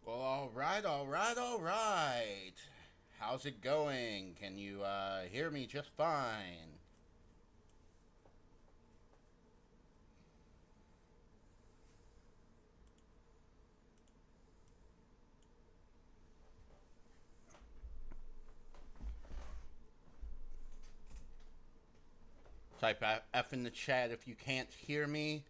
Well, all right. How's it going? Can you hear me just fine? Type F in the chat if you can't hear me.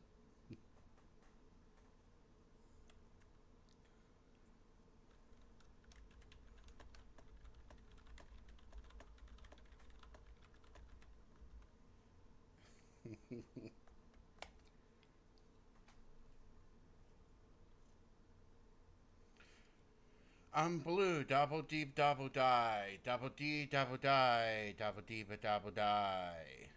I'm blue, double deep, double die, double D, double die, double deep, double die.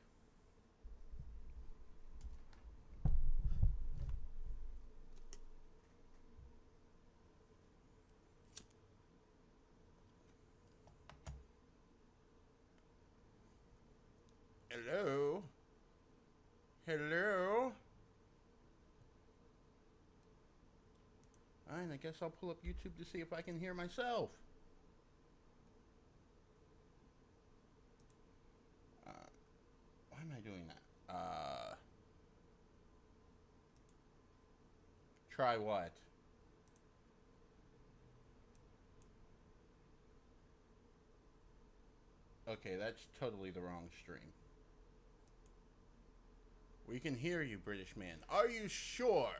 Hello? Hello? Alright, I guess I'll pull up YouTube to see if I can hear myself. Uh, why am I doing that? Try what? Okay, that's totally the wrong stream. We can hear you, British man. Are you sure?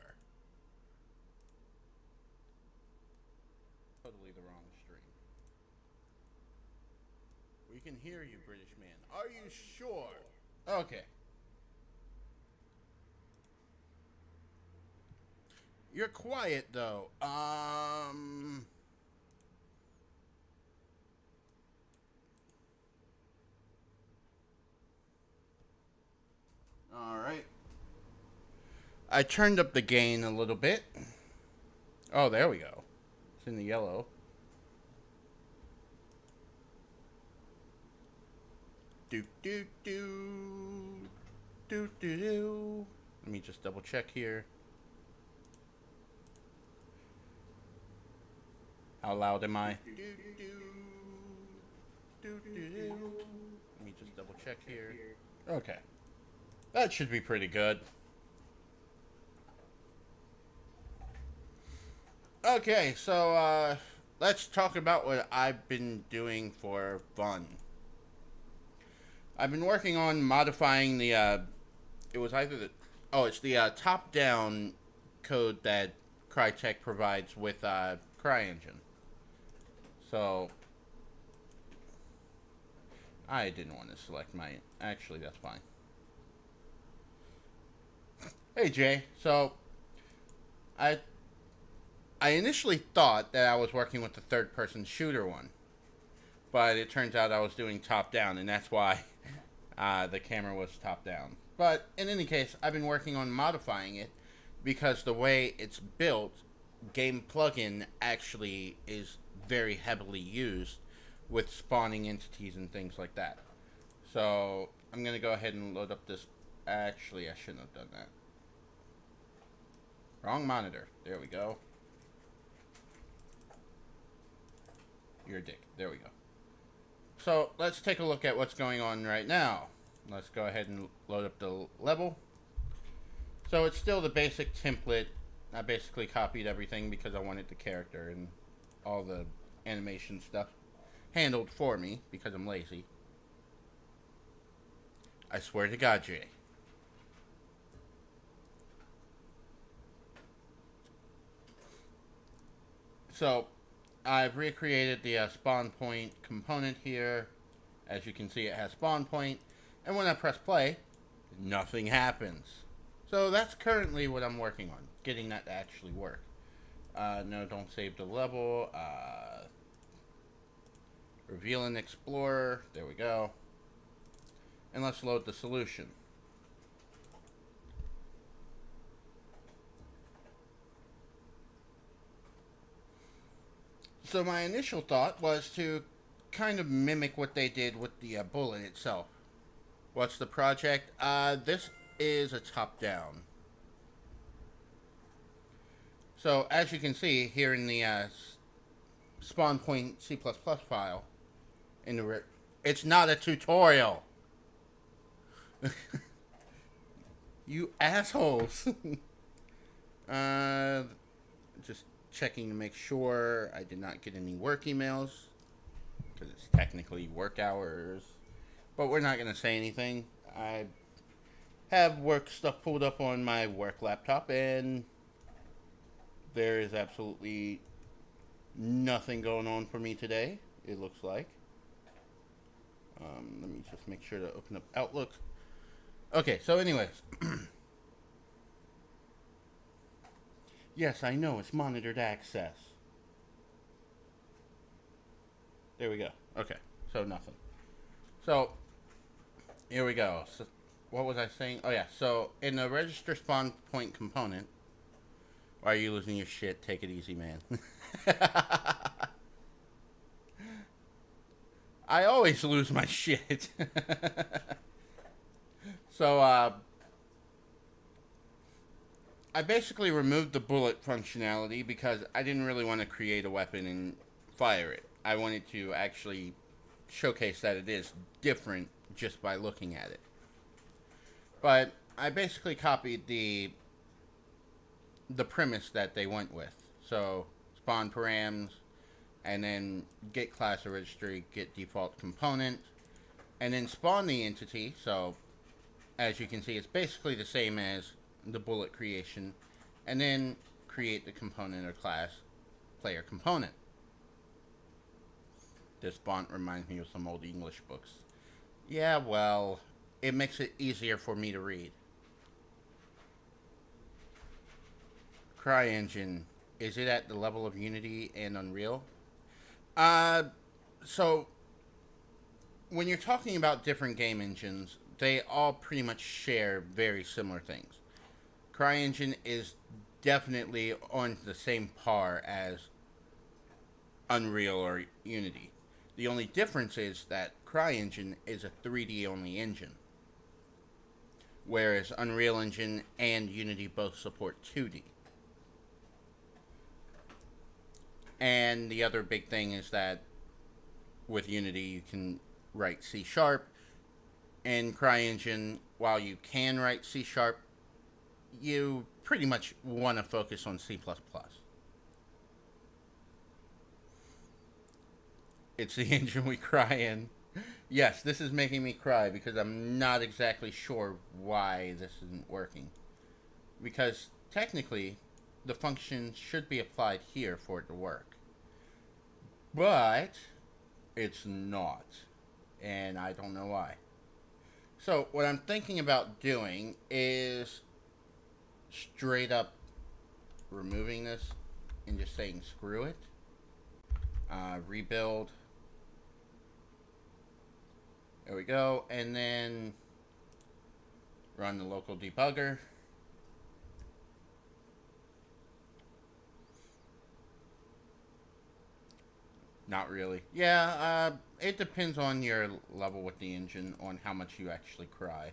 Totally the wrong stream. We can hear you, British man. Are you sure? Okay. You're quiet though. All right. I turned up the gain a little bit. Oh, there we go. It's in the yellow. Do do do do do do. Let me just double check here. How loud am I? Do do do do do. Let me just double check here. Okay. That should be pretty good. Okay, so let's talk about what I've been doing for fun. I've been working on modifying the. It was either the. Oh, it's the top-down code that Crytek provides with CryEngine. So I didn't want to select my. Actually, that's fine. Hey Jay, so I I initially thought that I was working with the third-person shooter one, but it turns out I was doing top-down, and that's why the camera was top-down. But in any case, I've been working on modifying it because the way it's built, Game Plugin actually is very heavily used with spawning entities and things like that. So I'm gonna go ahead and load up this. Actually, I shouldn't have done that. Wrong monitor. There we go. You're a dick. There we go. So let's take a look at what's going on right now. Let's go ahead and load up the level. So it's still the basic template. I basically copied everything because I wanted the character and all the animation stuff handled for me because I'm lazy. I swear to God, Jay. So I've recreated the spawn point component here. As you can see, it has spawn point, and when I press play, nothing happens. So that's currently what I'm working on, getting that to actually work. No, don't save the level. Reveal an explorer. There we go. And let's load the solution. So my initial thought was to kind of mimic what they did with the bullet itself. What's the project? This is a top-down. So as you can see here in the spawn point C++ file, in the it's not a tutorial. You assholes. uh, just checking to make sure I did not get any work emails, because it's technically work hours. But we're not going to say anything. I have work stuff pulled up on my work laptop, and there is absolutely nothing going on for me today, it looks like. Let me just make sure to open up Outlook. Okay, so anyways. Yes, I know, it's monitored access. There we go. Okay, so nothing. So, here we go. So, what was I saying? Oh yeah, so in the register spawn point component, why are you losing your shit? Take it easy, man. I always lose my shit. So, I basically removed the bullet functionality because I didn't really want to create a weapon and fire it. I wanted to actually showcase that it is different just by looking at it. But I basically copied the premise that they went with. So spawn params, and then get class or registry, get default component, and then spawn the entity. So as you can see, it's basically the same as the bullet creation, and then create the component or class player component. This font reminds me of some old English books. Yeah, well, it makes it easier for me to read. CryEngine, is it at the level of Unity and Unreal? So when you're talking about different game engines, they all pretty much share very similar things. CryEngine is definitely on the same par as Unreal or Unity. The only difference is that CryEngine is a 3D only engine, whereas Unreal Engine and Unity both support 2D. And the other big thing is that with Unity you can write C#. In CryEngine, while you can write C#, you pretty much want to focus on C++. It's the engine we cry in. Yes, this is making me cry because I'm not exactly sure why this isn't working. Because technically, the function should be applied here for it to work. But it's not. And I don't know why. So what I'm thinking about doing is straight up removing this and just saying screw it. Rebuild. There we go. And then run the local debugger. Not really. Yeah, it depends on your level with the engine, on how much you actually cry.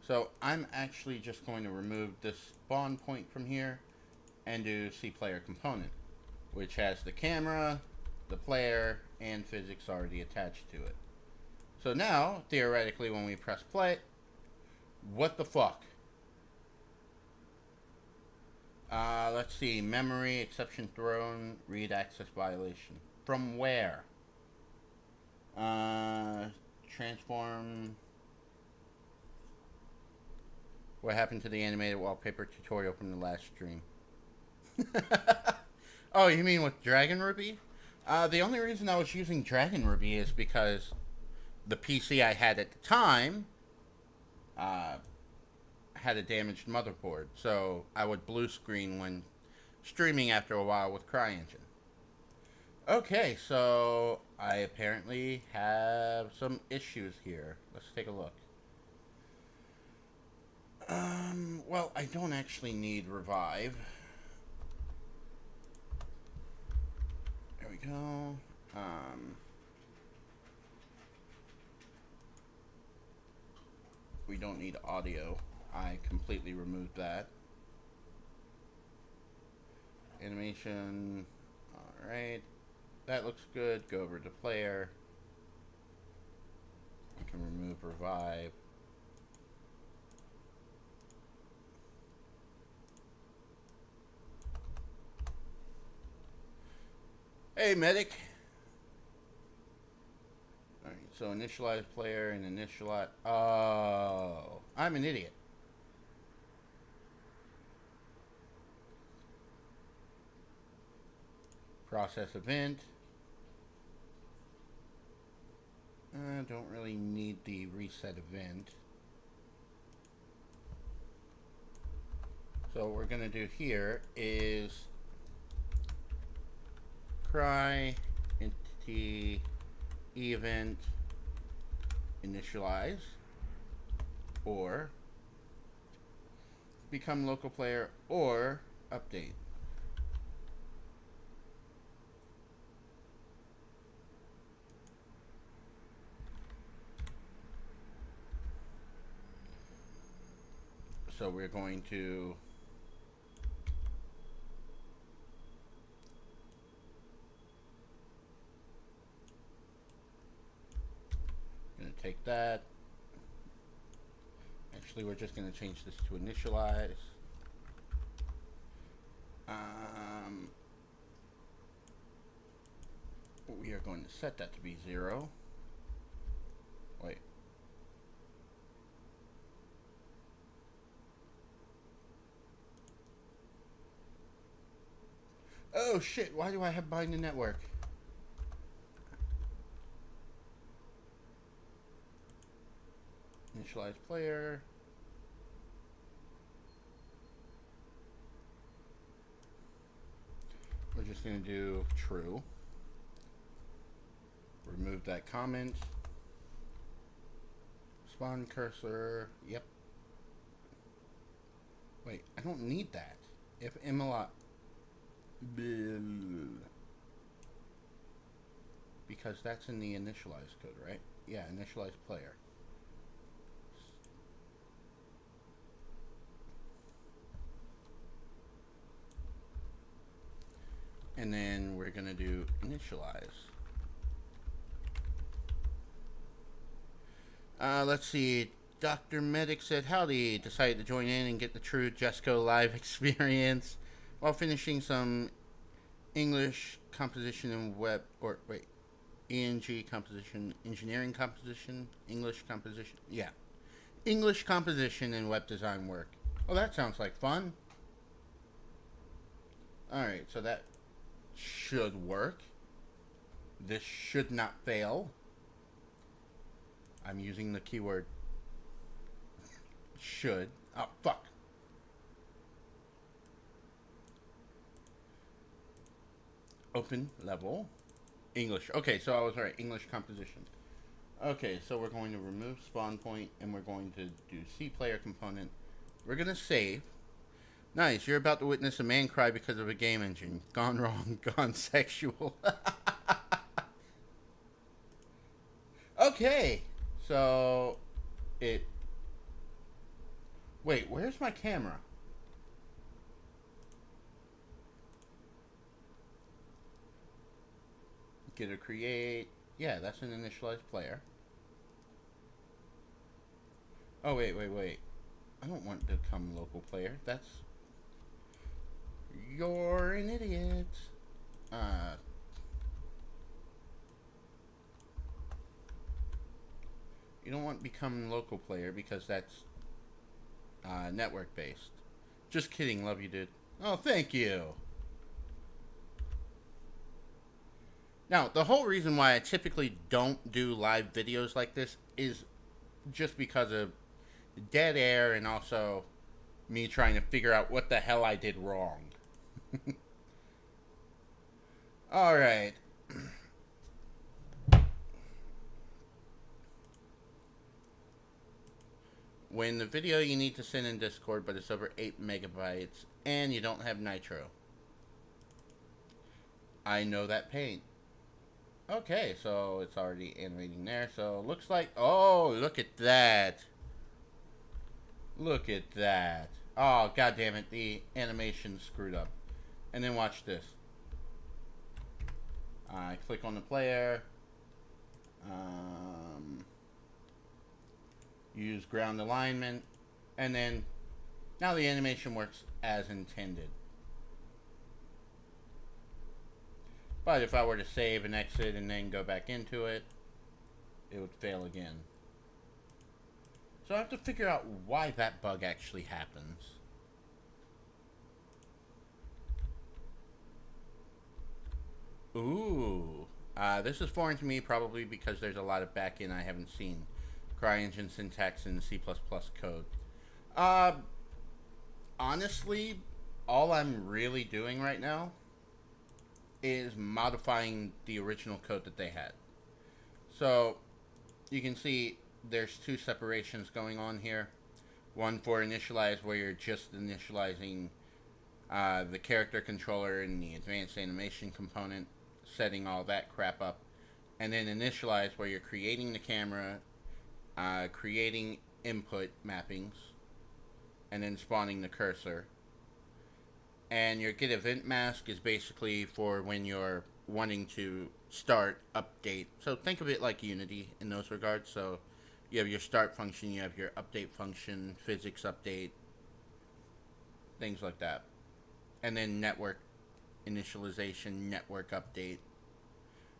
So I'm actually just going to remove this spawn point from here and do C player component, which has the camera, the player, and physics already attached to it. So now, theoretically, when we press play, what the fuck? Let's see, memory, exception thrown, read access violation. From where? Transform. What happened to the animated wallpaper tutorial from the last stream? Oh, you mean with Dragon Ruby? The only reason I was using Dragon Ruby is because the PC I had at the time had a damaged motherboard, so I would blue screen when streaming after a while with CryEngine. Okay, so I apparently have some issues here. Let's take a look. Well, I don't actually need revive. There we go. We don't need audio. I completely removed that. animation. Alright. That looks good. Go over to player. You can remove revive. Hey, medic. Alright, so initialize player and initialize. Oh, I'm an idiot. Process event. I don't really need the reset event. So what we're going to do here is cry entity event initialize or become local player or update. So we're going to take that. Actually, we're just going to change this to initialize. We are going to set that to be 0. Wait. Oh shit, why do I have bind the network? Initialize player. We're just going to do true. Remove that comment. Spawn cursor. Yep. Wait, I don't need that. If MLI. Because that's in the initialize code, right? Yeah, initialize player. And then we're going to do initialize. Let's see. Dr. Medic said, howdy. Decided to join in and get the true Jesco live experience while finishing some English composition and web, or wait, ENG composition, engineering composition, English composition. Yeah. English composition and web design work. Oh, that sounds like fun. Alright, so that should work. This should not fail. I'm using the keyword should. Oh, fuck. Open level. English. Okay, so I was right. English composition. Okay, so we're going to remove spawn point and we're going to do C player component. We're going to save. Nice, you're about to witness a man cry because of a game engine. Gone wrong, gone sexual. Okay, so it... Wait, where's my camera? Get a create. Yeah, that's an initialized player. Oh, wait. I don't want to become local player. That's... You're an idiot. You don't want to become local player because that's network based. Just kidding, love you, dude. Oh, thank you. Now, the whole reason why I typically don't do live videos like this is just because of dead air and also me trying to figure out what the hell I did wrong. Alright. When the video you need to send in Discord, but it's over 8 megabytes, and you don't have Nitro. I know that pain. Okay, so it's already animating there, so looks like... Oh, look at that. Look at that. Oh, god damn it, the animation screwed up. And then watch this. I click on the player. Use ground alignment. And then now the animation works as intended. But if I were to save and exit and then go back into it, it would fail again. So I have to figure out why that bug actually happens. Ooh. This is foreign to me probably because there's a lot of backend I haven't seen. CryEngine syntax and C++ code. Honestly, all I'm really doing right now is modifying the original code that they had. So you can see there's two separations going on here. One for initialize, where you're just initializing the character controller and the advanced animation component, setting all that crap up. And then initialize, where you're creating the camera, creating input mappings, and then spawning the cursor. And your get event mask is basically for when you're wanting to start, update. So think of it like Unity in those regards. So you have your start function, you have your update function, physics update, things like that. And then network initialization, network update.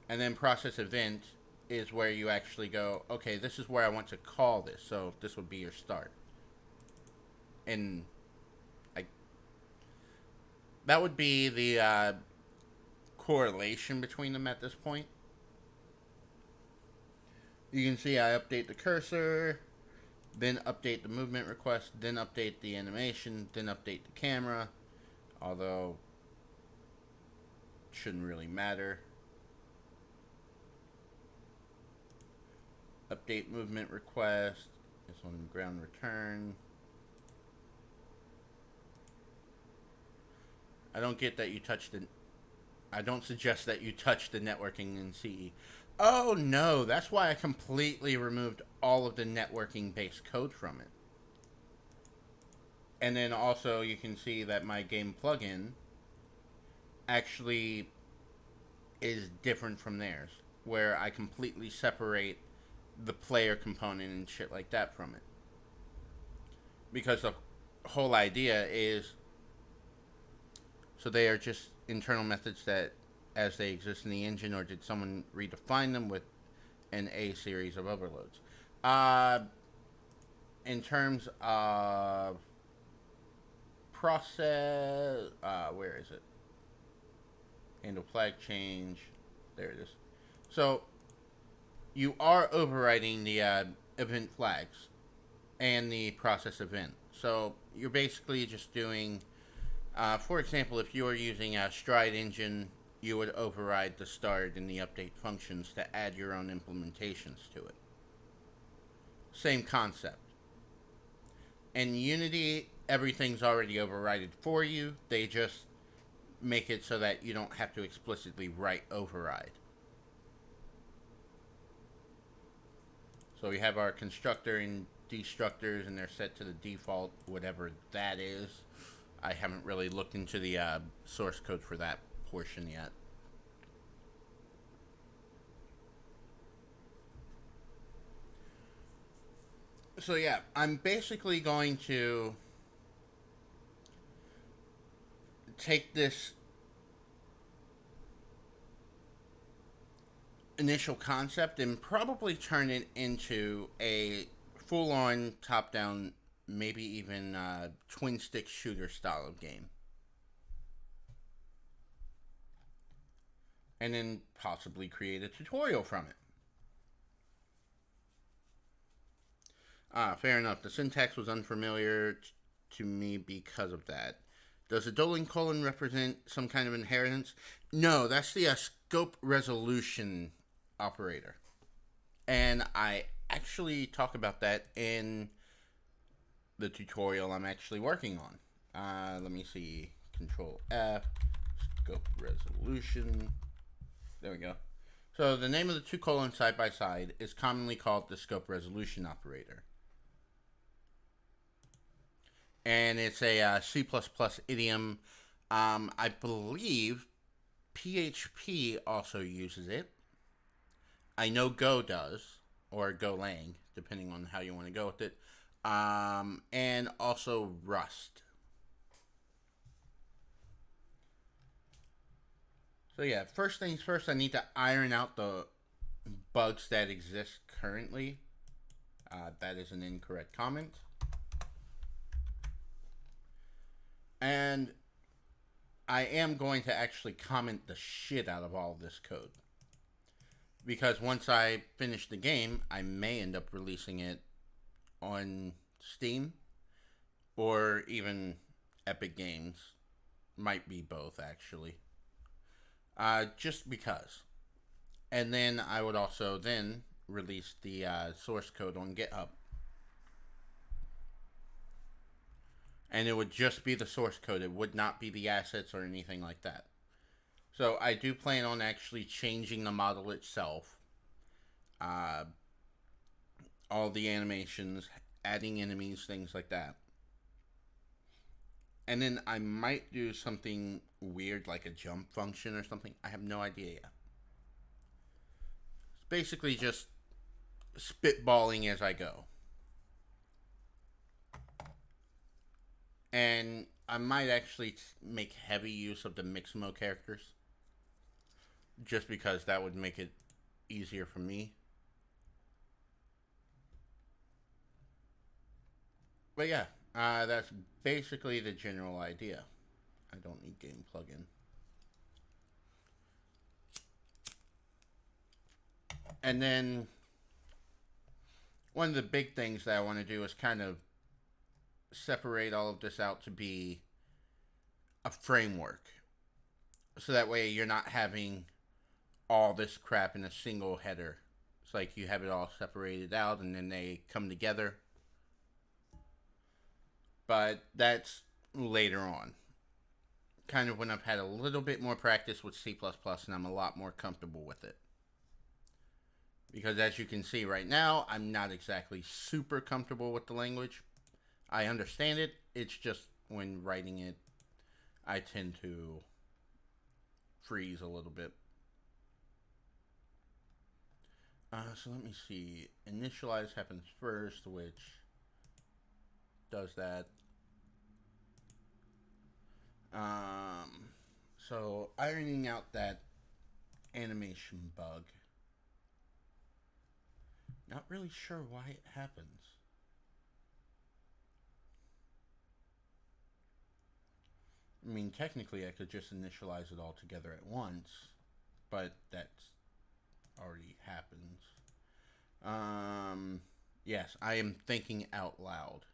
And then process event is where you actually go, okay, this is where I want to call this. So this would be your start. And that would be the correlation between them at this point. You can see I update the cursor, then update the movement request, then update the animation, then update the camera. Although, shouldn't really matter. Update movement request. This one, ground return. I don't get that you touched the... I don't suggest that you touch the networking in CE. Oh no, that's why I completely removed all of the networking based code from it. And then also you can see that my game plugin actually is different from theirs, where I completely separate the player component and shit like that from it. Because the whole idea is, so they are just internal methods that as they exist in the engine, or did someone redefine them with an A series of overloads? In terms of process, where is it? Handle flag change. There it is. So you are overriding the event flags and the process event. So you're basically just doing, for example, if you are using a Stride engine, you would override the start and the update functions to add your own implementations to it. Same concept. In Unity, everything's already overridden for you. They just make it so that you don't have to explicitly write override. So we have our constructor and destructors, and they're set to the default, whatever that is. I haven't really looked into the source code for that portion yet. So yeah, I'm basically going to take this initial concept and probably turn it into a full-on top-down, maybe even twin-stick shooter style of game. And then possibly create a tutorial from it. Fair enough. The syntax was unfamiliar to me because of that. Does a Dolan colon represent some kind of inheritance? No, that's the scope resolution operator. And I actually talk about that in the tutorial I'm actually working on. Let me see. Control F, scope resolution. There we go. So the name of the two colons side by side is commonly called the scope resolution operator. And it's a C++ idiom I believe PHP also uses it. I know Go does, or Golang, depending on how you want to go with it. And also Rust. So yeah, first things first, I need to iron out the bugs that exist currently. That is an incorrect comment. And I am going to actually comment the shit out of all of this code. Because once I finish the game, I may end up releasing it on Steam or even Epic Games. Might be both, actually. Just because. And then I would also then release the source code on GitHub. And it would just be the source code. It would not be the assets or anything like that. So I do plan on actually changing the model itself. Uh, all the animations, adding enemies, things like that. And then I might do something weird like a jump function or something. I have no idea yet. It's basically just spitballing as I go. And I might actually make heavy use of the Mixamo characters. Just because that would make it easier for me. But yeah, that's basically the general idea. I don't need game plugin. And then one of the big things that I want to do is kind of separate all of this out to be a framework. So that way you're not having all this crap in a single header. It's like you have it all separated out and then they come together. But that's later on. Kind of when I've had a little bit more practice with C++ and I'm a lot more comfortable with it. Because as you can see right now, I'm not exactly super comfortable with the language. I understand it. It's just when writing it, I tend to freeze a little bit. So let me see. Initialize happens first, which does that. So ironing out that animation bug. Not really sure why it happens. I mean, technically I could just initialize it all together at once, but that's already happens. Yes, I am thinking out loud.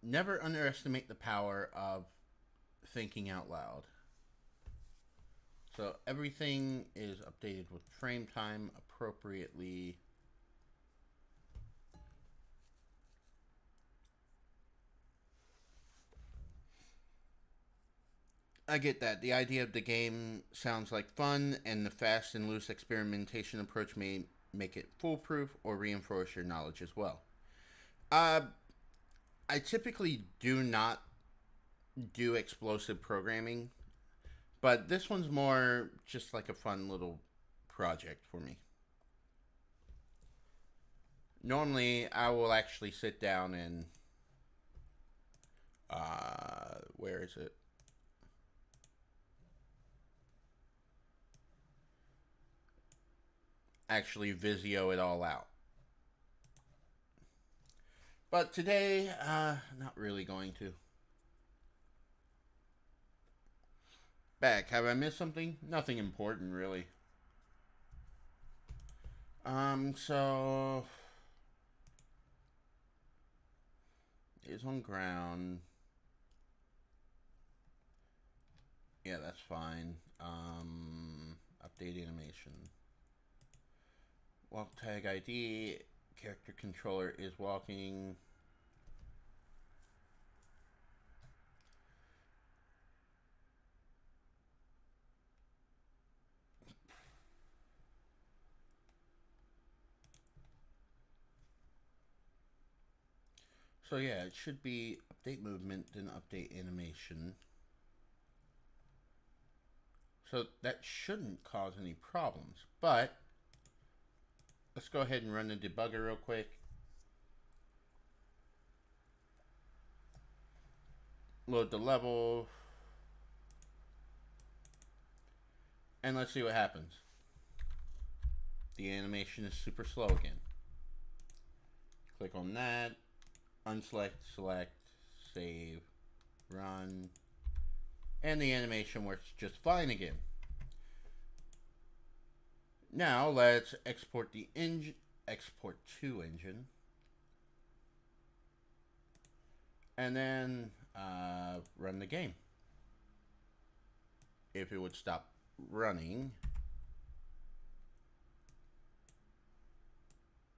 Never underestimate the power of thinking out loud. So everything is updated with frame time appropriately. I get that. The idea of the game sounds like fun, and the fast and loose experimentation approach may make it foolproof or reinforce your knowledge as well. Uh, I typically do not do explosive programming, but this one's more just like a fun little project for me. Normally, I will actually sit down and where is it? Actually, Visio it all out. But today, not really going to. Back. Have I missed something? Nothing important, really. So is on ground. Yeah, that's fine. Update animation. Walk tag ID. Character controller is walking. So yeah, it should be update movement, then update animation. So that shouldn't cause any problems. But let's go ahead and run the debugger real quick. Load the level. And let's see what happens. The animation is super slow again. Click on that. Unselect, select, save, run. And the animation works just fine again. Now let's export the engine, export to engine. And then run the game. If it would stop running.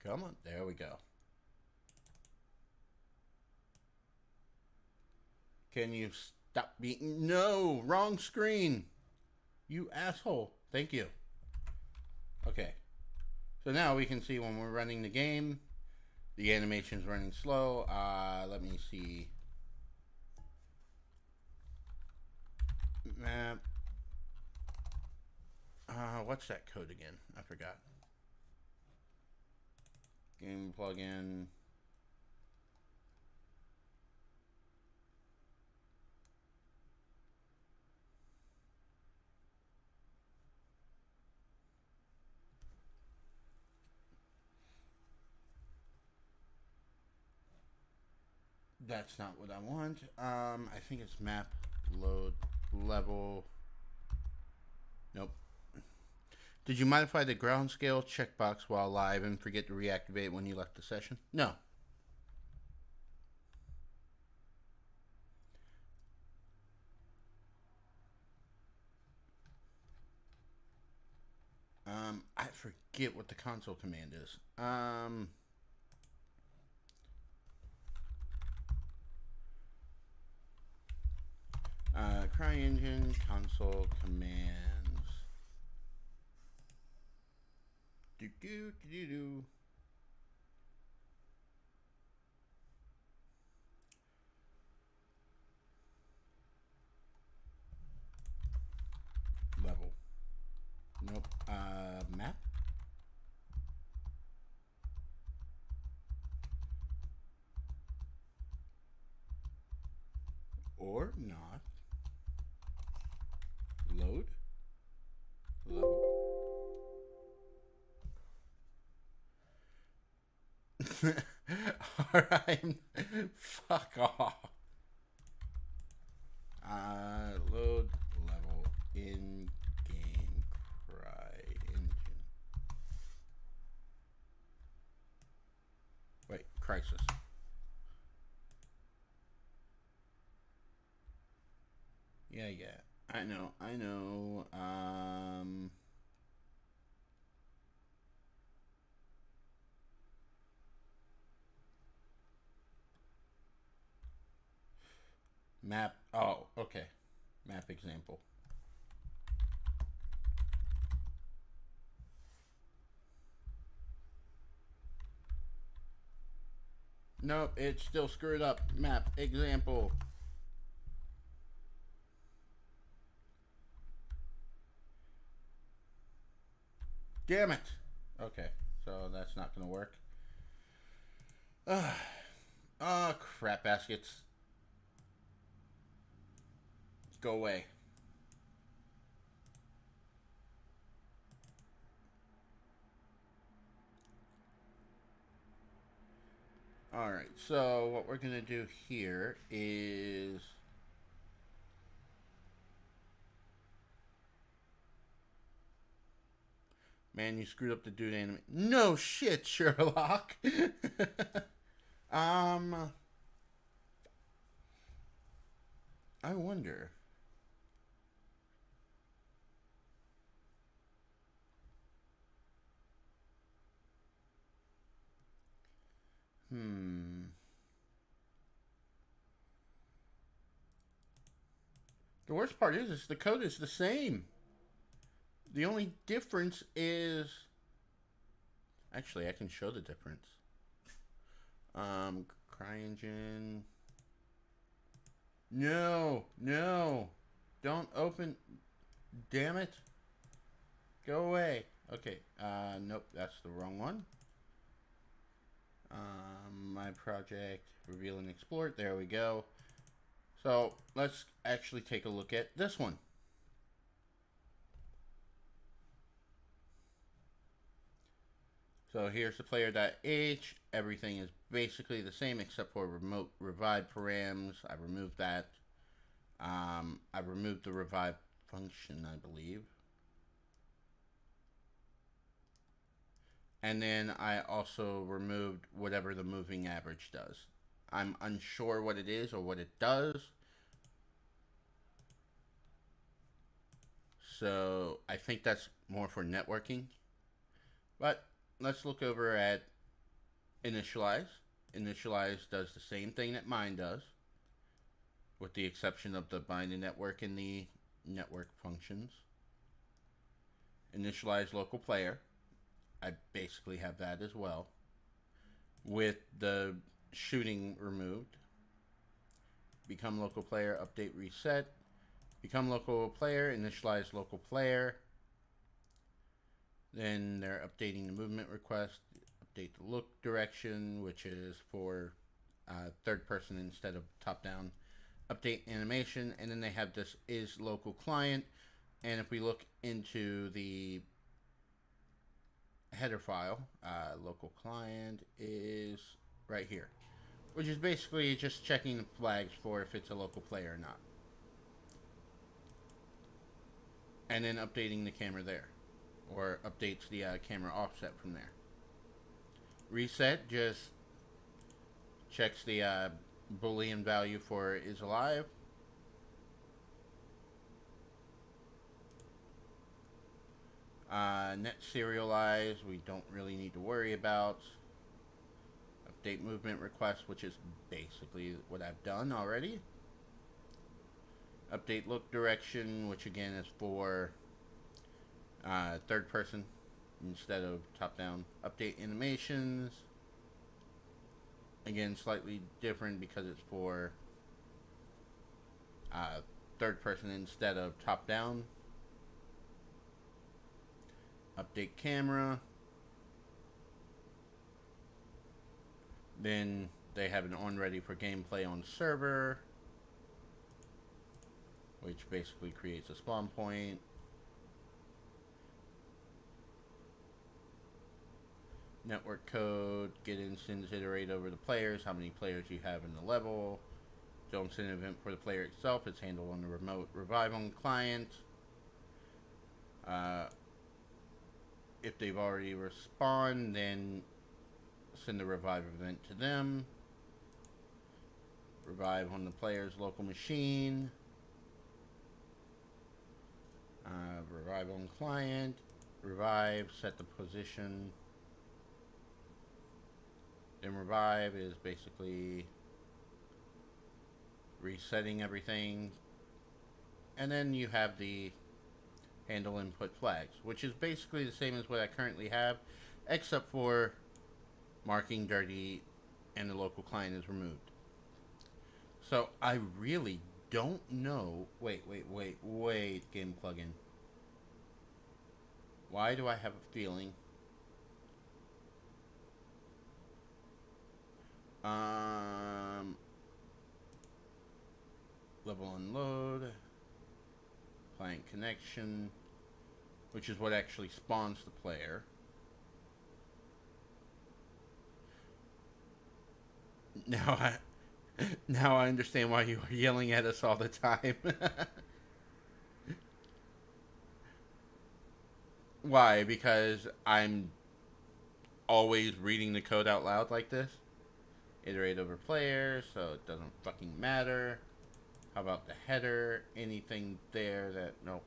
Come on, there we go. Can you stop being... No, wrong screen. You asshole. Thank you. Okay. So now we can see when we're running the game, the animation's running slow. Let me see. Map. What's that code again? I forgot. Game plugin. That's not what I want. I think it's map load level. Nope. Did you modify the ground scale checkbox while live and forget to reactivate when you left the session? No. I forget what the console command is. CryEngine console commands. Do. Level. Nope. Map. Or not. Load. Level. Alright. Fuck off. Load level in game CryEngine. Wait, Crysis. Yeah. I know. Map. Oh, okay. Map example. Nope, it's still screwed up. Map example. Damn it. Okay, so that's not gonna work. Oh, crap baskets. Go away. Alright, so what we're gonna do here is... Man, you screwed up the dude anime. No shit, Sherlock. I wonder. The worst part is the code is the same. The only difference is... Actually, I can show the difference. CryEngine. No. Don't open... Damn it. Go away. Okay. Nope, that's the wrong one. My project, reveal and export. There we go. So let's actually take a look at this one. So here's the player.h. Everything is basically the same except for remote revive params. I removed that. I removed the revive function, I believe. And then I also removed whatever the moving average does. I'm unsure what it is or what it does. So I think that's more for networking. But let's look over at initialize. Initialize does the same thing that mine does, with the exception of the bind and network and the network functions. Initialize local player. I basically have that as well, with the shooting removed. Become local player, update, reset. Become local player, initialize local player. Then they're updating the movement request, update the look direction, which is for third person instead of top down. Update animation, and then they have this is local client. And if we look into the header file, local client is right here, which is basically just checking the flags for if it's a local player or not. And then updating the camera there, or updates the camera offset from there. Reset just checks the Boolean value for is alive. Net serialize, we don't really need to worry about. Update movement request, which is basically what I've done already. Update look direction, which again is for third person instead of top down. Update animations, again slightly different because it's for third person instead of top down. Update camera. Then they have an on ready for gameplay on server, which basically creates a spawn point. Network code, get instance, iterate over the players, how many players you have in the level. Don't send an event for the player itself, it's handled on the remote revive on client. If they've already respawned, then send the revive event to them. Revive on the player's local machine. Revive on client. Revive, set the position. Then revive is basically resetting everything. And then you have the handle input flags, which is basically the same as what I currently have, except for marking dirty and the local client is removed. So I really don't know. Wait, game plugin. Why do I have a feeling? Level unload. Client connection, which is what actually spawns the player. Now I understand why you are yelling at us all the time. Why? Because I'm always reading the code out loud like this. Iterate over player, so it doesn't fucking matter. How about the header? Anything there that... Nope.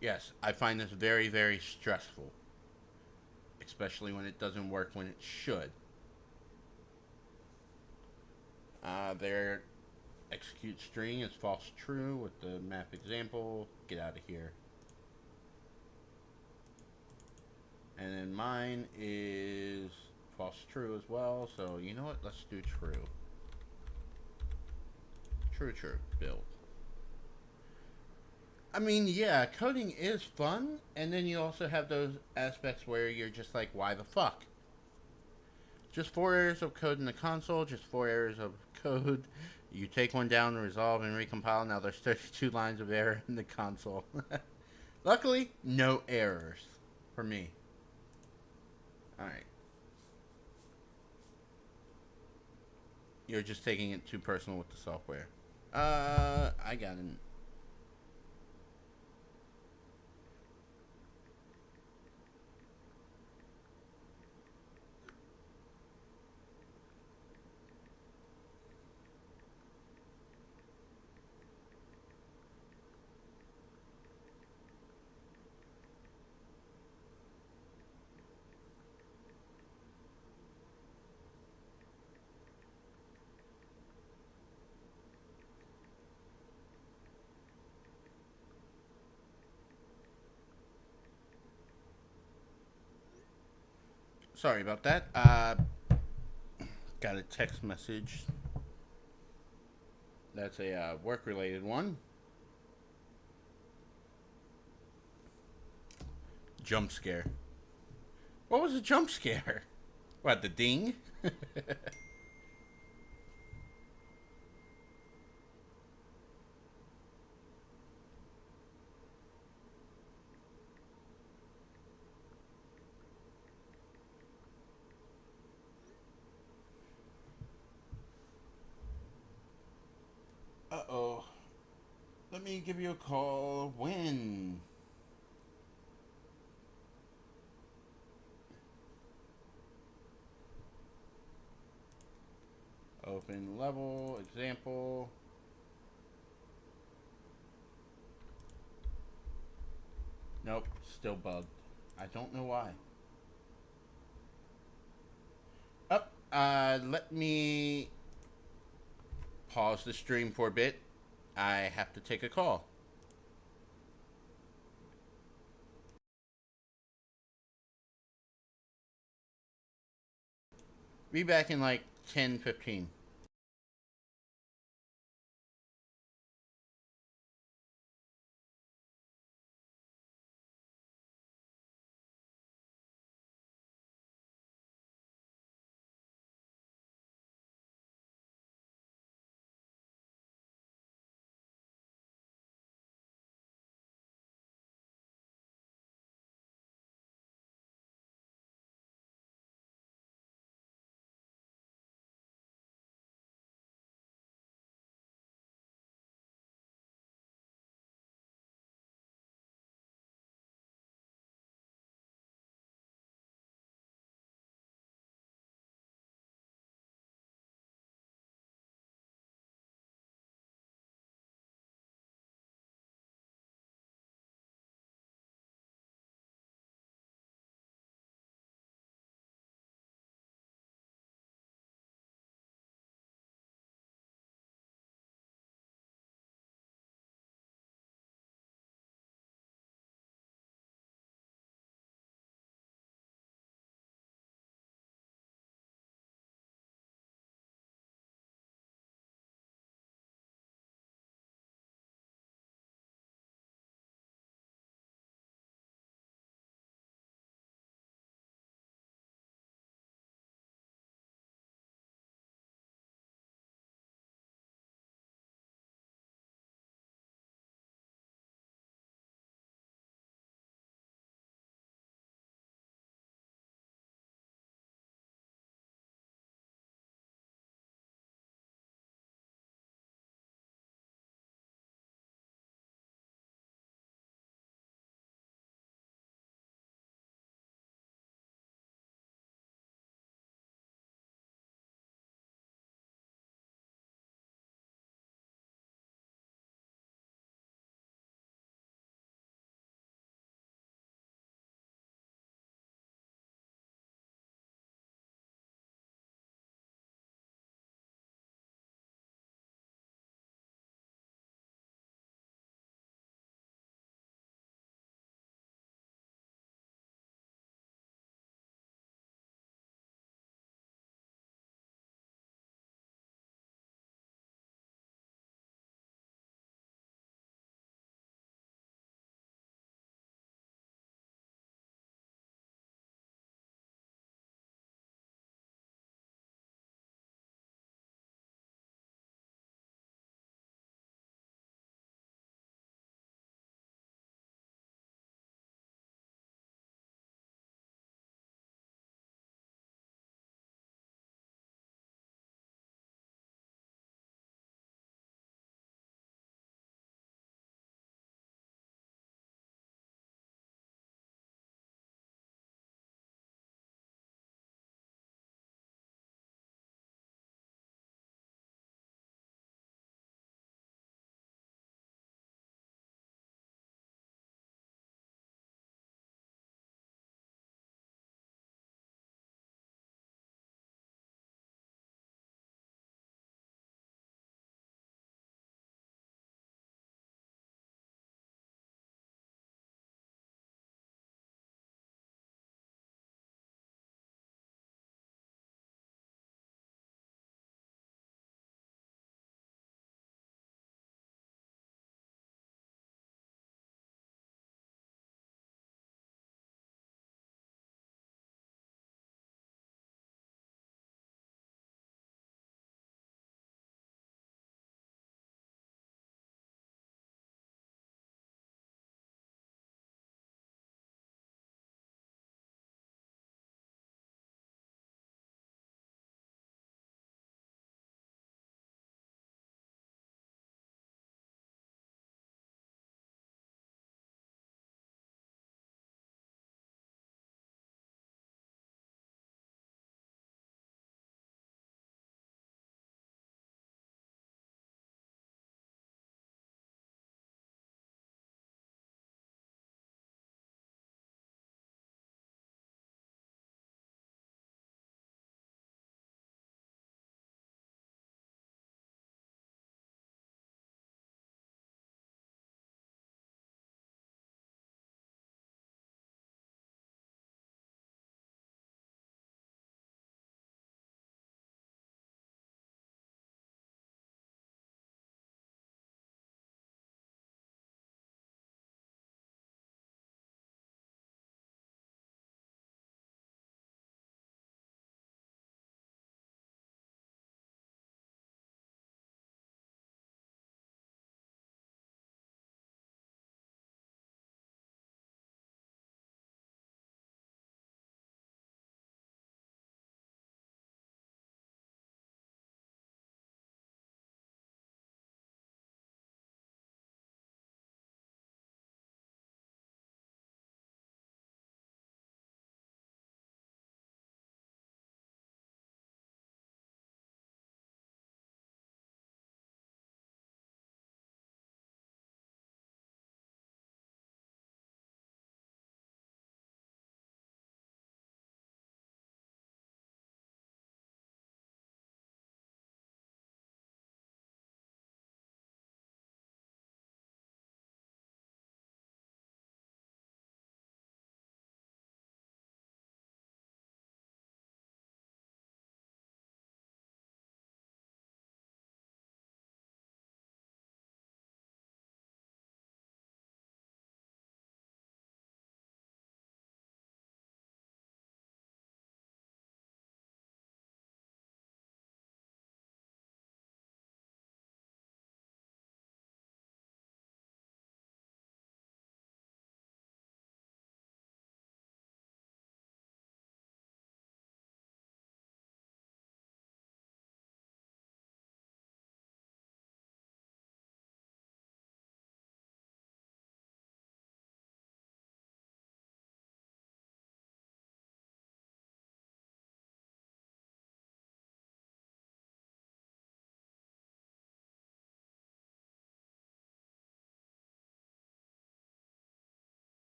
Yes, I find this very, very stressful. Especially when it doesn't work when it should. Their execute string is false true with the map example. Get out of here. And then mine is false true as well. So you know what? Let's do true. True, true. Build. I mean, yeah, coding is fun, and then you also have those aspects where you're just like, why the fuck? Just 4 errors of code in the console, just 4 errors of code. You take one down, resolve, and recompile. Now there's 32 lines of error in the console. Luckily, no errors for me. Alright. You're just taking it too personal with the software. I got an. Sorry about that. Got a text message. That's a work related one. Jump scare. What was a jump scare? What, the ding? Uh oh. Let me give you a call when. Open level, example. Nope, still bugged. I don't know why. Up. Let me pause the stream for a bit. I have to take a call. Be back in like 10-15.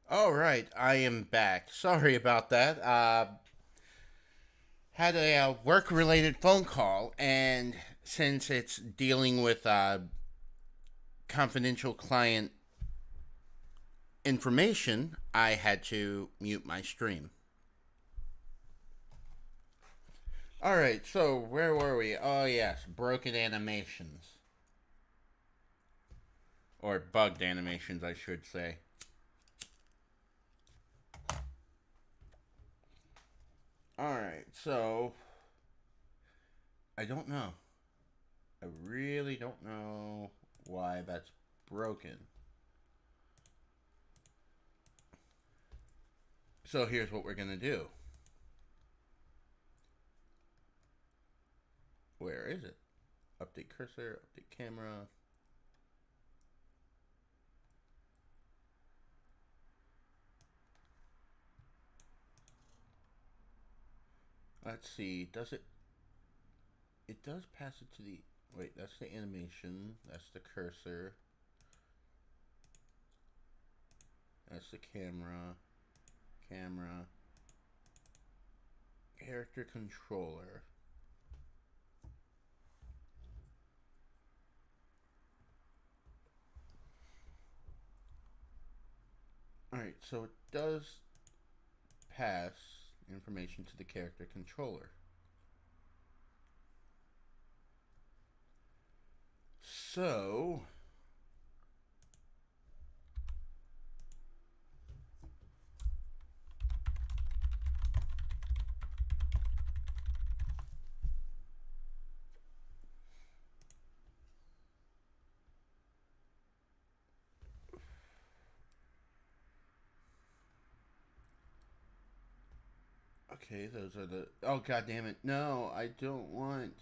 All right, I am back. Sorry about that. Had a work-related phone call, and since it's dealing with confidential client information, I had to mute my stream. All right, so where were we? Oh yes, broken animations or bugged animations, I should say. All right, so I don't know. I really don't know why that's broken. So here's what we're gonna do. Where is it? Update cursor, update camera. Let's see. Does it? It does pass it to the. Wait, that's the animation. That's the cursor. That's the camera. Camera. Character controller. Alright, so it does pass information to the character controller. So okay, those are the. Oh god damn it! No, I don't want.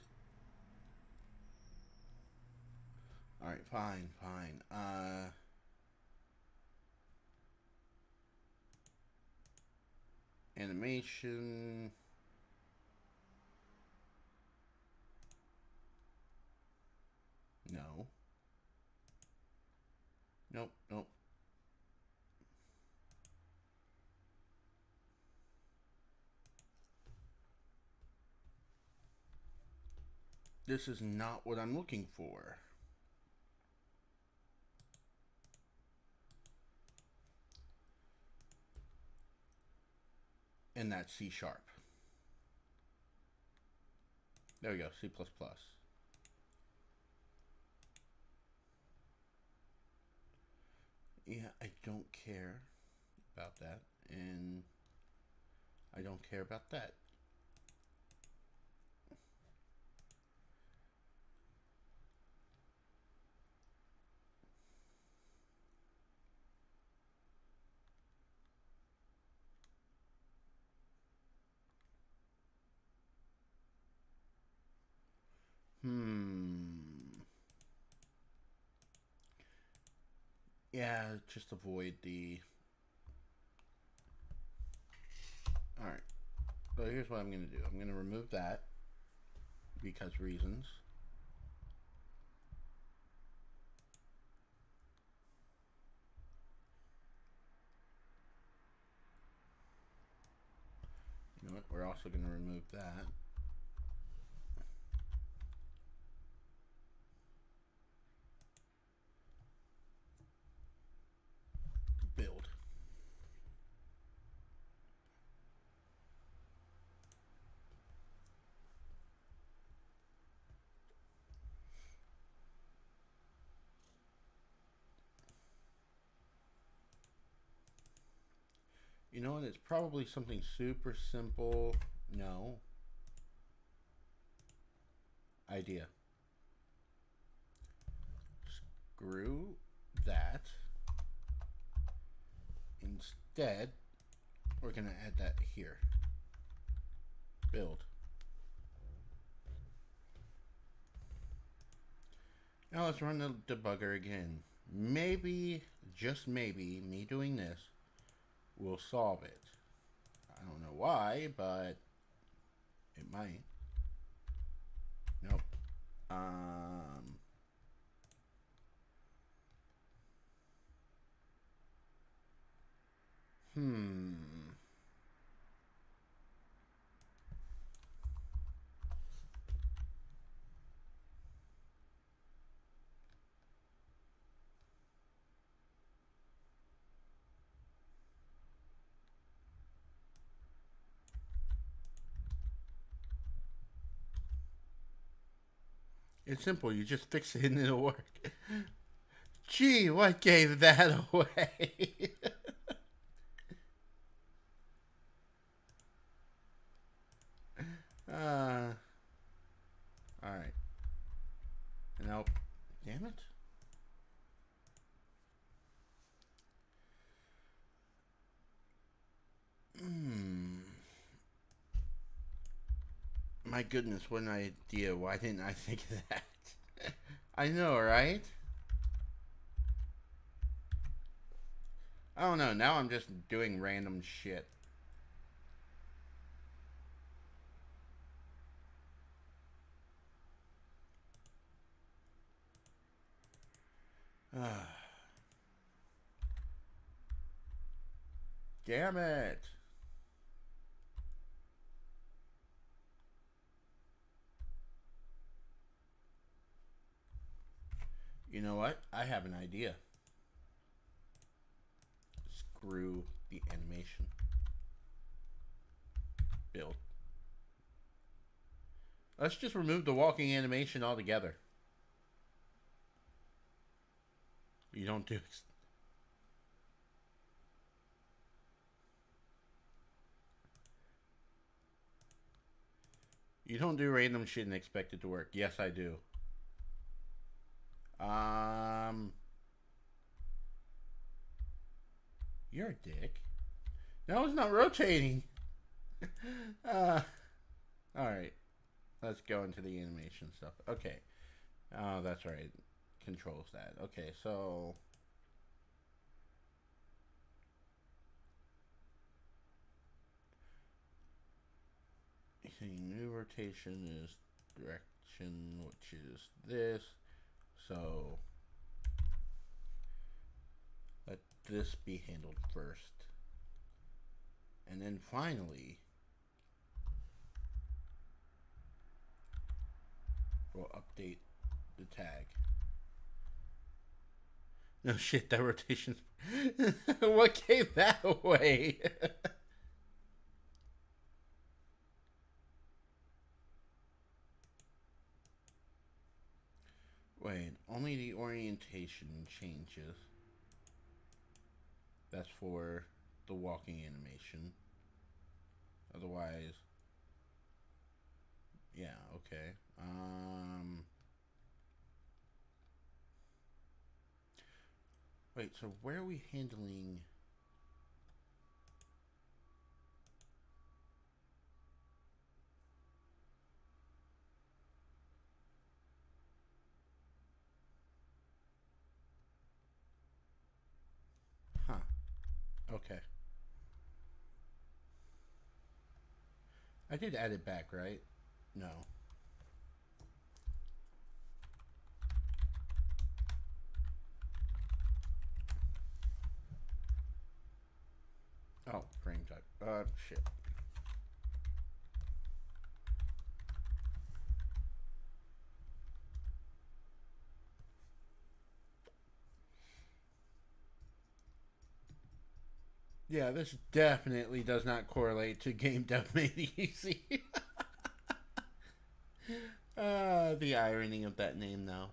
All right, fine, fine. Animation. No. Nope, nope. This is not what I'm looking for. And that's C sharp. There we go, C++. Yeah, I don't care about that. And I don't care about that. Yeah, just avoid the. Alright. So here's what I'm going to do. I'm going to remove that because reasons. You know what? We're also going to remove that. Build. You know what? It's probably something super simple. No. Idea. Screw that. Instead, we're going to add that here. Build. Now let's run the debugger again. Maybe, just maybe, me doing this will solve it. I don't know why, but it might. Nope. Hmm. It's simple. You just fix it and it'll work. Gee, what gave that away? uh, all right. Nope. Damn it. Hmm. My goodness, what an idea. Why didn't I think of that? I know, right? I don't know. Now I'm just doing random shit. Damn it. You know what? I have an idea. Screw the animation build. Let's just remove the walking animation altogether. You don't do. You don't do random shit and expect it to work. Yes, I do. You're a dick. No, it's not rotating. uh, all right. Let's go into the animation stuff. Okay. Oh, that's right. Controls that. Okay, so new rotation is direction, which is this. So let this be handled first. And then finally, we'll update the tag. No shit, that rotation. What gave that away? Wait, only the orientation changes. That's for the walking animation. Otherwise, yeah, okay. Wait, so where are we handling? Huh. Okay. I did add it back, right? No. Oh, frame type. Shit. Yeah, this definitely does not correlate to Game Dev Made Easy. The irony of that name, though.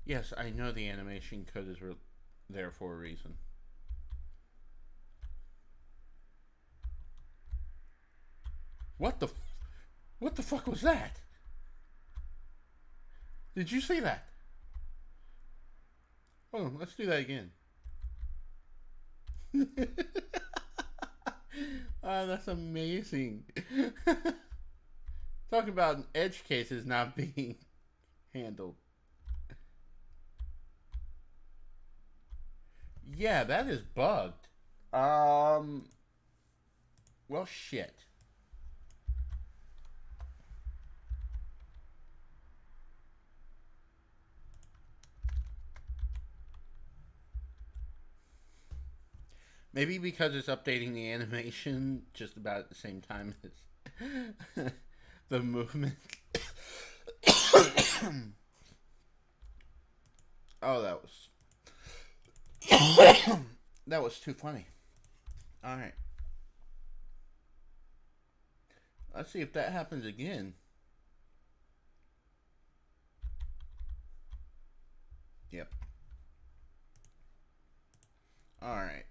Yes, I know the animation code is there for a reason. What the? What the fuck was that? Did you see that? Oh, let's do that again. That's amazing. Talking about edge cases not being handled. Yeah, that is bugged. Well, shit. Maybe because it's updating the animation just about at the same time as the movement. Oh, that was too funny. All right, let's see if that happens again. Yep. All right.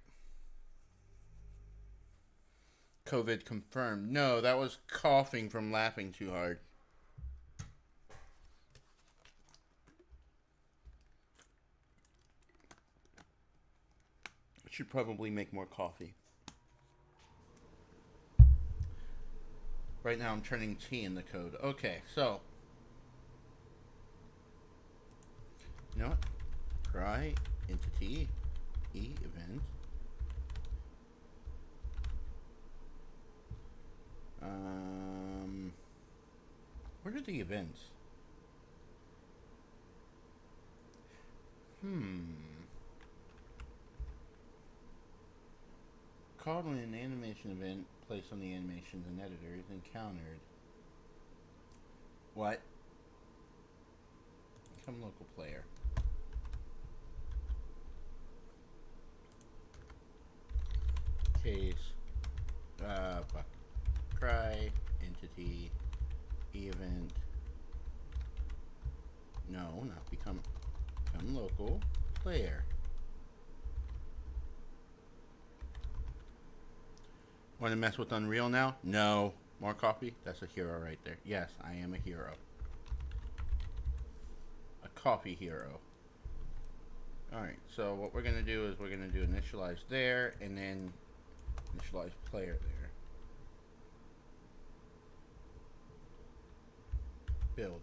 COVID confirmed. No, that was coughing from laughing too hard. I should probably make more coffee. Right now I'm turning T in the code. Okay, so. You know what? Try entity E event. What are the events? Called when an animation event placed on the animations and editor is encountered. What? Become local player. Case. Fuck. Try entity event. No, not become local player. Want to mess with Unreal now? No. More coffee? That's a hero right there. Yes, I am a hero. A coffee hero. Alright, so what we're going to do is we're going to do initialize there and then initialize player there. Build.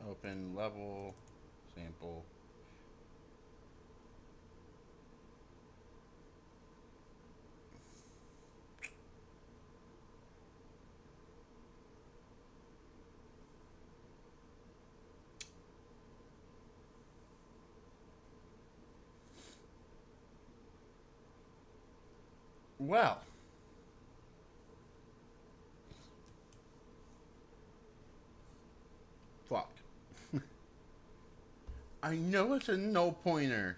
Open level sample. Well, fuck. I know it's a no pointer.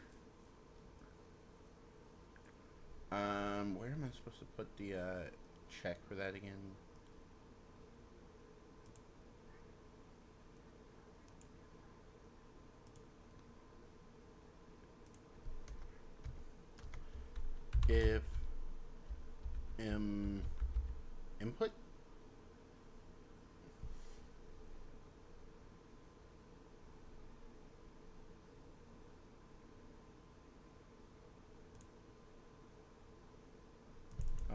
Where am I supposed to put the check for that again? If input.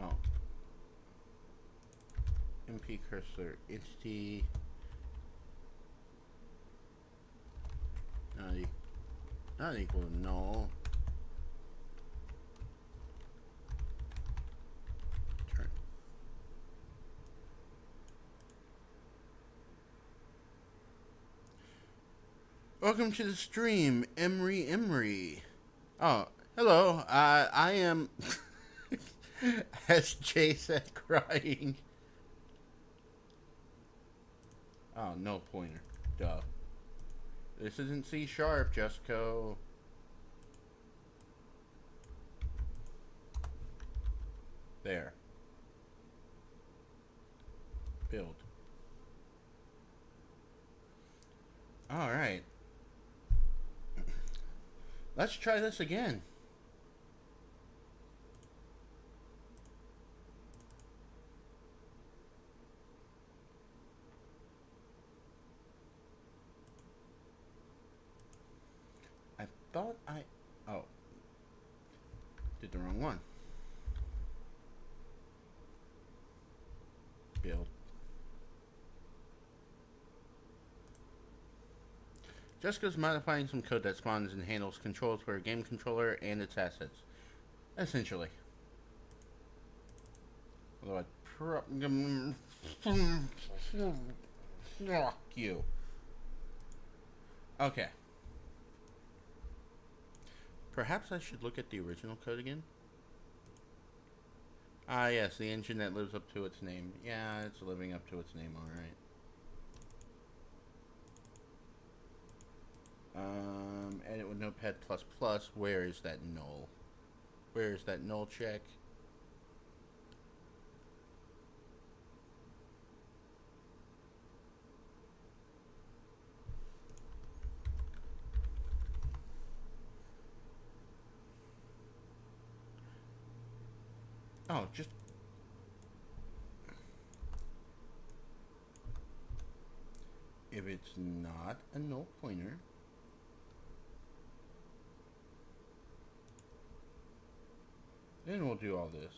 Oh. MP cursor entity. Not equal to null. Turn. Welcome to the stream, Emery. Oh, hello. I am, as Jay said, crying. Oh, no pointer. Duh. This isn't C sharp, Jessica. There. Build. Alright. Let's try this again. I thought oh. Did the wrong one. Build. Jessica's modifying some code that spawns and handles controls for a game controller and its assets. Essentially. Although I'd Fuck you. Okay. Perhaps I should look at the original code again. Ah, yes, the engine that lives up to its name. Yeah, it's living up to its name, alright. Edit with Notepad++. Where is that null? Where is that null check? Oh, just... If it's not a null pointer, then we'll do all this.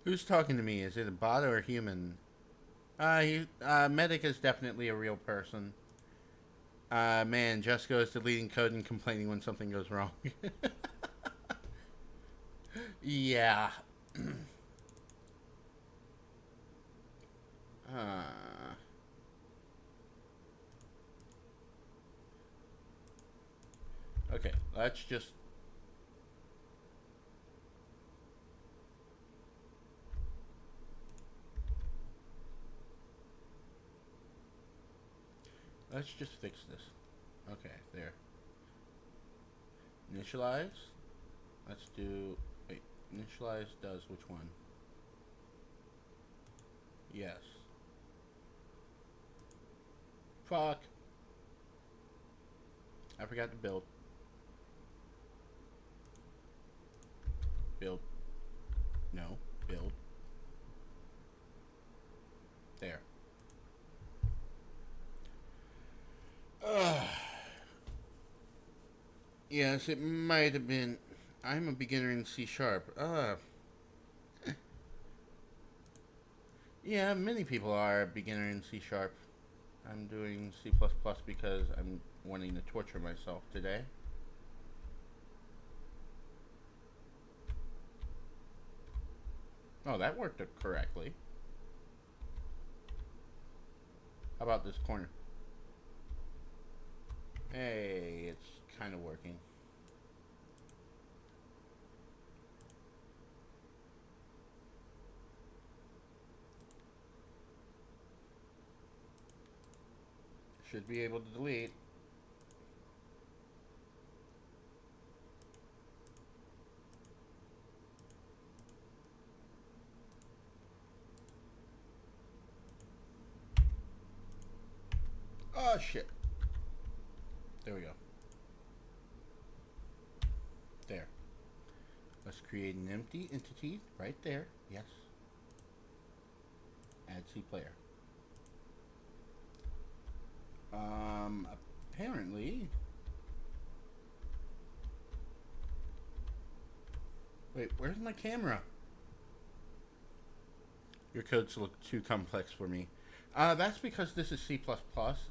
Who's talking to me? Is it a bot or a human? Medic is definitely a real person. Man, Jessica is deleting code and complaining when something goes wrong. Yeah. uh, okay, let's just... Let's just fix this. Okay, there. Initialize. Let's do... Wait, initialize does which one? Yes. Fuck. I forgot to build. Build. No. Build. There. Yes, it might have been. I'm a beginner in C#. Yeah, many people are a beginner in C#. I'm doing C++ because I'm wanting to torture myself today. Oh, that worked correctly. How about this corner? Hey, it's kind of working. Should be able to delete. Oh, shit. There we go. There. Let's create an empty entity right there. Yes. Add C player. Apparently... Wait, where's my camera? Your codes look too complex for me. That's because this is C++,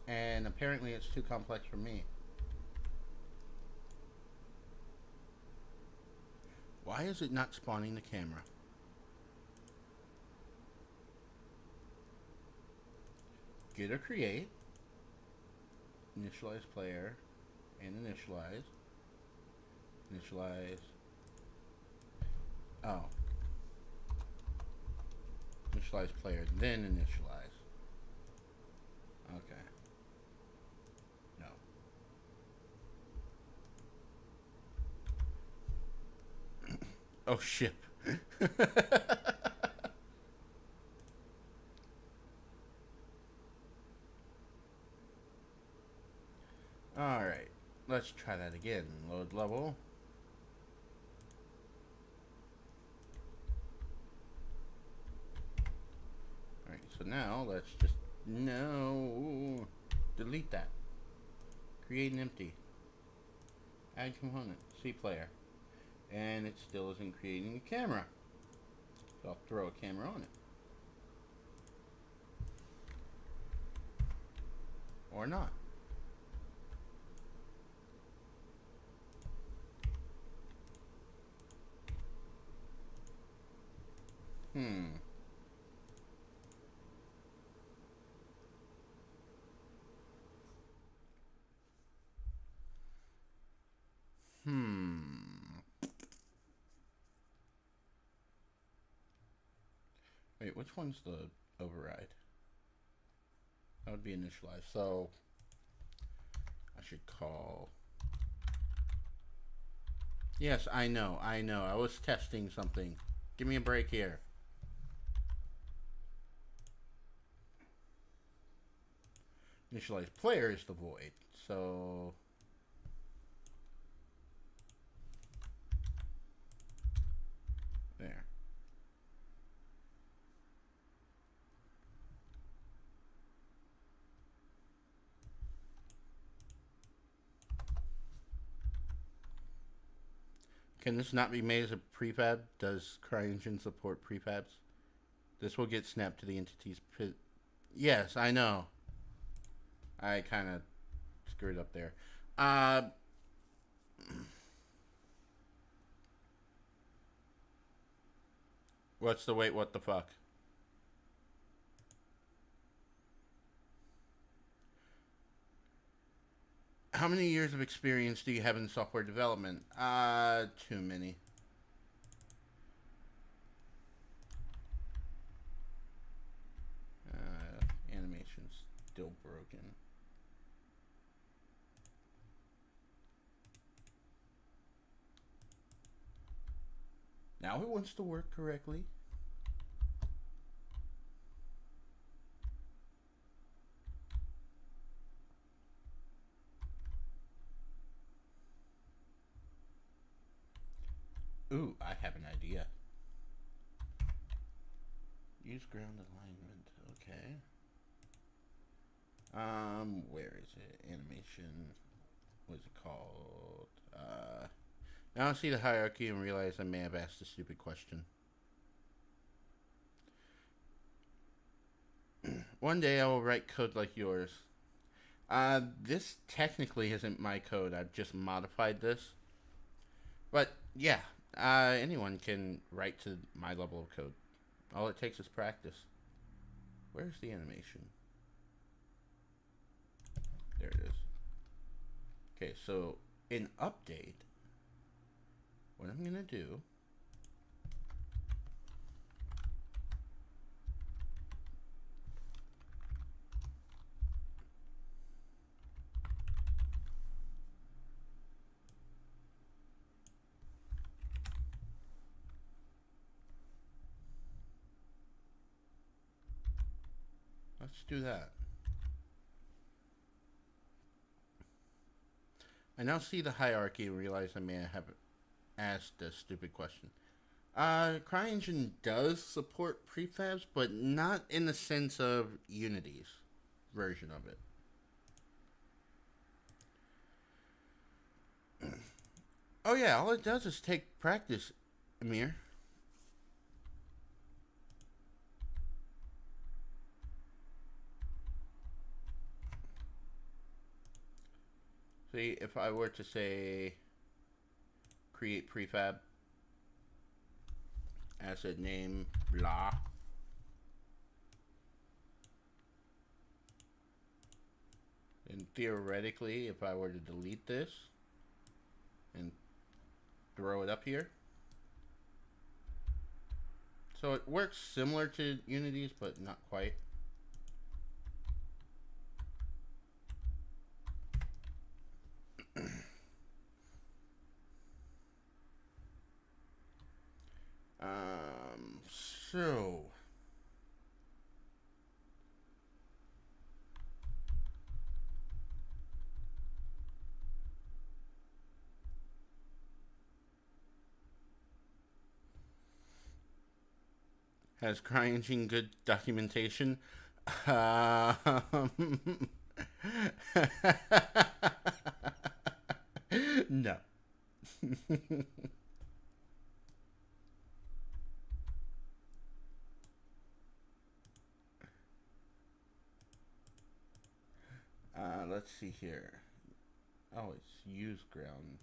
and apparently it's too complex for me. Why is it not spawning the camera? Get or create. Initialize player. And initialize. Initialize. Oh. Initialize player, then initialize. Okay. No. Oh, shit. Alright. Let's try that again. Load level. Alright, so now let's just... No. Delete that. Create an empty. Add component. C player. And it still isn't creating a camera. So I'll throw a camera on it. Or not. Hmm. Wait, which one's the override? That would be initialized. So I should call. Yes, I know. I was testing something. Give me a break here. Initialize player is the void. So there. Can this not be made as a prefab? Does CryEngine support prefabs? This will get snapped to the entity's pit. Yes, I know. I kind of screwed up there. What's the wait? What the fuck? How many years of experience do you have in software development? Too many. Animation's still broken. Now it wants to work correctly. Ooh, I have an idea. Use ground alignment. Okay. Where is it? Animation. What is it called? Now I see the hierarchy and realize I may have asked a stupid question. One day I will write code like yours. This technically isn't my code. I've just modified this. But yeah, anyone can write to my level of code. All it takes is practice. Where's the animation? There it is. Okay, so in update, what I'm gonna do let's do that. I now see the hierarchy and realize I may have asked a stupid question. CryEngine does support prefabs, but not in the sense of Unity's version of it. Oh yeah, all it does is take practice, Amir. See, if I were to say create prefab, asset name, blah. And theoretically, if I were to delete this and throw it up here. So it works similar to Unity's, but not quite. So has CryEngine good documentation? No. Let's see here. Oh, it's use ground.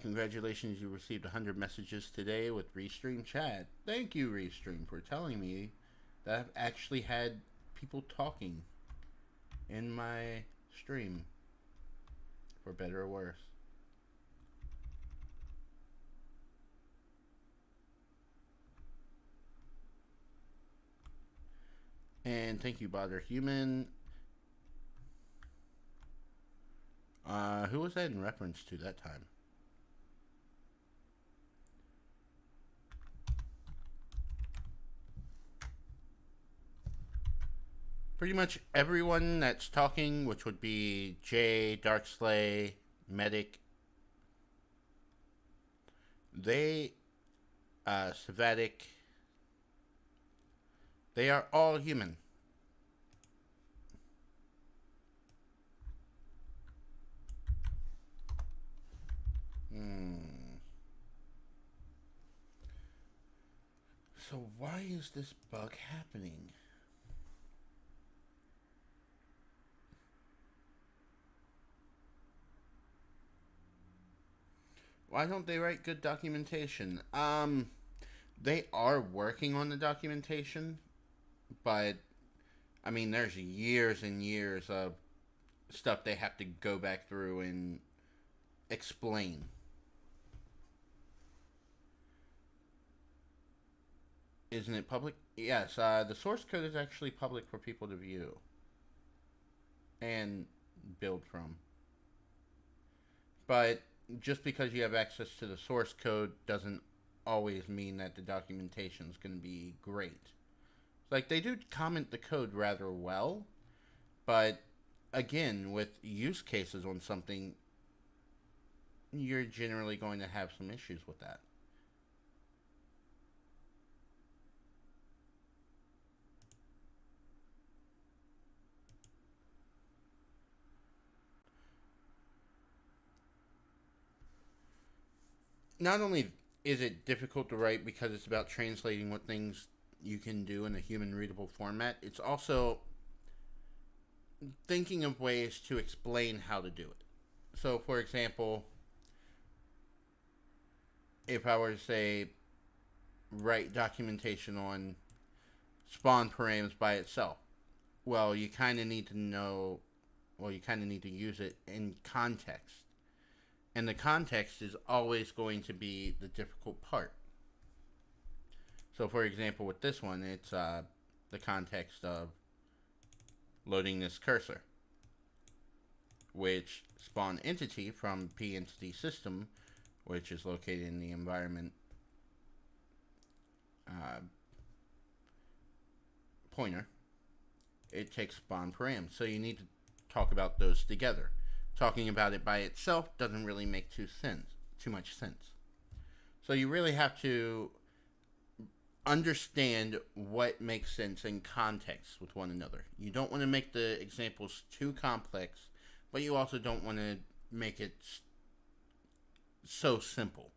Congratulations, you received 100 messages today with Restream Chat. Thank you, Restream, for telling me that I've actually had people talking in my stream, for better or worse. And thank you, Bother Human. Who was that in reference to that time? Pretty much everyone that's talking, which would be Jay, Darkslay, Medic, they, Savatic, they are all human. Hmm. So why is this bug happening? Why don't they write good documentation? They are working on the documentation, but I mean, there's years and years of stuff they have to go back through and explain. Isn't it public? Yes, the source code is actually public for people to view and build from. But just because you have access to the source code doesn't always mean that the documentation is going to be great. Like, they do comment the code rather well, but again, with use cases on something, you're generally going to have some issues with that. Not only is it difficult to write because it's about translating what things you can do in a human readable format, it's also thinking of ways to explain how to do it. So, for example, if I were to say write documentation on spawn params by itself, well, you kind of need to know, well, you kind of need to use it in context. And the context is always going to be the difficult part. So, for example, with this one, it's the context of loading this cursor, which spawn entity from P entity system, which is located in the environment pointer. It takes spawn param. So you need to talk about those together. Talking about it by itself doesn't really make too much sense. So you really have to understand what makes sense in context with one another. You don't want to make the examples too complex, but you also don't want to make it so simple.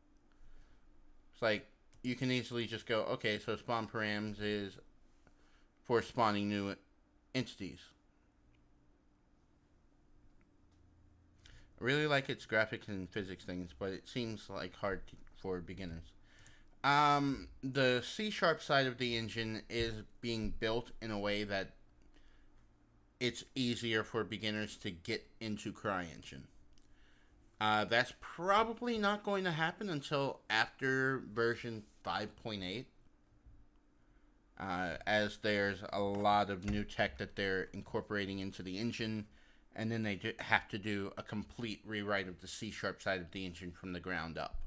It's like you can easily just go, okay, so spawn params is for spawning new entities. I really like its graphics and physics things, but it seems like hard for beginners. The C# side of the engine is being built in a way that it's easier for beginners to get into CryEngine. That's probably not going to happen until after version 5.8. as there's a lot of new tech that they're incorporating into the engine, and then they have to do a complete rewrite of the C sharp side of the engine from the ground up.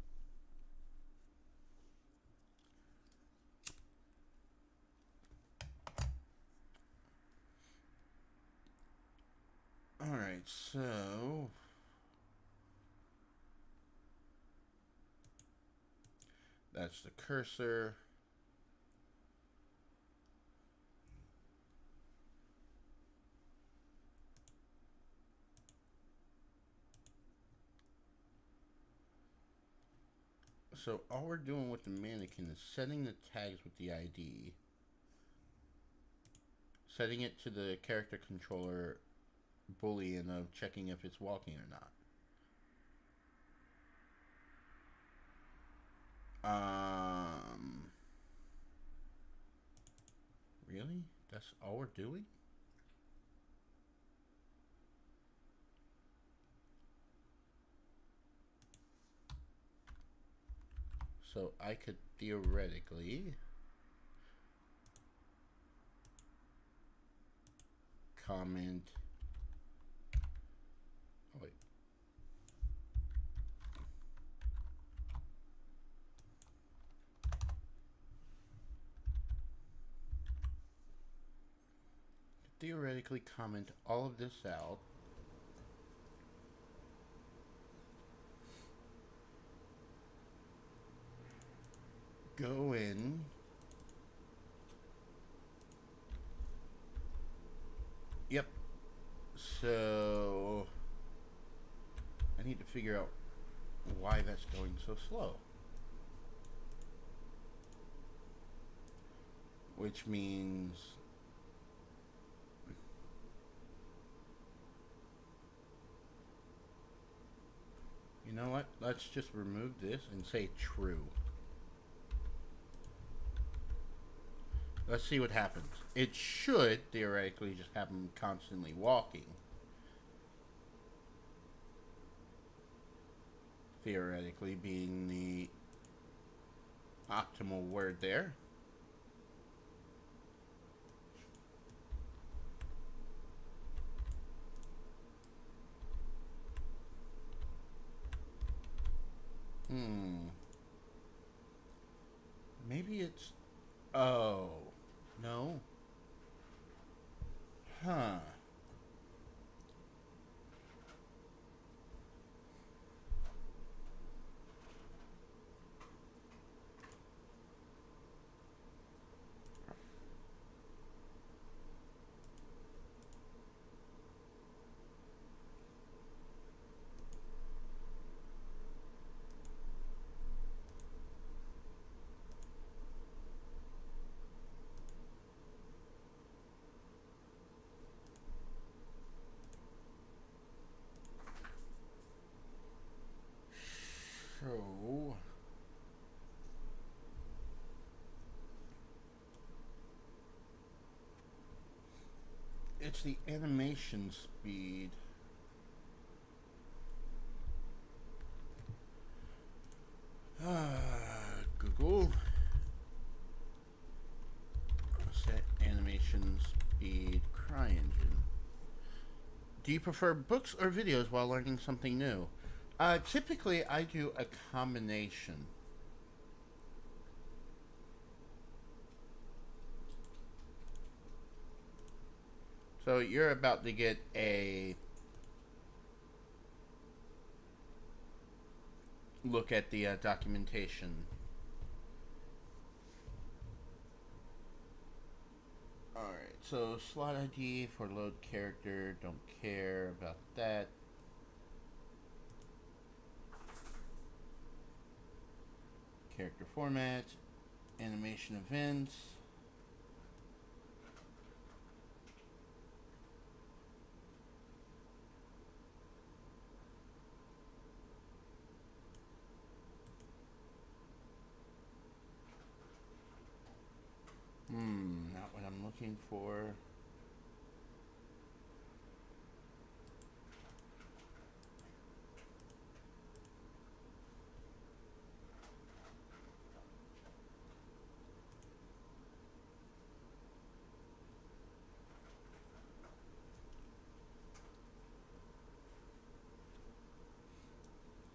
Alright, so that's the cursor. So all we're doing with the mannequin is setting the tags with the ID, setting it to the character controller boolean of checking if it's walking or not. Really? That's all we're doing? So I could theoretically comment. Oh, wait. Theoretically comment all of this out. Go in. Yep. So I need to figure out why that's going so slow. Which means you know what? Let's just remove this and say true. Let's see what happens. It should theoretically just have them constantly walking. Theoretically being the optimal word there. Maybe it's... Oh. No. Huh. So... It's the animation speed. Google. Set animation speed CryEngine. Do you prefer books or videos while learning something new? Typically, I do a combination. So you're about to get a look at the documentation. Alright, so slot ID for load character, don't care about that. Character format, animation events. Not what I'm looking for.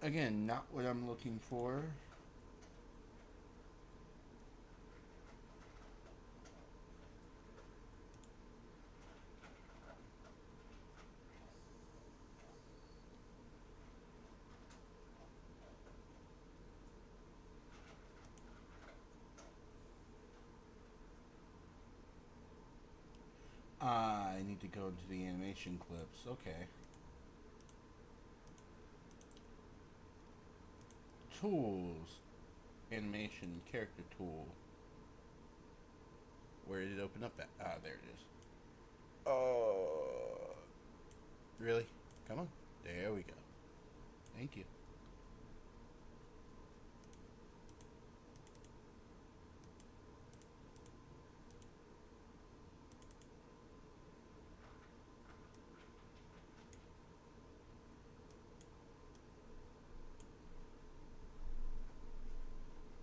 Again, not what I'm looking for. I need to go into the animation clips. Okay. Tools. Animation character tool. Where did it open up at? Ah, there it is. Oh. Really? Come on. There we go. Thank you.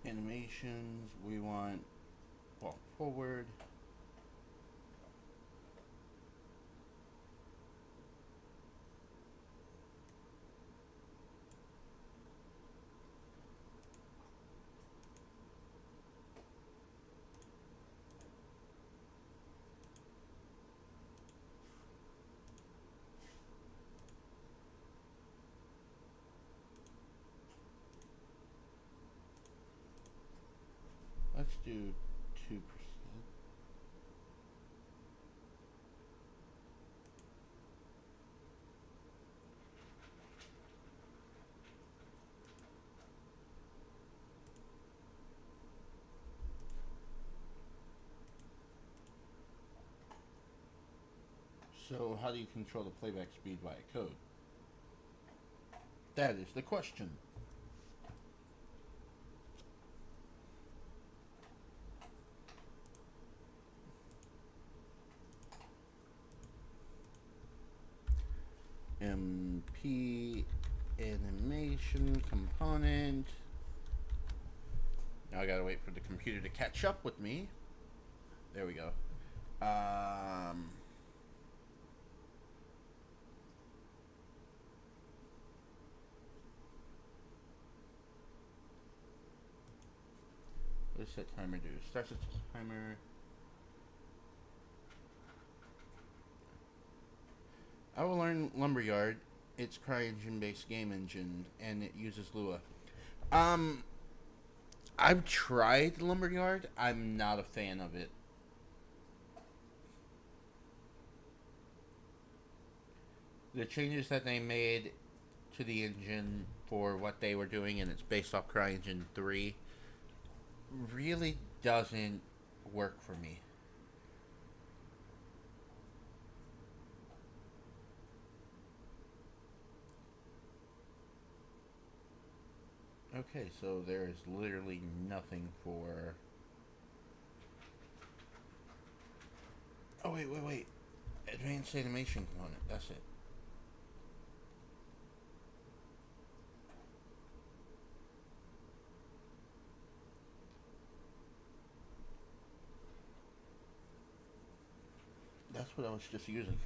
Animations. We want walk forward. Let's do 2%. So, how do you control the playback speed via code? That is the question. MP animation component. Now I gotta wait for the computer to catch up with me. There we go. What does set timer do? Starts a timer. I will learn Lumberyard. It's CryEngine based game engine and it uses Lua. Um I've tried Lumberyard. I'm not a fan of it. The changes that they made to the engine for what they were doing, and it's based off CryEngine 3, really doesn't work for me. Okay, so there is literally nothing for... Oh, wait. Advanced animation component. That's it. That's what I was just using.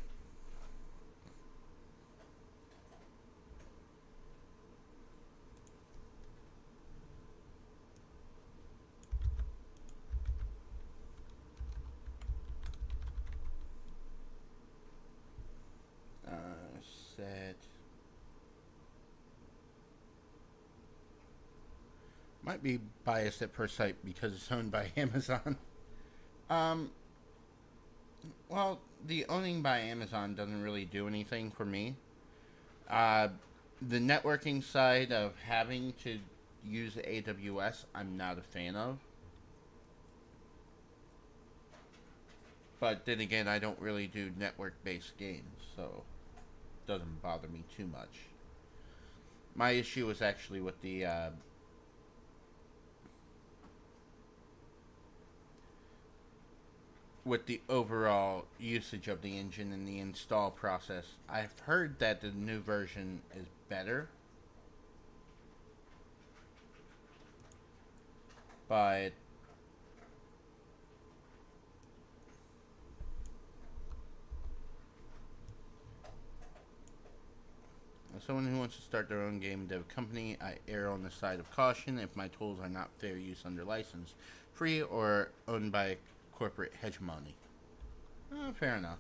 Set. Might be biased at first sight because it's owned by Amazon. Um, well, the owning by Amazon doesn't really do anything for me. Uh, the networking side of having to use AWS, I'm not a fan of. But then again, I don't really do network-based games, so it doesn't bother me too much. My issue was actually with the overall usage of the engine and the install process. I've heard that the new version is better, but let's someone who wants to start their own game dev company, I err on the side of caution if my tools are not fair use under license, free, or owned by corporate hegemony. Fair enough.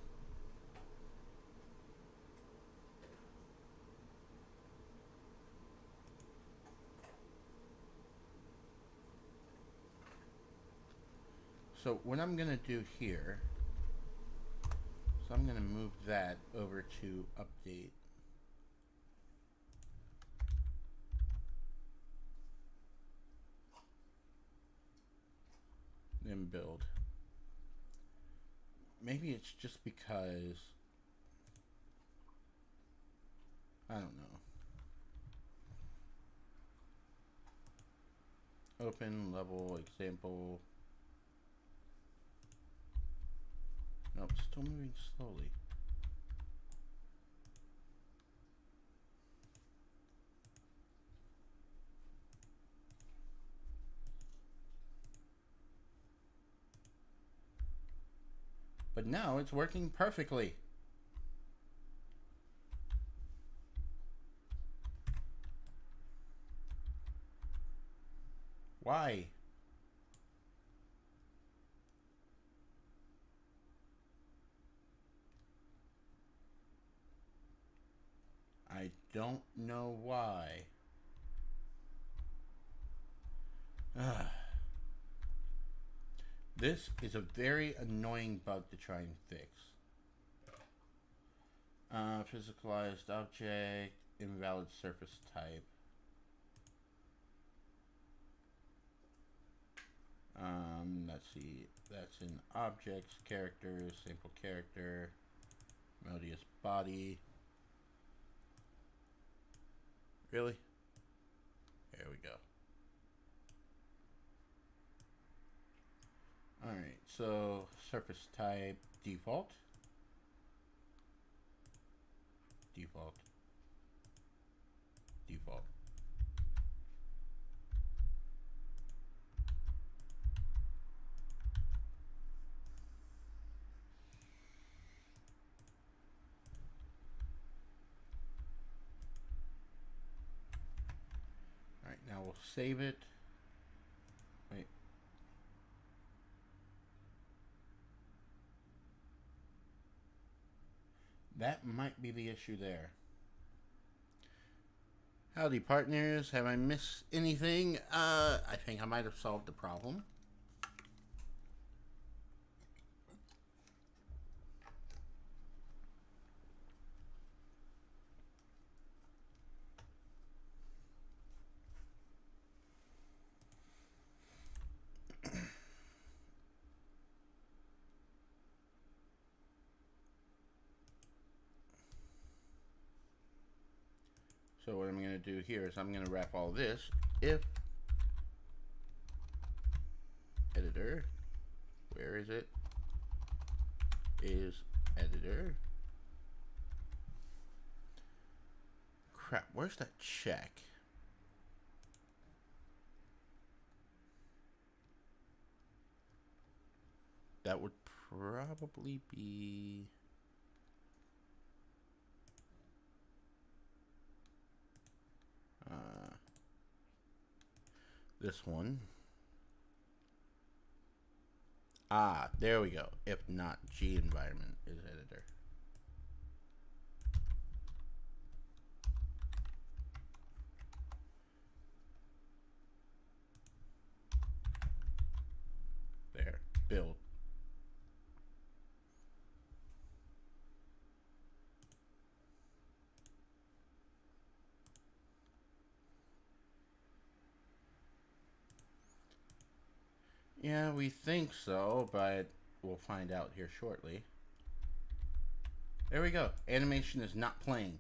So what I'm going to do here, so I'm going to move that over to update. Then build. Maybe it's just because, I don't know. Open level example. Nope, still moving slowly. But now it's working perfectly. Why? I don't know why. This is a very annoying bug to try and fix. Physicalized object, invalid surface type. Let's see. That's in objects, characters, sample character, Melodious body. Really? There we go. Alright, so surface type default. Default. Default. Alright, now we'll save it. Wait. That might be the issue there. Howdy, partners. Have I missed anything? I think I might have solved the problem. So what I'm going to do here is I'm going to wrap all this if editor, where is it? Is editor. Crap, where's that check? That would probably be this one. Ah, there we go. If not, G environment is editor. There, build. Yeah, we think so, but we'll find out here shortly. There we go. Animation is not playing.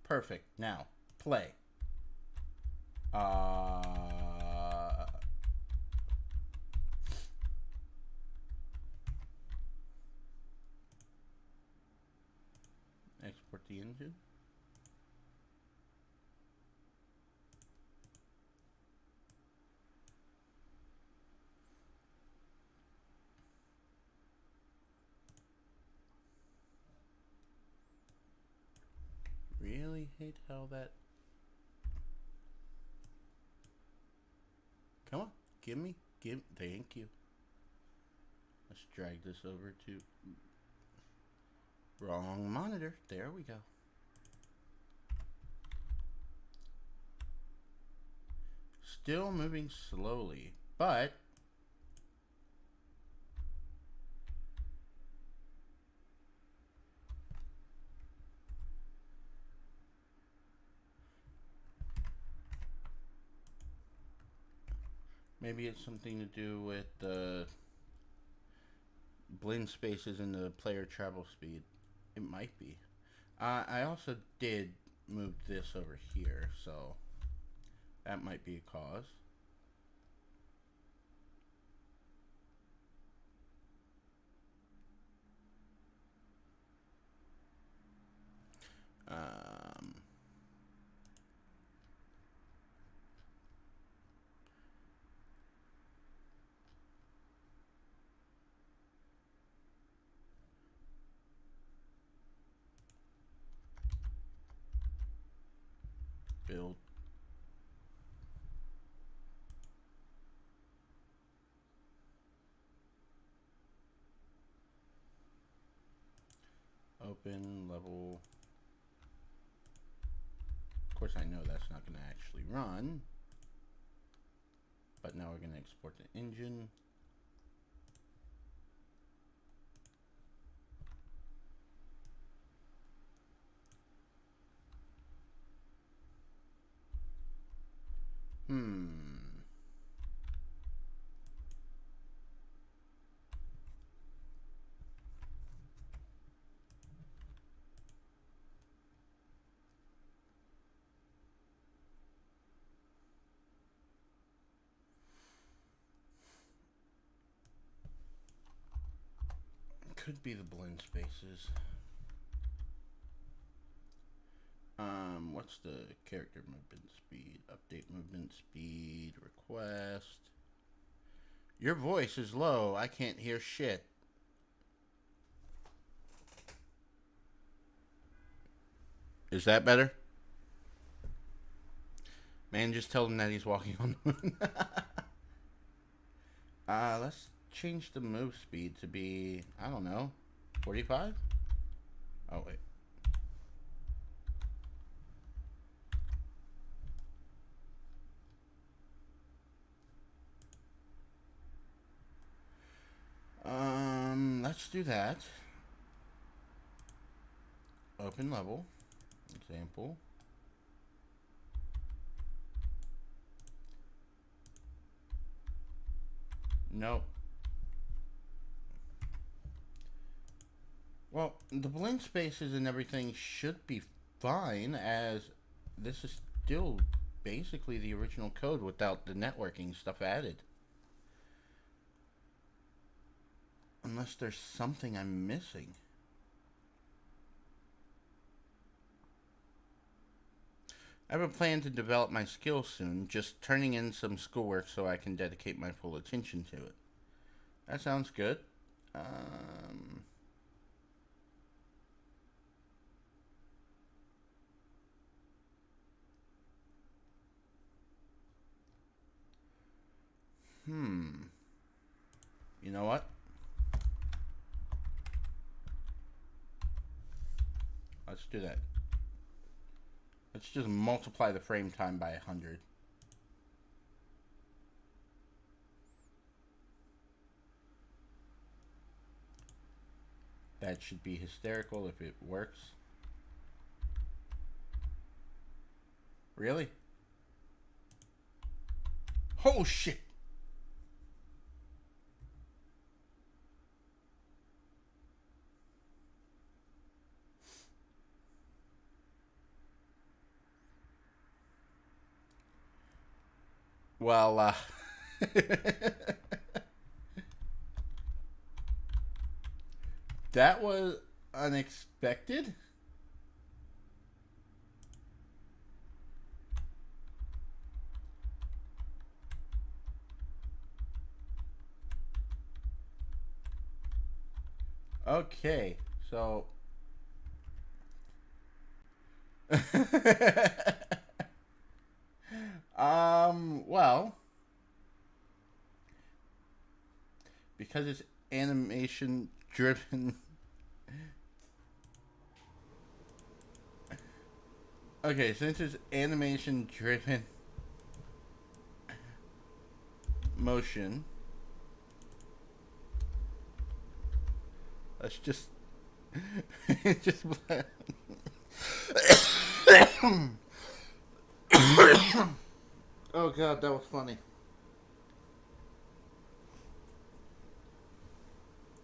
Perfect. Now, play. Export the engine. really hate how that... Come on, thank you. Let's drag this over to... Wrong monitor. There we go. Still moving slowly, but... Maybe it's something to do with the blend spaces and the player travel speed. It might be. I also did move this over here, so that might be a cause. Build. Open level. Of course, I know that's not going to actually run. But now we're going to export the engine. Could be the blend spaces. What's the character movement speed? Update movement speed, request. Your voice is low. I can't hear shit. Is that better? Man, just tell him that he's walking on the moon. Let's change the move speed to be, I don't know, 45? Oh, wait. Let's do that. Open level. Example. Nope. Well, the blend spaces and everything should be fine, as this is still basically the original code without the networking stuff added. Unless there's something I'm missing. I have a plan to develop my skills soon, just turning in some schoolwork so I can dedicate my full attention to it. That sounds good. You know what? Let's do that. Let's just multiply the frame time by 100. That should be hysterical if it works. Really? Oh shit! Well, that was unexpected. Okay, so Well, because it's animation driven. Okay, since it's animation driven motion, let's just just oh god, that was funny.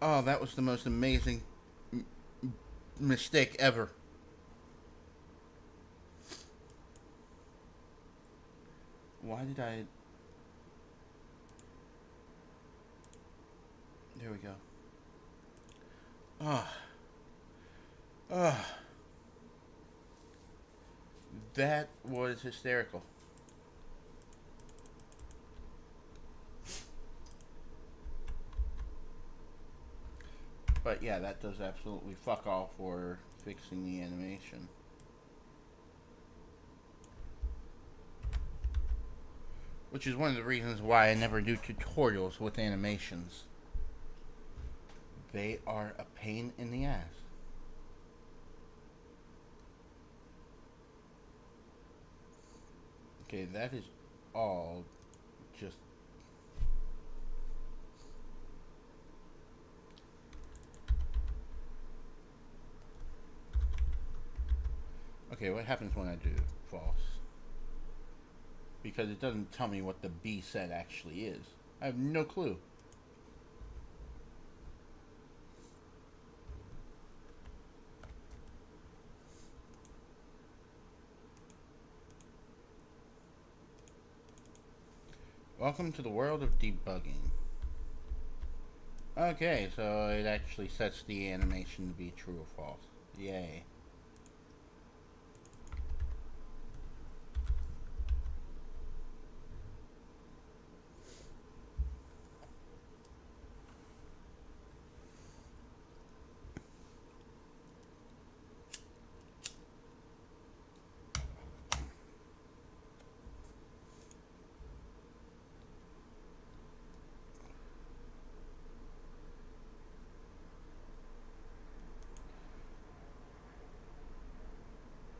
Oh, that was the most amazing m- mistake ever. Why did I? There we go. Oh, oh, that was hysterical. But yeah, that does absolutely fuck all for fixing the animation. Which is one of the reasons why I never do tutorials with animations. They are a pain in the ass. Okay, that is all just. Okay, what happens when I do false? Because it doesn't tell me what the B set actually is. I have no clue. Welcome to the world of debugging. Okay, so it actually sets the animation to be true or false. Yay.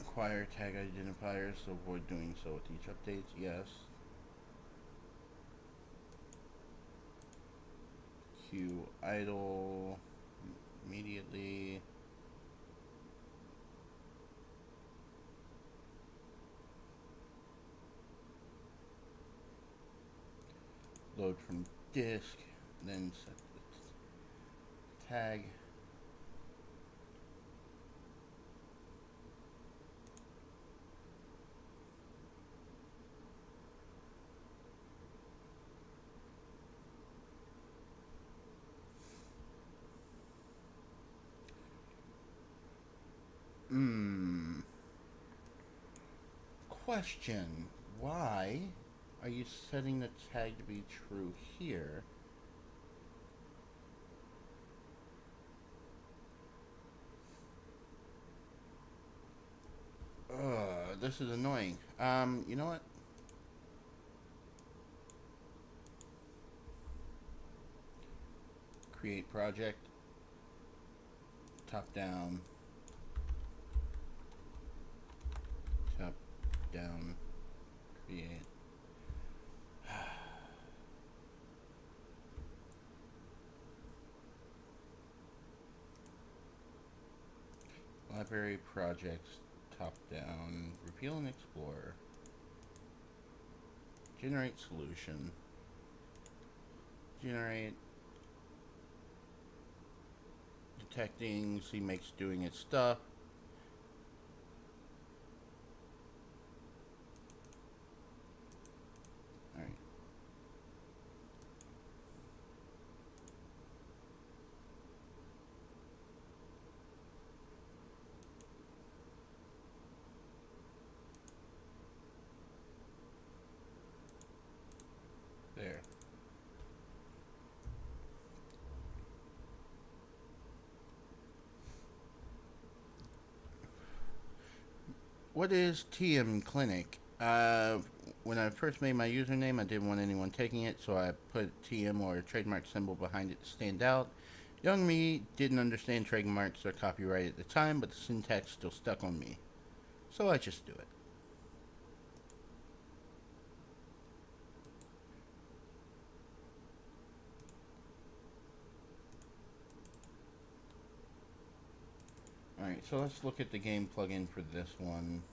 Acquire tag identifiers to avoid doing so with each update. Yes. Queue idle immediately. Load from disk. Then set the tag. Question. Why are you setting the tag to be true here? This is annoying. You know what? Create project. Top down. Top down. Create. Library projects. Top down. Repeal and explore. Generate solution. Generate. Detecting. CMake's doing its stuff. Alright. There. what is TM Clinic? When I first made my username, I didn't want anyone taking it, so I put TM or a trademark symbol behind it to stand out. Young me didn't understand trademarks or copyright at the time, but the syntax still stuck on me. So I just do it. Alright, so let's look at the game plugin for this one.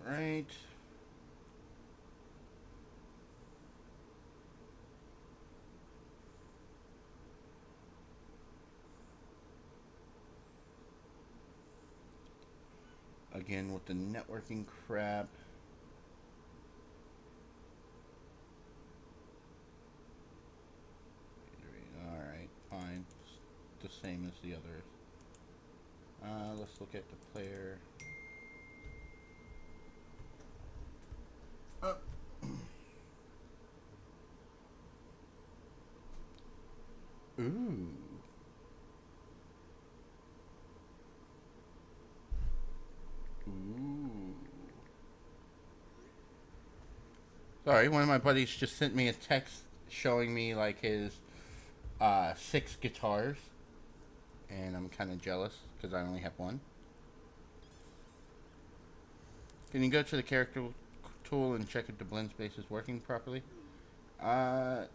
Alright. Again with the networking crap. Alright, fine. It's the same as the others. Let's look at the player. Ooh. Ooh. Sorry, one of my buddies just sent me a text showing me like his 6 guitars, and I'm kind of jealous because I only have one. Can you go to the character tool and check if the blend space is working properly? That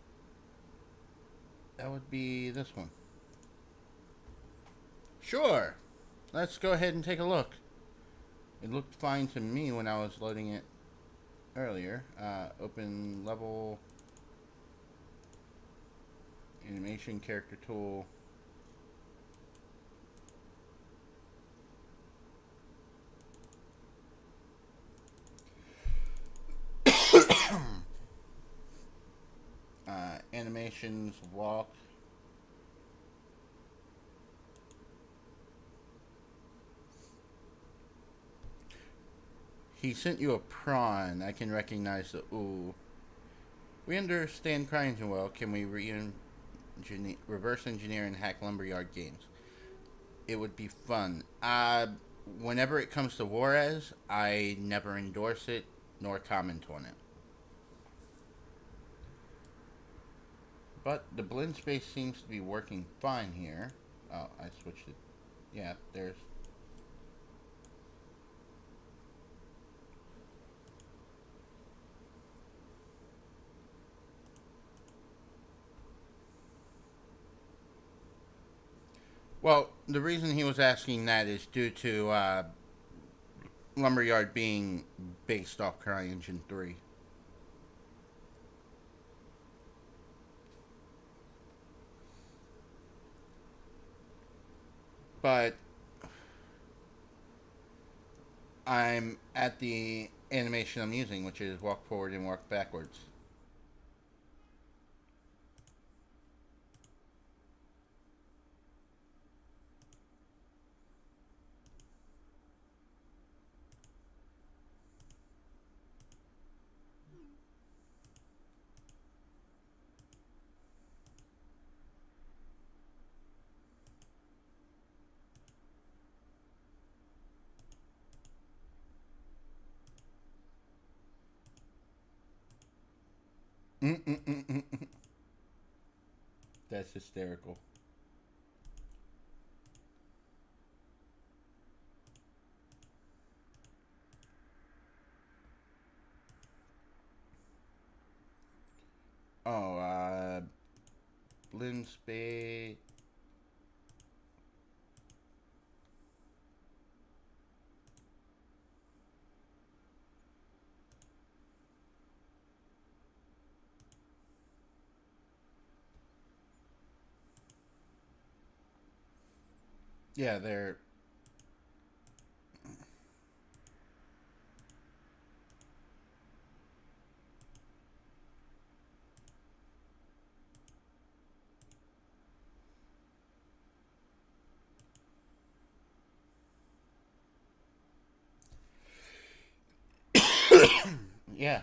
would be this one. Sure. Let's go ahead and take a look. It looked fine to me when I was loading it earlier. Open level, animation, character tool. Animations, walk. He sent you a prawn. I can recognize the ooh. We understand CryEngine. Can we reverse engineer and hack Lumberyard games? It would be fun. Whenever it comes to Juarez, I never endorse it nor comment on it. But the blend space seems to be working fine here. Oh, I switched it. Yeah, there's... Well, the reason he was asking that is due to Lumberyard being based off CryEngine 3. But I'm at the animation I'm using, which is walk forward and walk backwards. That's hysterical. Oh, blend space. Yeah, they're... Yeah.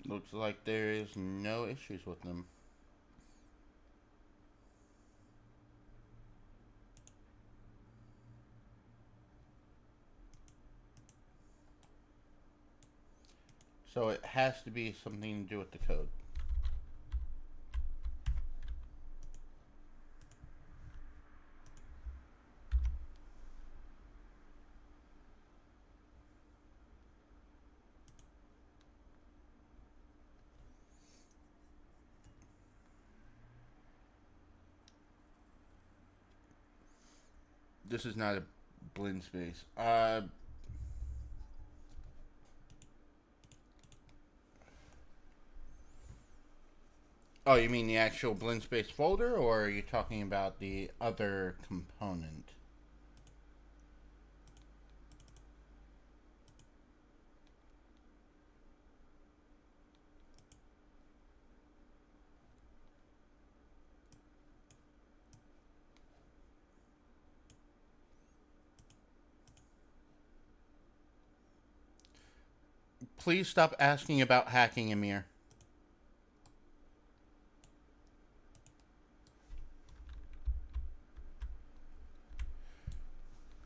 Looks like there is no issues with them. So it has to be something to do with the code. This is not a blend space. Oh, you mean the actual blend space folder, or are you talking about the other component? Please stop asking about hacking, Amir.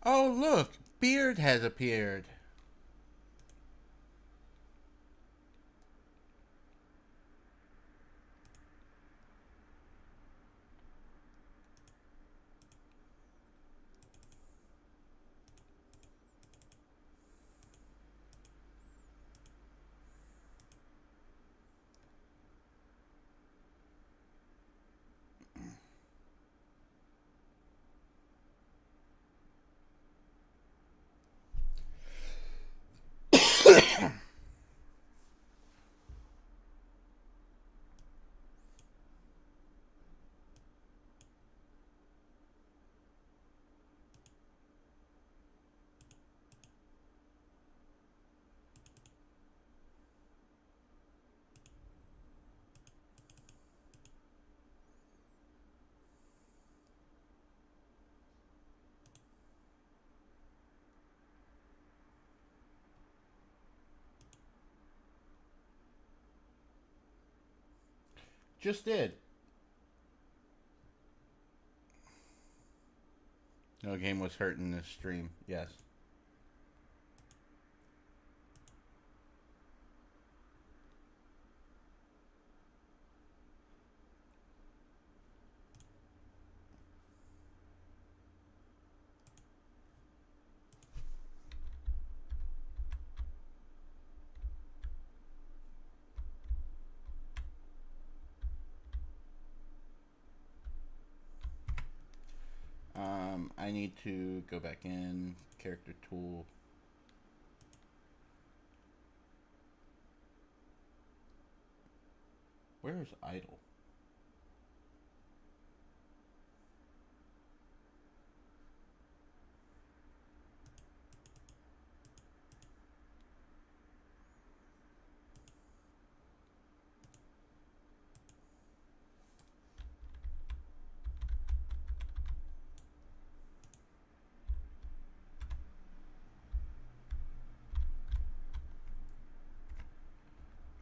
Oh, look! Beard has appeared. Just did. No game was hurt in this stream. Yes. I need to go back in character tool. Where is idle?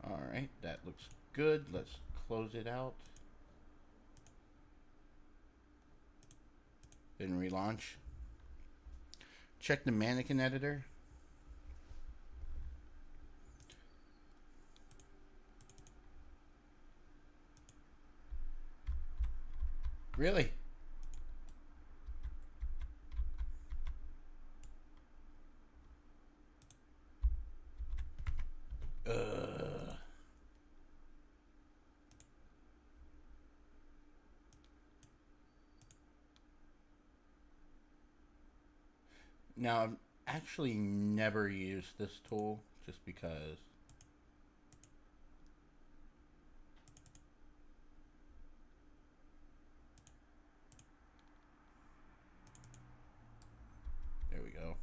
Alright, that looks good. Let's close it out. Then relaunch. Check the mannequin editor. Really? Now, I've actually never used this tool just because. There we go.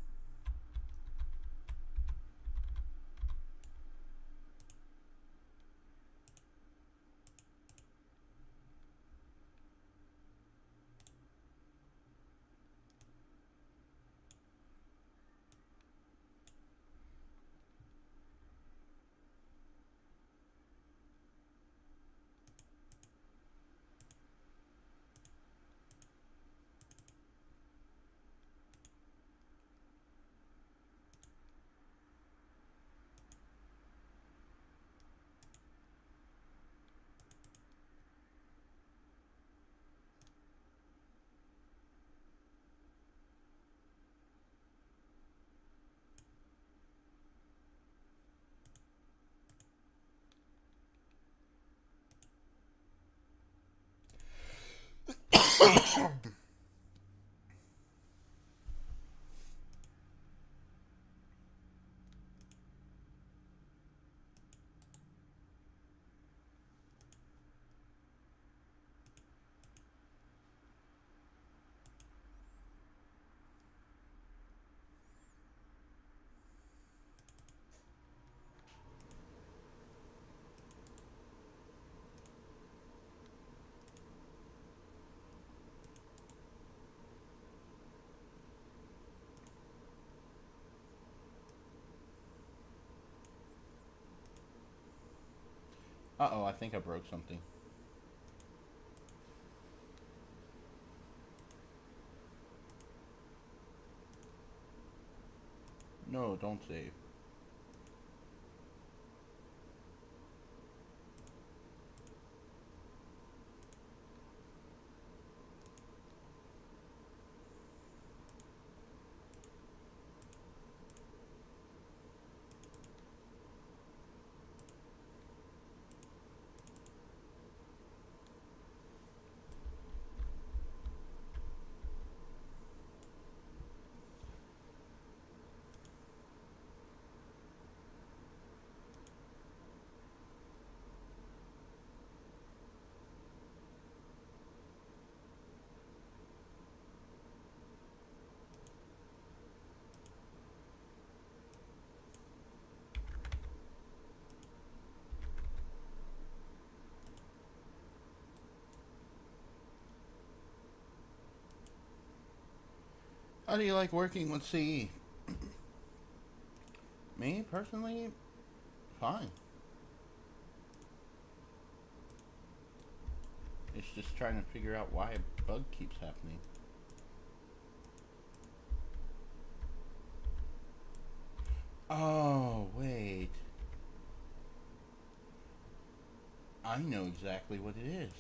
Uh-oh, I think I broke something. No, don't save. How do you like working with CE? Me, personally, fine. It's just trying to figure out why a bug keeps happening. Oh, wait. I know exactly what it is.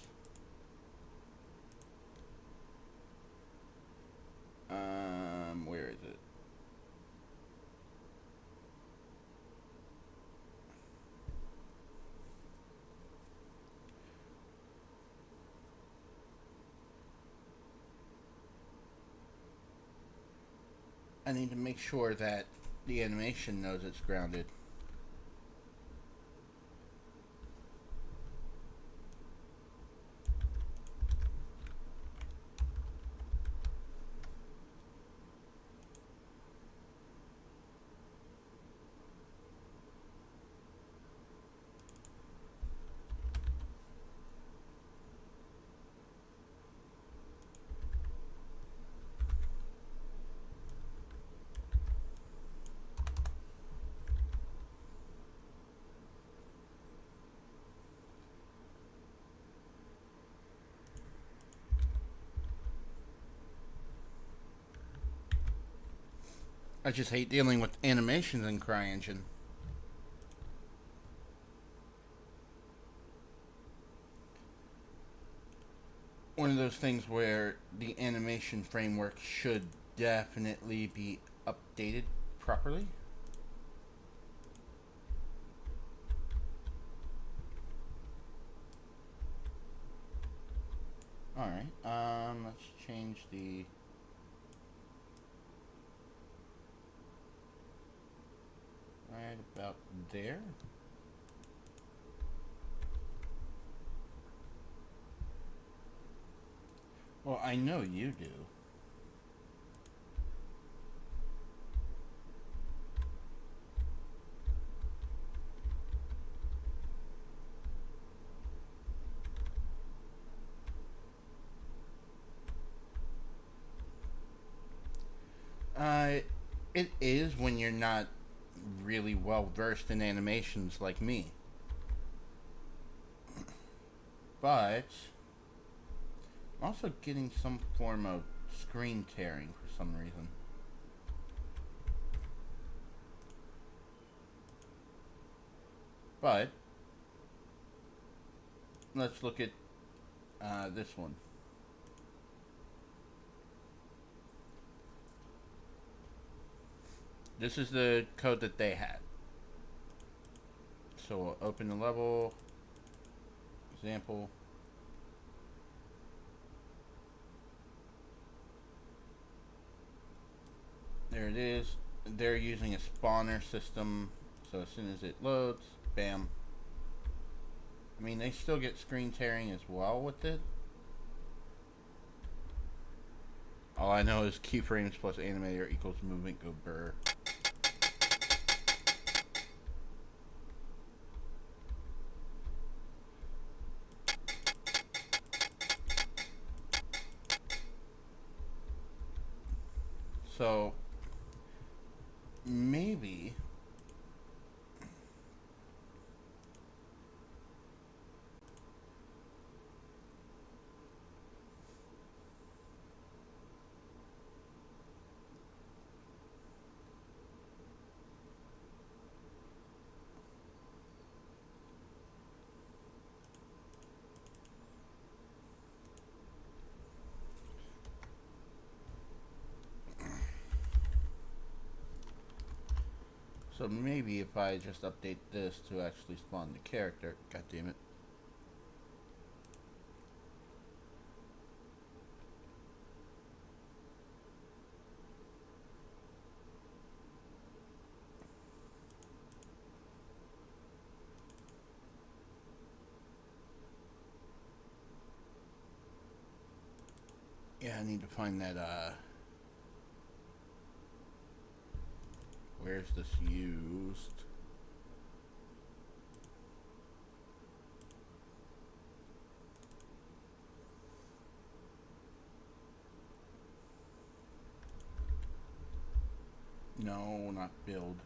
Where is it? I need to make sure that the animation knows it's grounded. I just hate dealing with animations in CryEngine. One of those things where the animation framework should definitely be updated properly. Alright, let's change the... right about there. Well, I know you do. Uh, it is when you're not really well versed in animations like me. But I'm also getting some form of screen tearing for some reason. But let's look at this one. This is the code that they had. So we'll open the level, example. There it is. They're using a spawner system, so as soon as it loads, bam. I mean, they still get screen tearing as well with it. All I know is keyframes plus animator equals movement go burr. So maybe maybe if I just update this to actually spawn the character. God damn it. Yeah, I need to find that, where's this used? No, not build.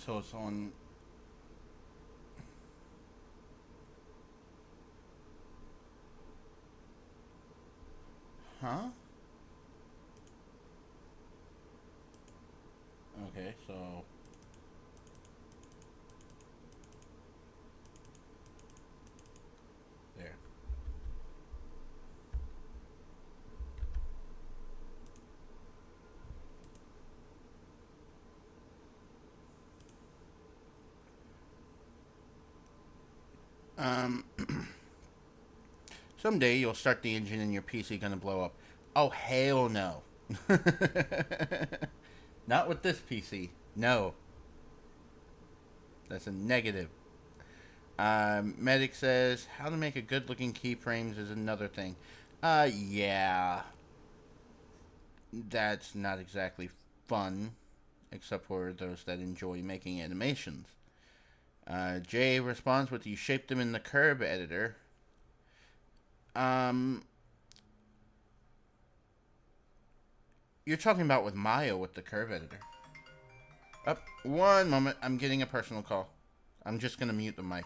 So it's on. Huh? Okay, so. There. Um. Someday you'll start the engine and your PC gonna blow up. Oh, hell no. Not with this PC. No. That's a negative. Medic says, how to make a good looking keyframes is another thing. Yeah. That's not exactly fun, except for those that enjoy making animations. Jay responds with, you shaped them in the curve editor. Um, you're talking about with Maya with the curve editor. Up, one moment. I'm getting a personal call. I'm just gonna mute the mic.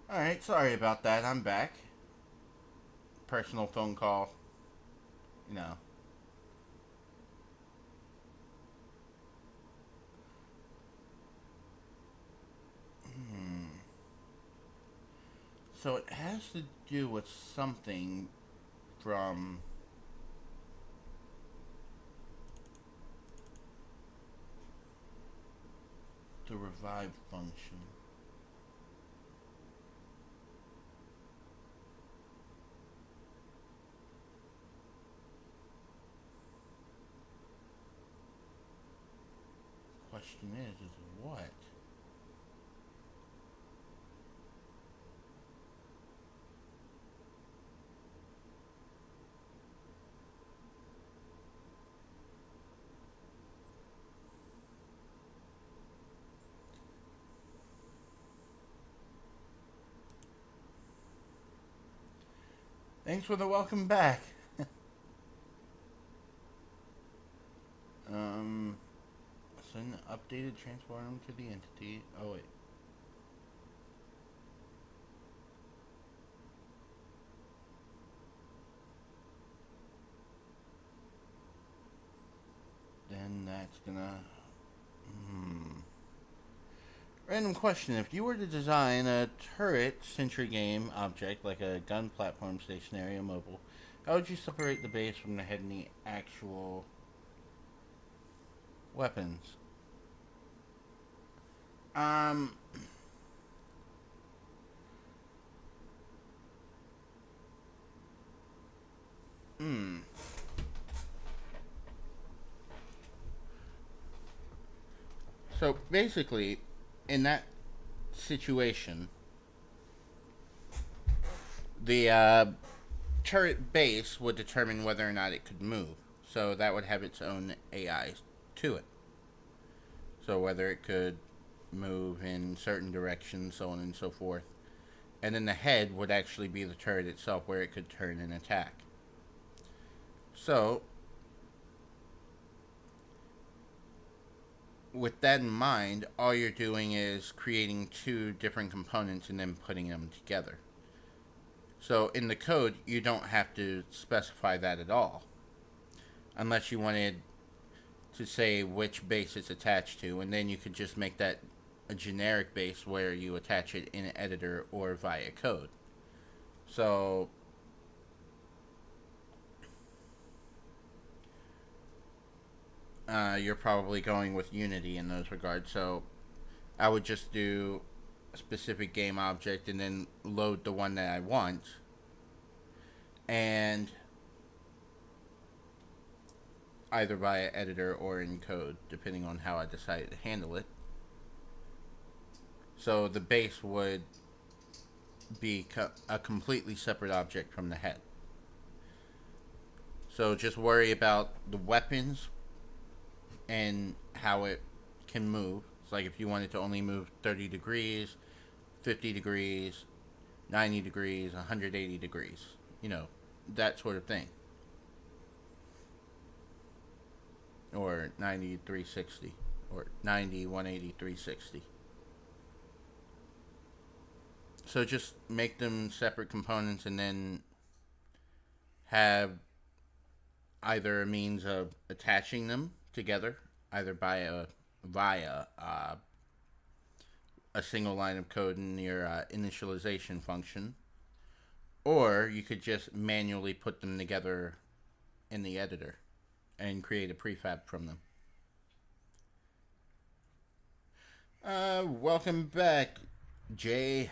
Alright, sorry about that. I'm back. Personal phone call. You know. Hmm. So it has to do with something from the revive function. Question is what? Thanks for the welcome back. um, Send updated transform to the entity. Oh wait. Then that's gonna. Hmm. Random question: if you were to design a turret century game object like a gun platform, stationary, or mobile, how would you separate the base from the head and the actual weapons? Um. Hmm. So basically, in that situation, the turret base would determine whether or not it could move. So that would have its own AI to it. So whether it could move in certain directions, so on and so forth. And then the head would actually be the turret itself, where it could turn and attack. So, with that in mind, all you're doing is creating two different components and then putting them together. So, in the code, you don't have to specify that at all, unless you wanted to say which base it's attached to, and then you could just make that a generic base where you attach it in an editor or via code. So, you're probably going with Unity in those regards. So, I would just do a specific game object and then load the one that I want, and either via editor or in code, depending on how I decided to handle it. So the base would be a completely separate object from the head. So just worry about the weapons and how it can move. It's like if you wanted to only move 30 degrees, 50 degrees, 90 degrees, 180 degrees. You know, that sort of thing. Or 90, 360. Or 90, 180, 360. So just make them separate components and then have either a means of attaching them together, either by via a single line of code in your initialization function, or you could just manually put them together in the editor and create a prefab from them. Welcome back, Jay.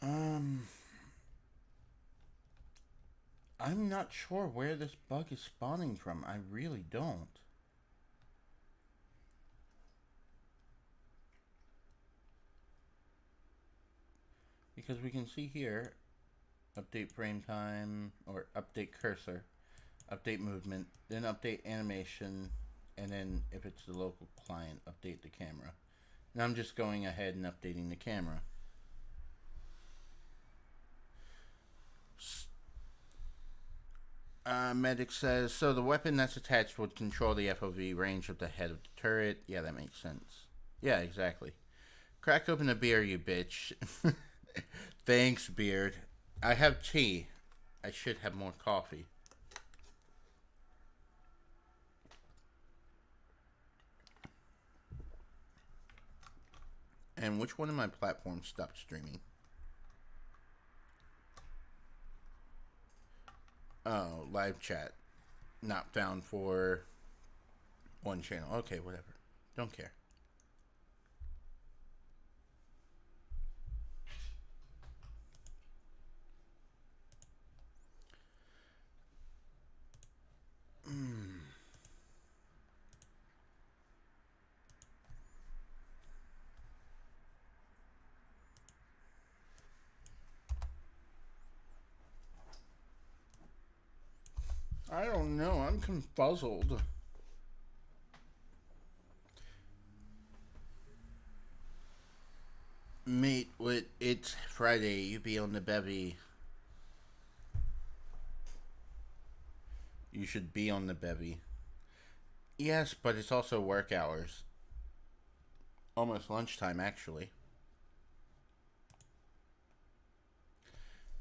Um, I'm not sure where this bug is spawning from. I really don't. Because we can see here, update frame time, or update cursor, update movement, then update animation, and then if it's the local client, update the camera. And I'm just going ahead and updating the camera. Medic says, so the weapon that's attached would control the FOV range of the head of the turret. Yeah, that makes sense. Yeah, exactly. Crack open a beer, you bitch. Thanks, Beard. I have tea. I should have more coffee. And which one of my platforms stopped streaming? Oh, live chat. Not found for one channel. Okay, whatever. Don't care. I don't know. I'm confuzzled. Mate, it's Friday. You be on the bevy. You should be on the bevy. Yes, but it's also work hours. Almost lunchtime, actually.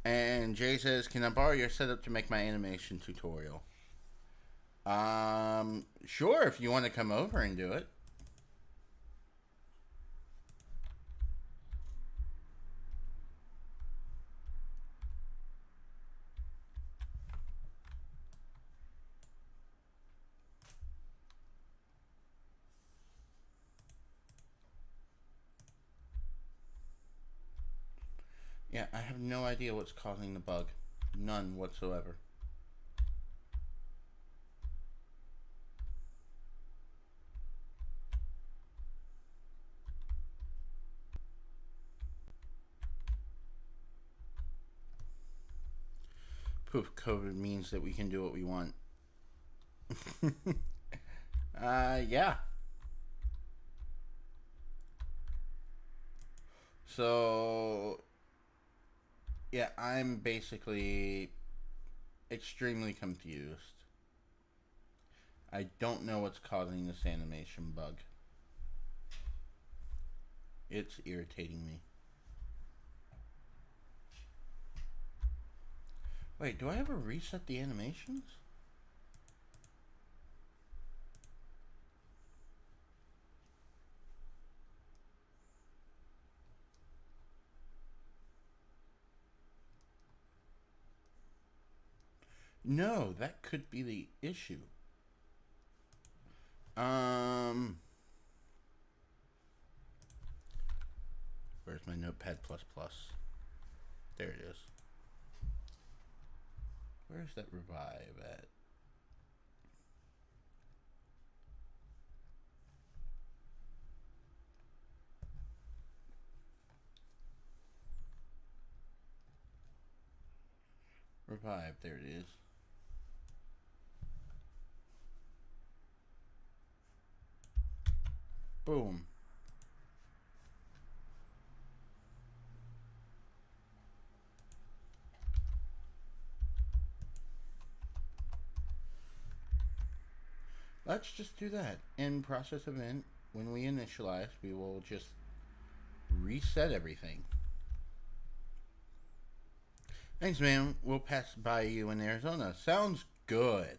And Jay says, can I borrow your setup to make my animation tutorial? Sure, if you want to come over and do it. Yeah, I have no idea what's causing the bug. None whatsoever. Poof, COVID means that we can do what we want. Yeah. So, yeah, I'm basically extremely confused. I don't know what's causing this animation bug. It's irritating me. Wait, do I ever reset the animations? No, that could be the issue. Where's my Notepad++? There it is. Where's that revive at? Revive, there it is. Boom. Let's just do that. In process event, when we initialize, we will just reset everything. Thanks, man. We'll pass by you in Arizona. Sounds good.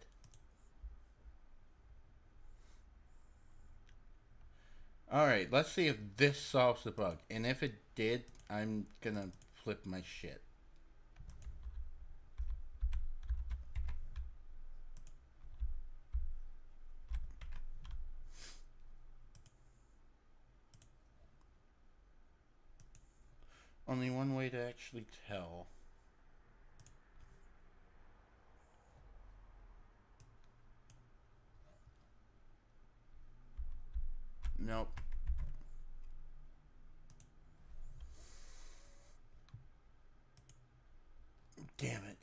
Alright, let's see if this solves the bug. And if it did, I'm gonna flip my shit. Only one way to actually tell. Nope. Damn it.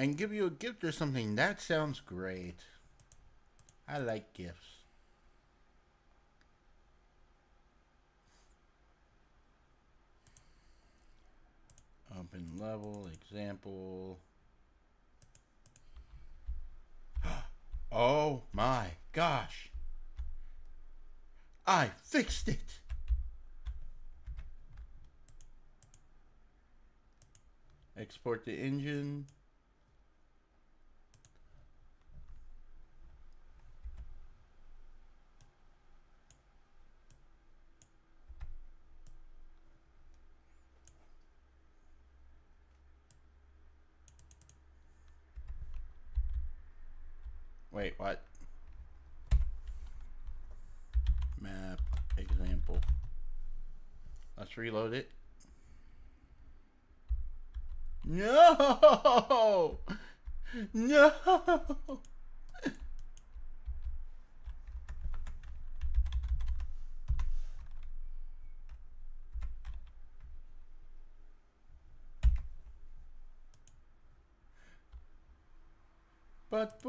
and give you a gift or something. That sounds great. I like gifts. Open level, example. Oh my gosh. I fixed it. Export the engine. Wait, what? Map, example. Let's reload it. No! No! But.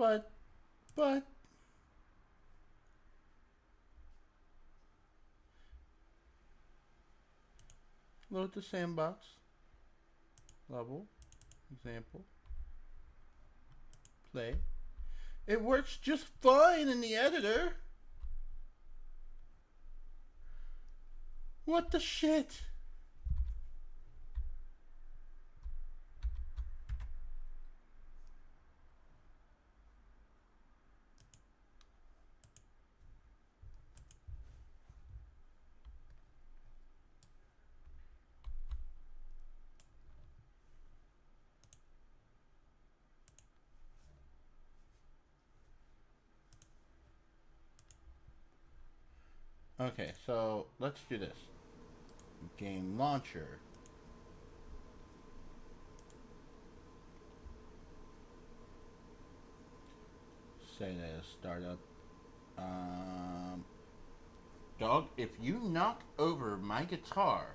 Load the sandbox. Level. Example. Play. It works just fine in the editor. What the shit? Okay, so let's do this. Game launcher. Say that as startup. Dog, if you knock over my guitar,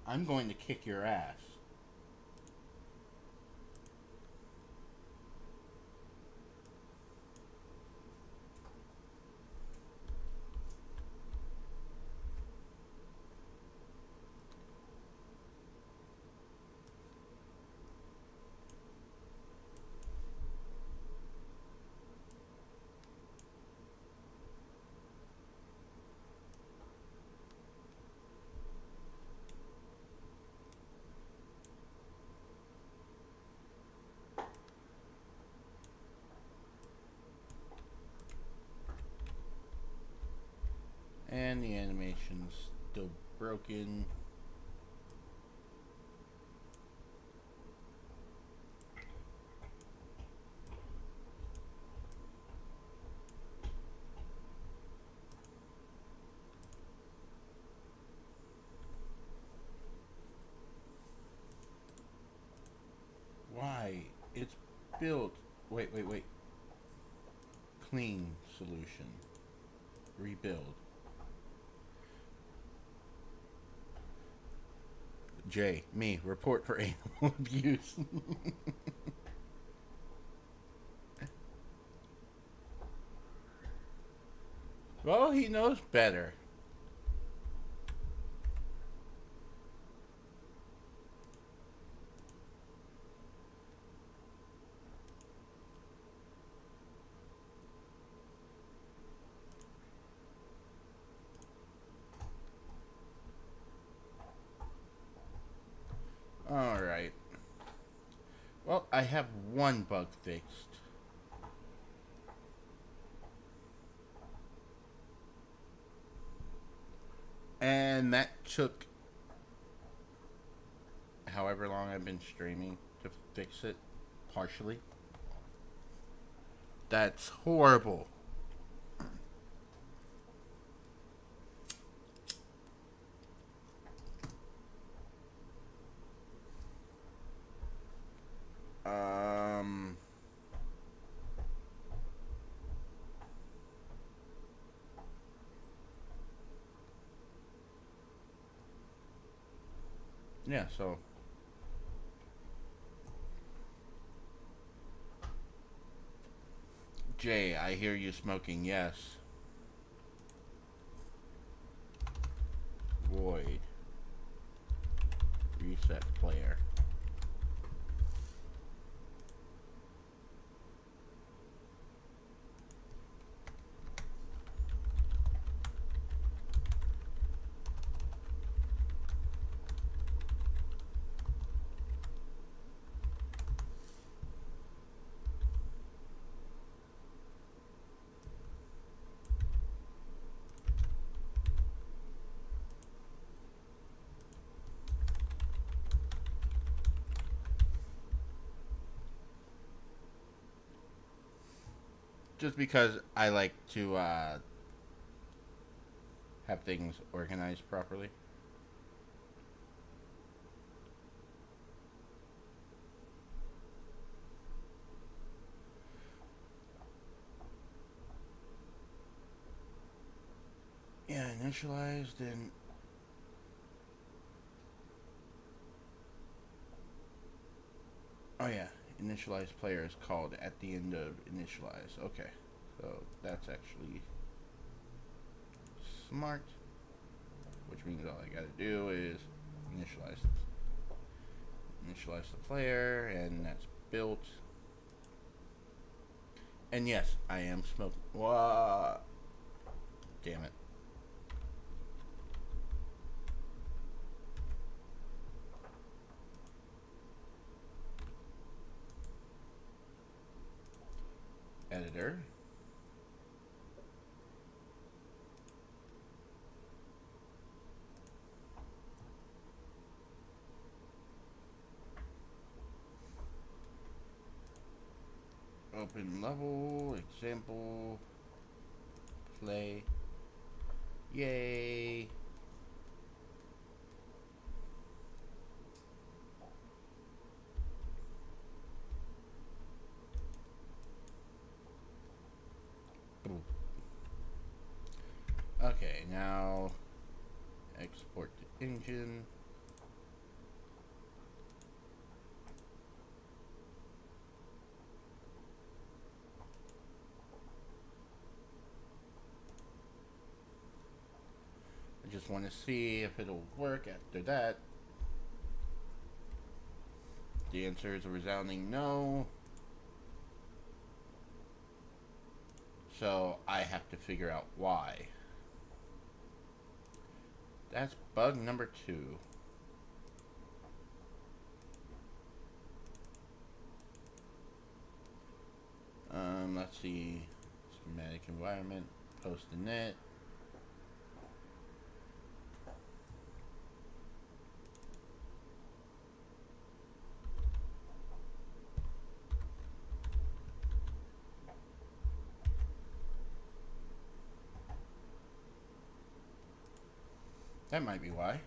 I'm going to kick your ass. And the animation's still broken. Why? It's built. Wait. Clean solution. Rebuild. J, me, report for animal abuse. Well, he knows better. Alright. Well, I have one bug fixed. And that took however long I've been streaming to fix it, partially. That's horrible. Um, yeah, so Jay, I hear you smoking. Yes. Void. Reset player. Just because I like to have things organized properly. Yeah, initialized and oh yeah, initialize player is called at the end of initialize. Okay, so that's actually smart, which means all I gotta do is initialize the player, and that's built. And yes, I am smoking. What? Damn it. Editor. Open level, example, play. Yay. Okay, now export to engine. I just want to see if it'll work after that. The answer is a resounding no. So I have to figure out why. That's bug number 2. Let's see. Schematic environment, post the net. That might be why.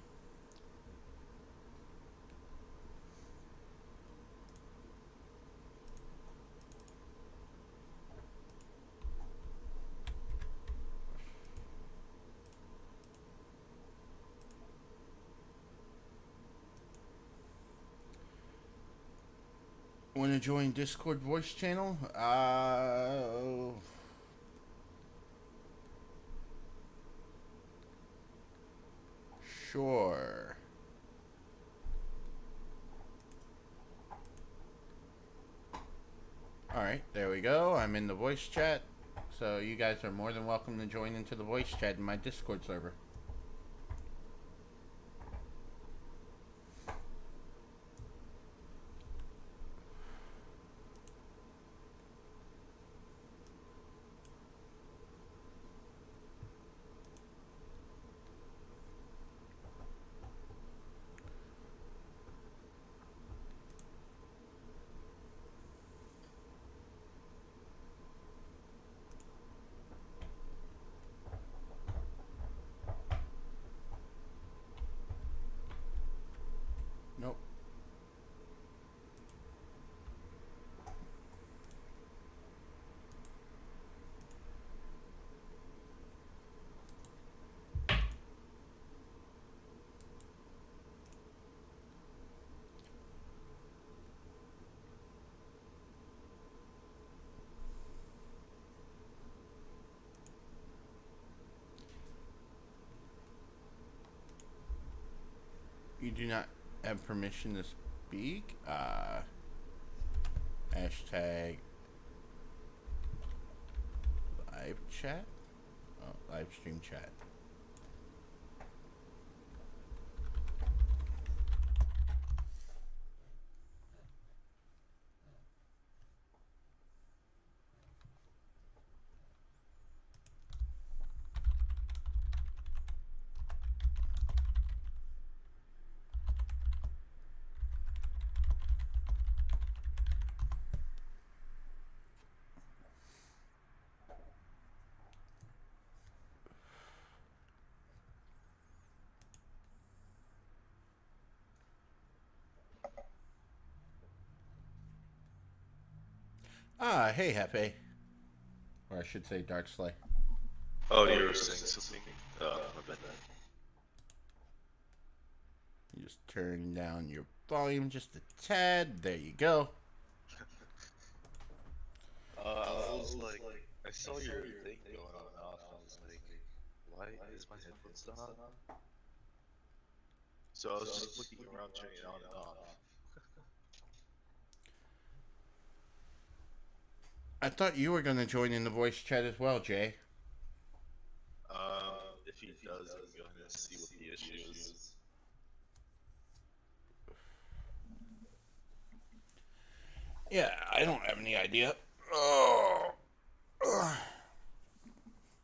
Want to join Discord voice channel? Sure. Alright, there we go. I'm in the voice chat. So you guys are more than welcome to join into the voice chat in my Discord server. You do not have permission to speak. Hashtag live chat. Oh, live stream chat. Hey, Hefe. Or I should say Dark Slay. Oh, you were saying something? My bad. You just turn down your volume just a tad. There you go. I was like, I saw your thing going on and off, and I was like, why is my headphones not on? So I was just looking around, turning it on and off. I thought you were going to join in the voice chat as well, Jay. If he does, I'm going to see what the issue is. Yeah, I don't have any idea. Oh.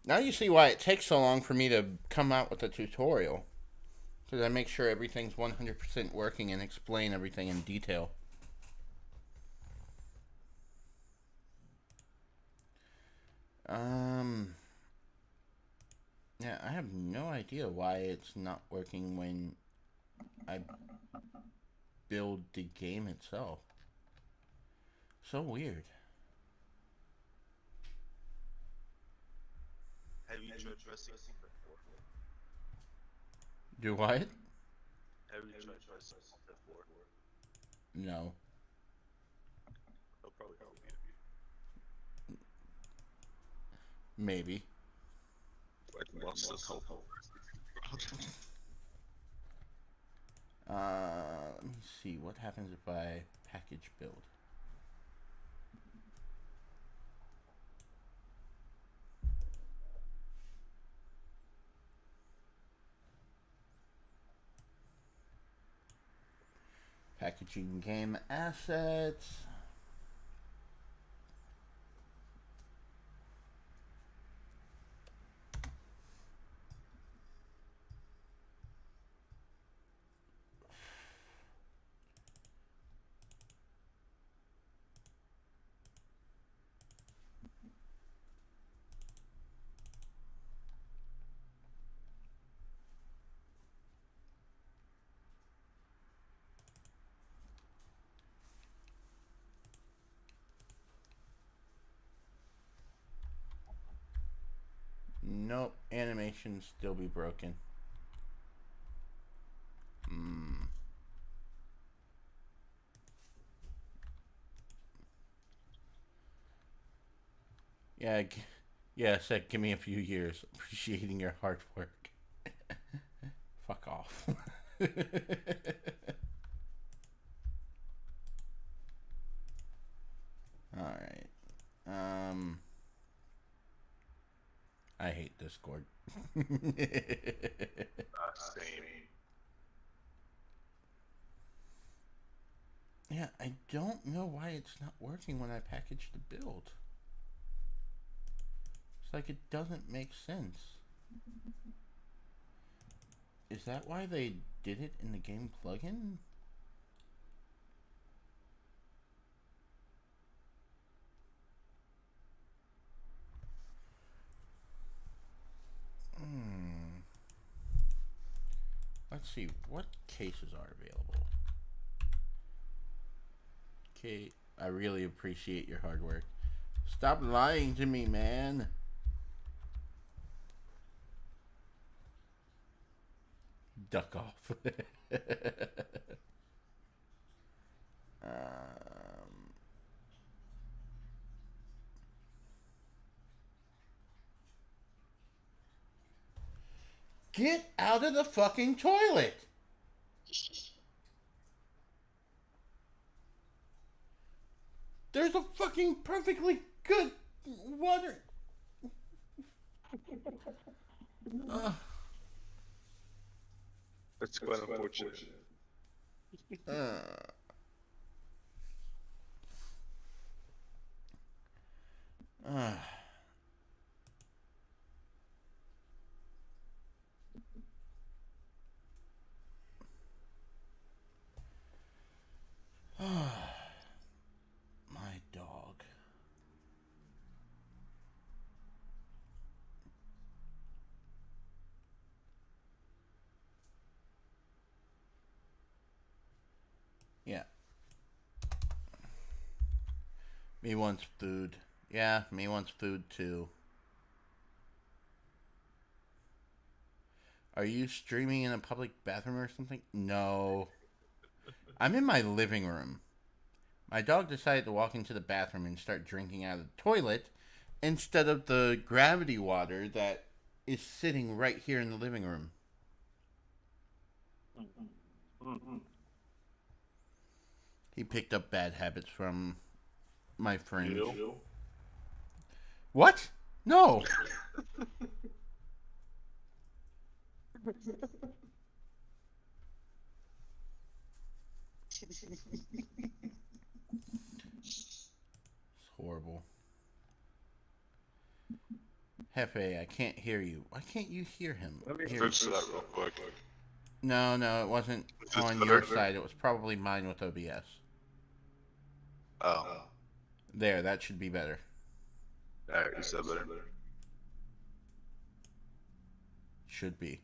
Now you see why it takes so long for me to come out with a tutorial. Because I make sure everything's 100% working and explain everything in detail. Yeah, I have no idea why it's not working when I build the game itself. So weird. Have you tried pressing F4? Do what? Have you tried pressing F4? No. It'll probably help you. Maybe. I'd love some help. Let me see. What happens if I package build? Packaging game assets. Nope, animation still be broken. Yeah, yeah, said give me a few years. Appreciating your hard work. Fuck off. Alright. I hate Discord. Same. Yeah, I don't know why it's not working when I package the build. It's like it doesn't make sense. Is that why they did it in the game plugin? Let's see, what cases are available? Okay, I really appreciate your hard work. Stop lying to me, man. Duck off. Get out of the fucking toilet! There's a fucking perfectly good water. Uh, That's quite unfortunate. uh. Uh. My dog. Yeah. Me wants food. Yeah, me wants food too. Are you streaming in a public bathroom or something? No. I'm in my living room. My dog decided to walk into the bathroom and start drinking out of the toilet instead of the gravity water that is sitting right here in the living room. He picked up bad habits from my friend. You? What? No. It's horrible. Hefe, I can't hear you. Why can't you hear him? Let me Here. fix that real quick. No, it wasn't Is this on better? your side. It was probably mine with OBS. Oh. There, that should be better. Alright, is that better? Should be.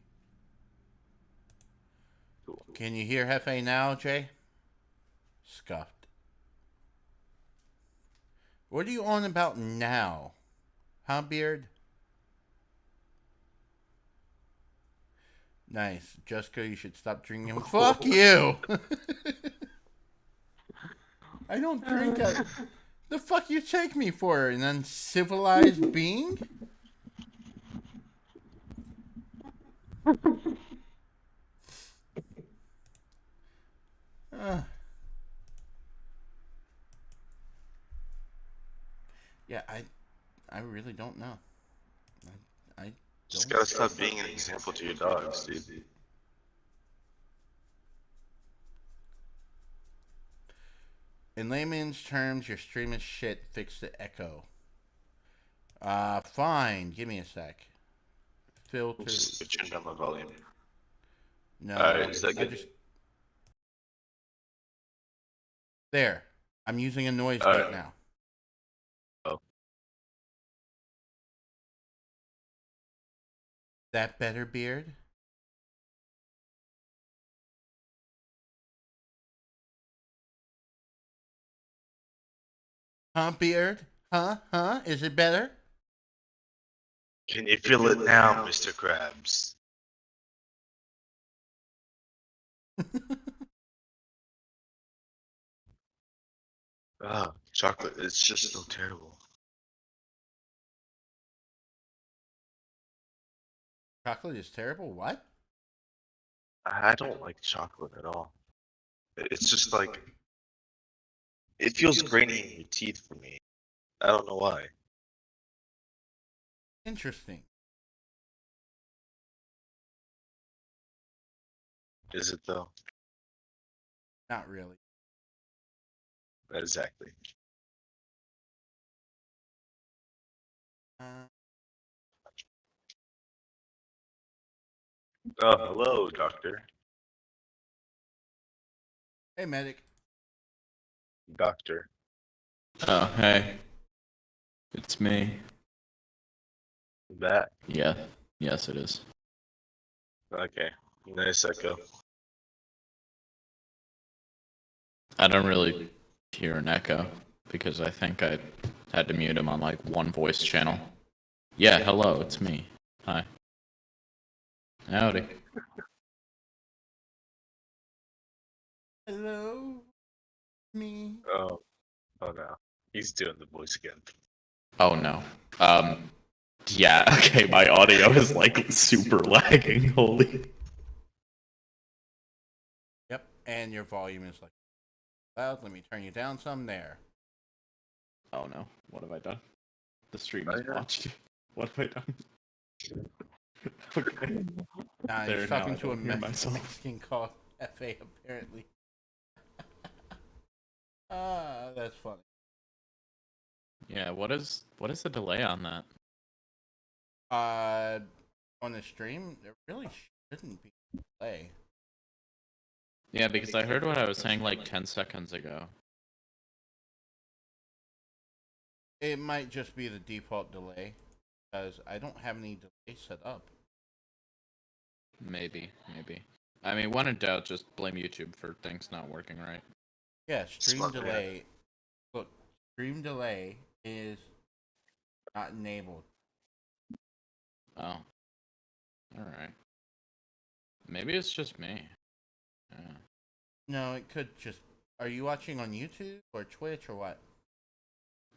Cool. Can you hear Hefe now, Jay? Scuffed. What are you on about now? Huh, Beard? Nice. Jessica, you should stop drinking. Fuck you! I don't drink at... The fuck you take me for? An uncivilized being? Yeah, I really don't know. I Just don't. gotta stop being an example to your dogs, dude. In layman's terms, your stream is shit. Fix the echo. Fine. Give me a sec. Filter. Just switching down my volume. No, Alright, is that I good? just... There. I'm using a noise Alright. gate now. Oh. That better, Beard? Huh, Beard? Huh? Is it better? Can you feel it now, Mr. Krabs? Ah, chocolate, it's just so terrible. Chocolate is terrible? What? I don't like chocolate at all. It's just like, it feels grainy in your teeth for me. I don't know why. Interesting. Is it though? Not really. Exactly. Oh, hello, doctor. Hey, medic. Doctor. Oh, hey. It's me. That. Yeah. Yes, it is. Okay. Nice echo. I don't really hear an echo because I think I had to mute him on like one voice channel. Yeah, hello, it's me. Hi. Howdy. Hello? Me? Oh. Oh no. He's doing the voice again. Oh no. Yeah, okay, my audio is like super lagging. Holy. And your volume is like loud. Let me turn you down some there. Oh no, what have I done? The stream Oh, is yeah. watched. What have I done? Okay. Nah, There, he's now talking I to a don't hear myself. Mexican called FA, apparently. Ah, that's funny. Yeah, what is the delay on that? On the stream, there really shouldn't be a delay. Yeah, because I heard what I was saying like 10 seconds ago. It might just be the default delay, because I don't have any delay set up. Maybe. I mean, when in doubt, just blame YouTube for things not working right. Yeah, stream Smart man. delay. Look, stream delay is not enabled. Oh. Alright. Maybe it's just me. Yeah. No, it could just. Are you watching on YouTube or Twitch or what?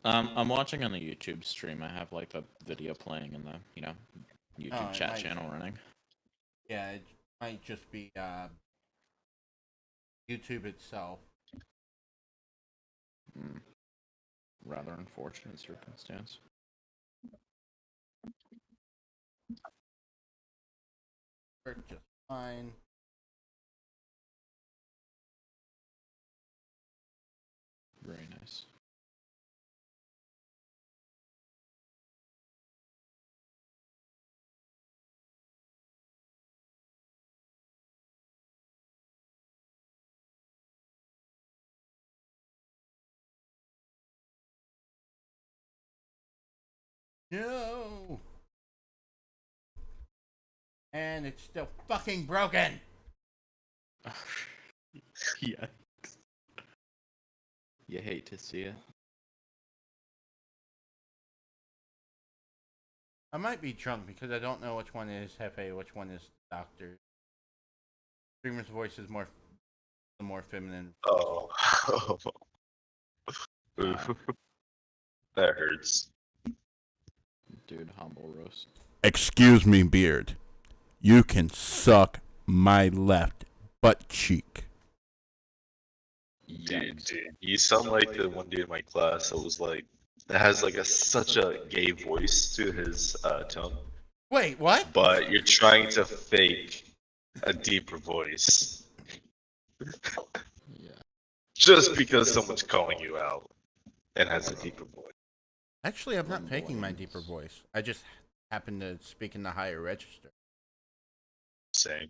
I'm watching on the YouTube stream. I have like the video playing in the, YouTube it chat might- channel running. Yeah, it might just be YouTube itself. Rather unfortunate circumstance. Worked just fine. Very nice. No. And it's still fucking broken. Yikes. You hate to see it. I might be drunk because I don't know which one is Hefe, which one is Doctor. Streamer's voice is the more feminine. Oh. Oof. That hurts. Dude, humble roast. Excuse me, Beard. You can suck my left butt cheek. Dude, you sound like the one dude in my class that has like such a gay voice to his tone, Wait, what? but you're trying to fake a deeper voice Yeah. just because someone's calling you out and has a deeper voice. Actually, I'm not faking my deeper voice. I just happen to speak in the higher register. Same.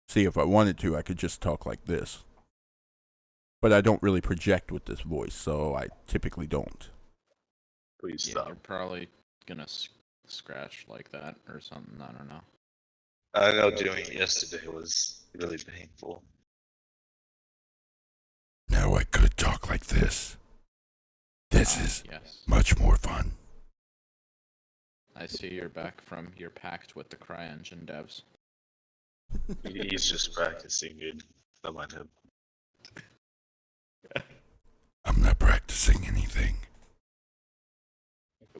See, if I wanted to, I could just talk like this. But I don't really project with this voice, so I typically don't. Please Yeah, stop. you're probably gonna scratch like that or something. I don't know. I know doing it yesterday was really painful. Now I could talk like this. This is Yes. much more fun. I see you're back from your pact with the CryEngine devs. He's just practicing, dude. Don't mind him. I'm not practicing anything.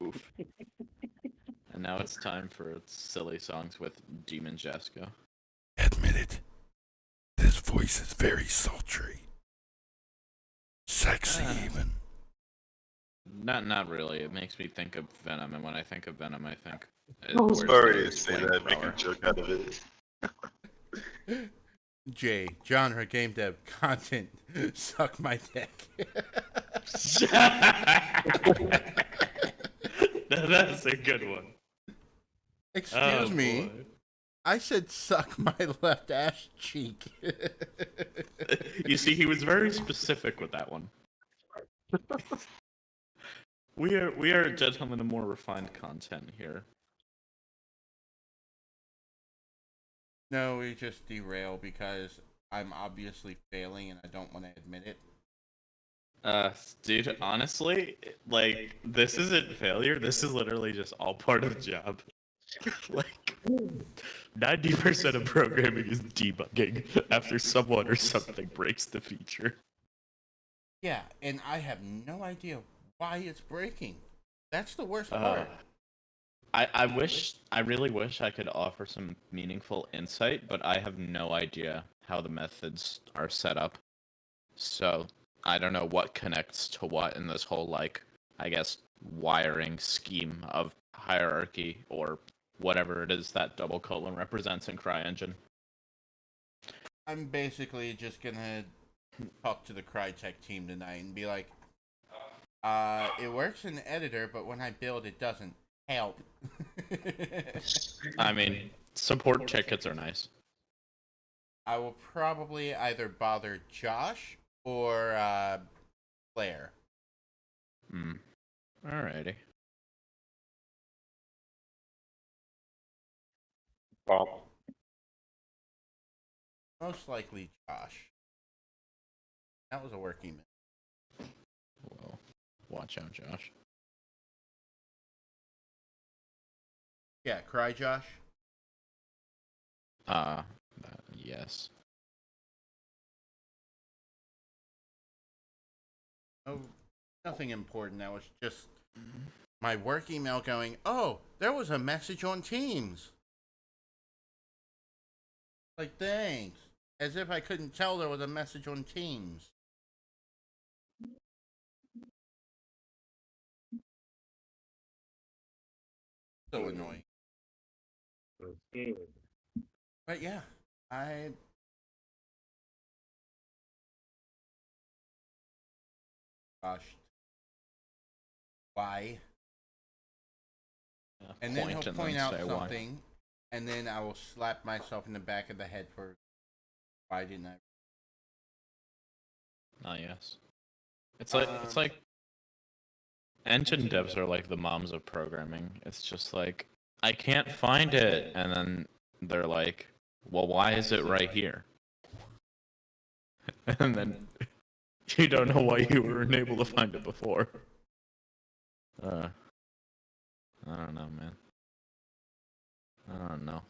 Oof. And now it's time for silly songs with Demon Jesco. Admit it. This voice is very sultry. Sexy, even. Not really. It makes me think of Venom, and when I think of Venom, I think. I was where's sorry the to say that, make a flamethrower? joke out of it. J. Genre game dev content. Suck my dick. That's a good one. Excuse Oh, me. boy. I said suck my left ass cheek. You see, he was very specific with that one. We are gentlemen of more refined content here. No, we just derail because I'm obviously failing and I don't want to admit it. Dude, honestly, like, this isn't failure, this is literally just all part of the job. Like, 90% of programming is debugging after someone or something breaks the feature. Yeah, and I have no idea why it's breaking. That's the worst part. I really wish I could offer some meaningful insight, but I have no idea how the methods are set up. So I don't know what connects to what in this whole, like, I guess, wiring scheme of hierarchy or whatever it is that double colon represents in CryEngine. I'm basically just gonna talk to the Crytek team tonight and be like, it works in the editor, but when I build, it doesn't help. I mean, support tickets are nice. I will probably either bother Josh or Claire. Alrighty. Well, Most likely Josh. That was a work email. Well, watch out, Josh. Yeah, Cry Josh. Yes. Oh, nothing important. That was just my work email going, oh, there was a message on Teams. Like, thanks. As if I couldn't tell there was a message on Teams. So annoying. But yeah, gosh. Why? And then he'll point out something, and then I will slap myself in the back of the head for why didn't I? Ah, yes. It's like engine devs are like the moms of programming. It's just like, I can't find it, and then they're like, well, why is it right here? And then you don't know why you weren't able to find it before. I don't know, man. I don't know.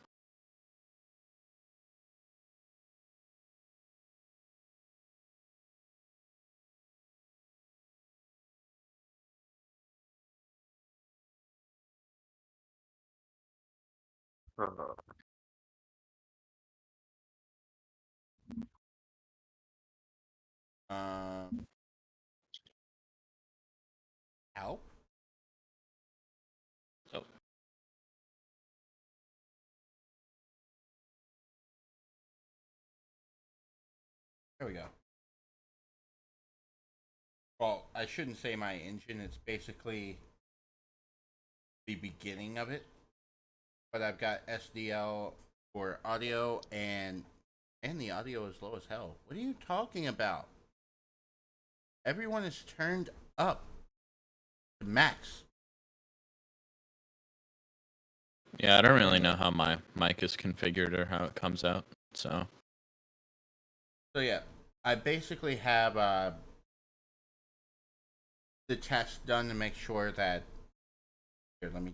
Help? Oh. There we go. Well, I shouldn't say my engine. It's basically the beginning of it. But I've got SDL for audio, and the audio is low as hell. What are you talking about? Everyone is turned up to max. Yeah, I don't really know how my mic is configured or how it comes out, so. So yeah, I basically have the test done to make sure that. Here, let me.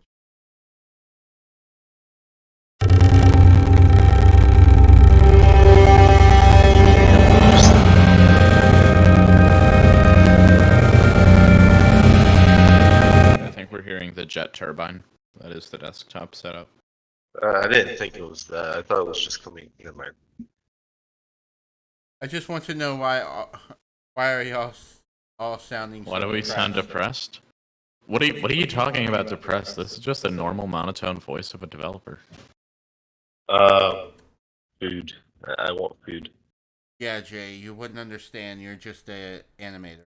I think we're hearing the jet turbine. That is the desktop setup. I didn't think it was that. I thought it was just coming. Never mind. I just want to know why are y'all all sounding? Why so do we sound depressed? What are you talking about depressed? This is just a normal monotone voice of a developer. Food. I want food. Yeah, Jay, you wouldn't understand. You're just a animator.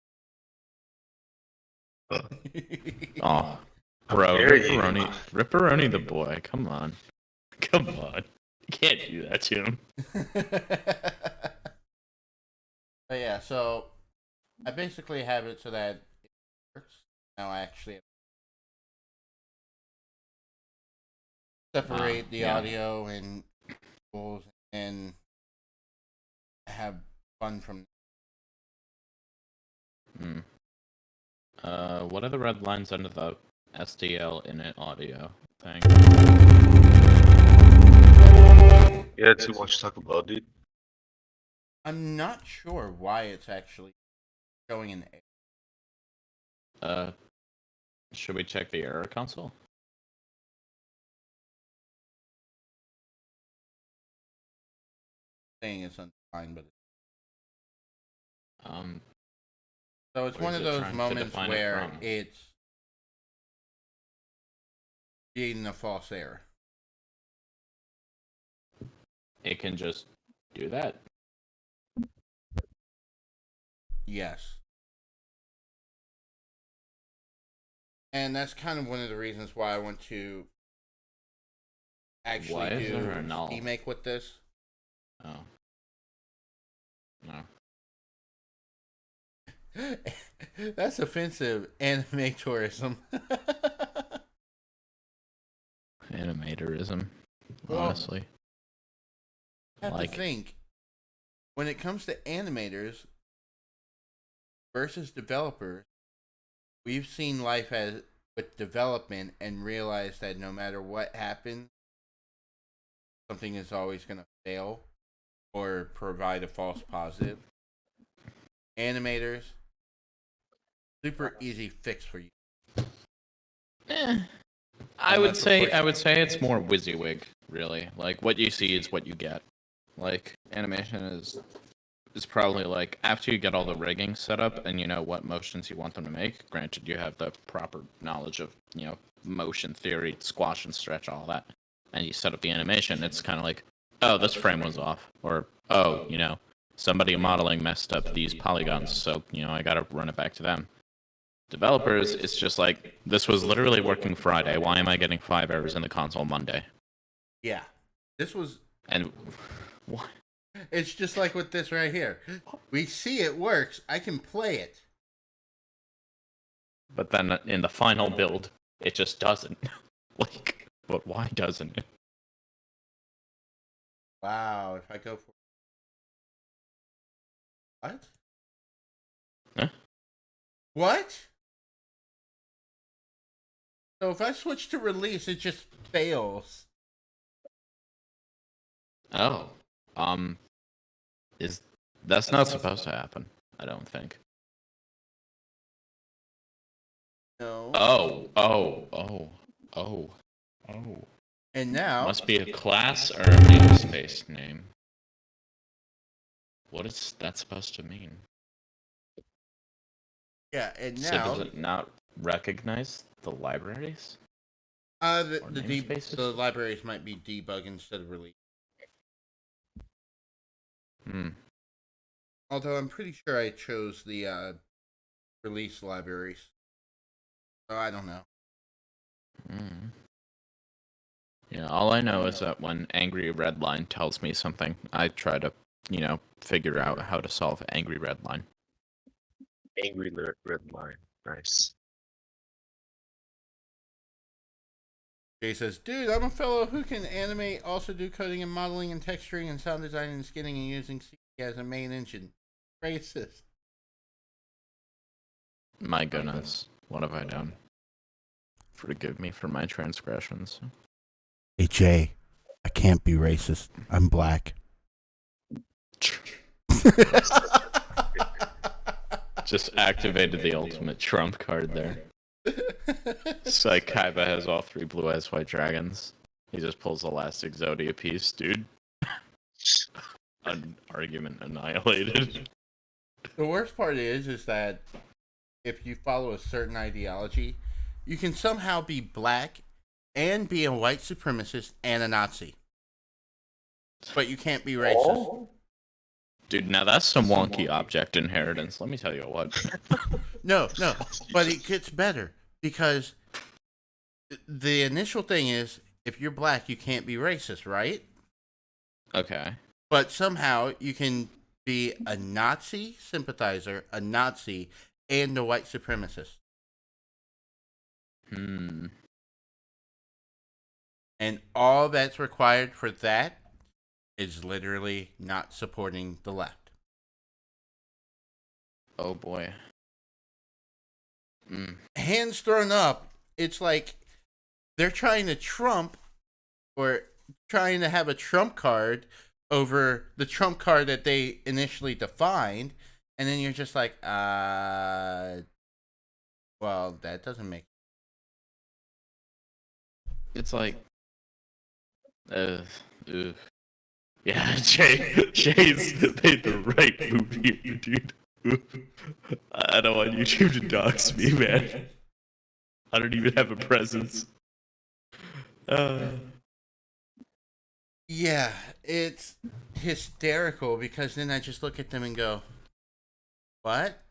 Oh, bro, Ripperoni the boy. Come on, come on. You can't do that to him. But yeah, so I basically have it so that it works. Now I actually separate the audio and tools and have fun from. What are the red lines under the SDL init audio thing? Yeah, too much to talk about, dude. I'm not sure why it's actually showing an error. Should we check the error console? saying it's undefined, but Um, so it's Where's one of it those trying to moments define it where from? it's creating a false error. it can just do that. Yes. And that's kind of one of the reasons why I want to actually Why is do there a null? remake with this. Oh. No. That's offensive. Anime tourism. Animatorism. Well, Honestly. I have Like- to think. When it comes to animators versus developers, we've seen life as with development and realized that no matter what happens, something is always going to fail or provide a false positive. Animators, super easy fix for you. I would Unless, of say course- it's more WYSIWYG, really. Like what you see is what you get. Like animation is probably like after you get all the rigging set up and you know what motions you want them to make. Granted, you have the proper knowledge of motion theory, squash and stretch, all that, and you set up the animation. It's kind of like, oh, this frame was off, or oh, somebody modeling messed up these polygons, so I got to run it back to them. Developers, it's just like, this was literally working Friday. Why am I getting 5 errors in the console Monday? Yeah. This was. And what? It's just like with this right here. We see it works. I can play it. But then in the final build, it just doesn't. Like, but why doesn't it? Wow. If I go for. What? Huh? What? So if I switch to release, it just fails. Oh, that's not supposed to happen? I don't think. No. Oh. And now. Must be a class or a namespace name. What is that supposed to mean? Yeah, and So now. does it not recognize the libraries? The or the namespaces? the libraries might be debug instead of release. Although I'm pretty sure I chose the release libraries. So I don't know. Yeah, all I know is that when Angry Redline tells me something, I try to, figure out how to solve Angry Redline. Angry red line. Nice. Jay says, dude, I'm a fellow who can animate, also do coding and modeling and texturing and sound design and skinning and using C as a main engine. Racist. My goodness, what have I done? Forgive me for my transgressions. Hey, Jay, I can't be racist. I'm black. Just activated the ultimate trump card there. It's like Kaiba has all 3 blue eyes white dragons. He just pulls the last Exodia piece, dude. An argument annihilated. The worst part is that if you follow a certain ideology, you can somehow be black and be a white supremacist and a Nazi. But you can't be racist. Dude, now that's some wonky object inheritance. Let me tell you what. No, but it gets better because the initial thing is if you're black, you can't be racist, right? Okay. But somehow you can be a Nazi sympathizer, a Nazi, and a white supremacist. And all that's required for that is literally not supporting the left. Oh boy. Hands thrown up. It's like they're trying to trump or trying to have a trump card over the trump card that they initially defined. And then you're just like, well, that doesn't make. It's like, Yeah, Jay's made the right move here, dude. I don't want YouTube to dox me, man. I don't even have a presence. Uh, Yeah, it's hysterical because then I just look at them and go, "What?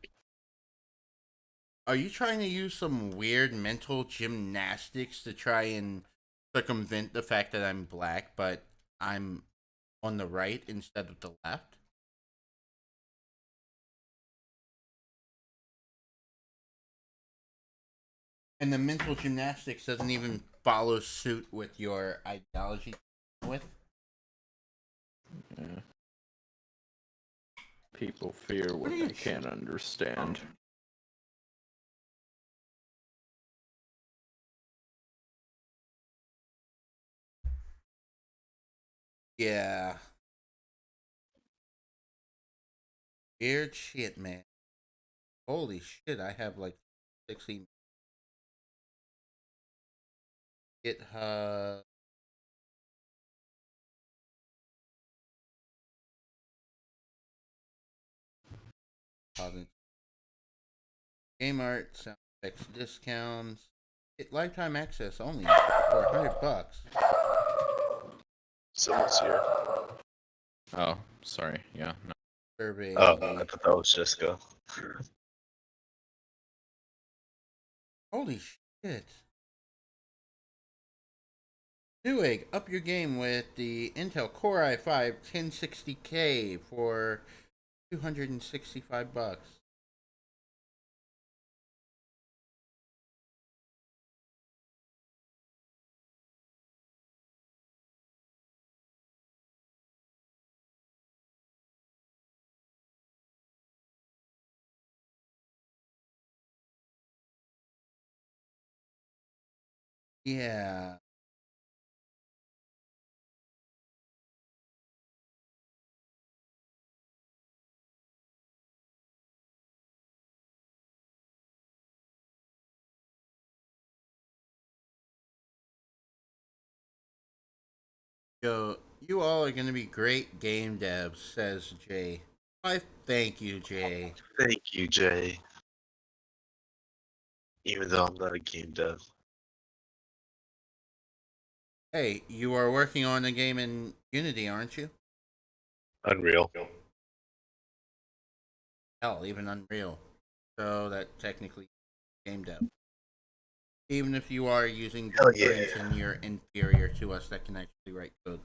Are you trying to use some weird mental gymnastics to try and circumvent the fact that I'm black, but I'm on the right instead of the left?" And the mental gymnastics doesn't even follow suit with your ideology. With yeah. People fear what they can't understand. yeah, weird shit, man. Holy shit! I have like 60 GitHub. Game art, sound effects discounts. Get lifetime access only for $100. Someone's here. Oh, sorry. Yeah. No. Survey. Oh, I thought that was Jessica. Holy shit. Newegg, up your game with the Intel Core i5 1060K for $265. Yeah. Yo, you all are gonna be great game devs, says Jay. I thank you, Jay. Thank you, Jay. Even though I'm not a game dev. Hey, you are working on a game in Unity, aren't you? Unreal. Hell, even Unreal. So that technically game dev. Even if you are using Hell yeah. blueprints and you're inferior to us that can actually write code.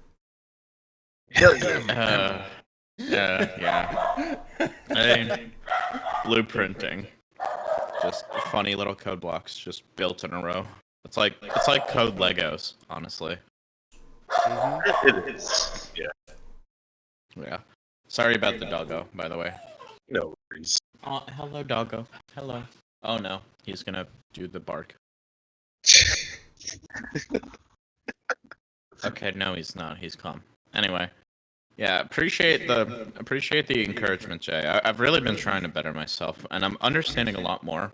Hell yeah. Yeah. I mean, blueprinting. Just funny little code blocks just built in a row. It's like code Legos, honestly. Mhm. It is. Yeah. Yeah. Sorry about the doggo, by the way. No worries. Oh, hello, doggo. Hello. Oh no, he's gonna do the bark. Okay, no, he's not. He's calm. Anyway, yeah, appreciate the encouragement, Jay. I've really been trying to better myself, and I'm understanding a lot more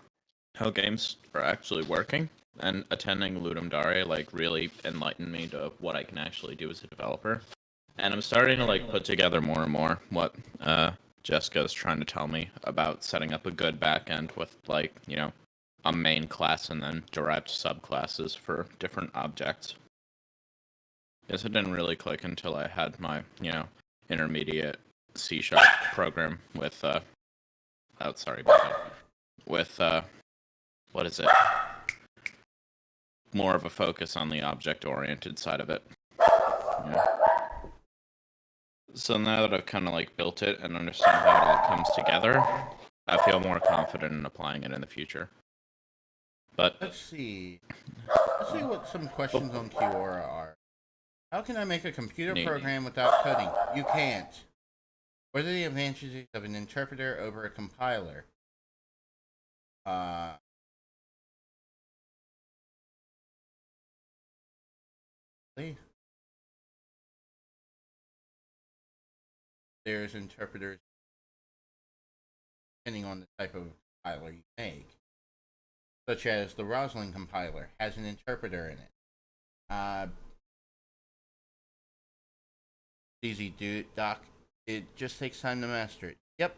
how games are actually working. And attending Ludum Dare like really enlightened me to what I can actually do as a developer. And I'm starting to like put together more and more what Jessica is trying to tell me about setting up a good backend with like a main class and then derived subclasses for different objects. Guess it didn't really click until I had my intermediate C# program with oh sorry about that, with what is it, more of a focus on the object oriented side of it. Yeah. So now that I've kind of like built it and understand how it all comes together, I feel more confident in applying it in the future. But Let's see. Let's see what some questions on Quora are. How can I make a computer Neat. program without coding? You can't. What are the advantages of an interpreter over a compiler? Uh, there's interpreters depending on the type of compiler you make, such as the Roslyn compiler has an interpreter in it. Easy, dude. Doc. It just takes time to master it. Yep.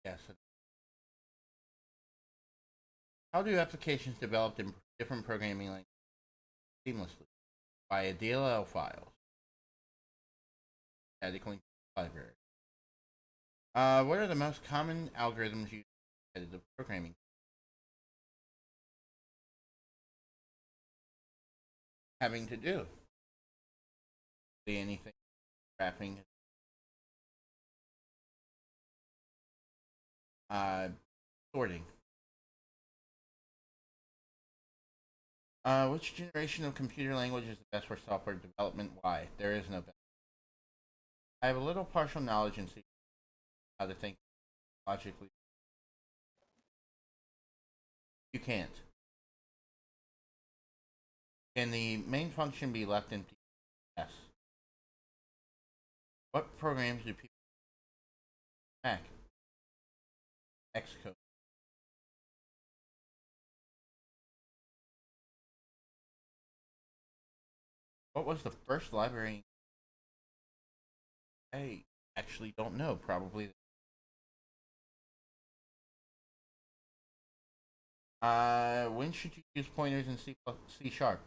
Yes. How do applications developed in different programming languages seamlessly? Via DLL files. Static link library. What are the most common algorithms used in competitive programming? Having to do. Anything. Wrapping. Sorting. Which generation of computer language is the best for software development? Why? There is no best. I have a little partial knowledge in C, how to think logically. You can't. Can the main function be left empty? Yes. What programs do people Mac? Xcode. What was the first library? I actually don't know. Probably. When should you use pointers in C Sharp?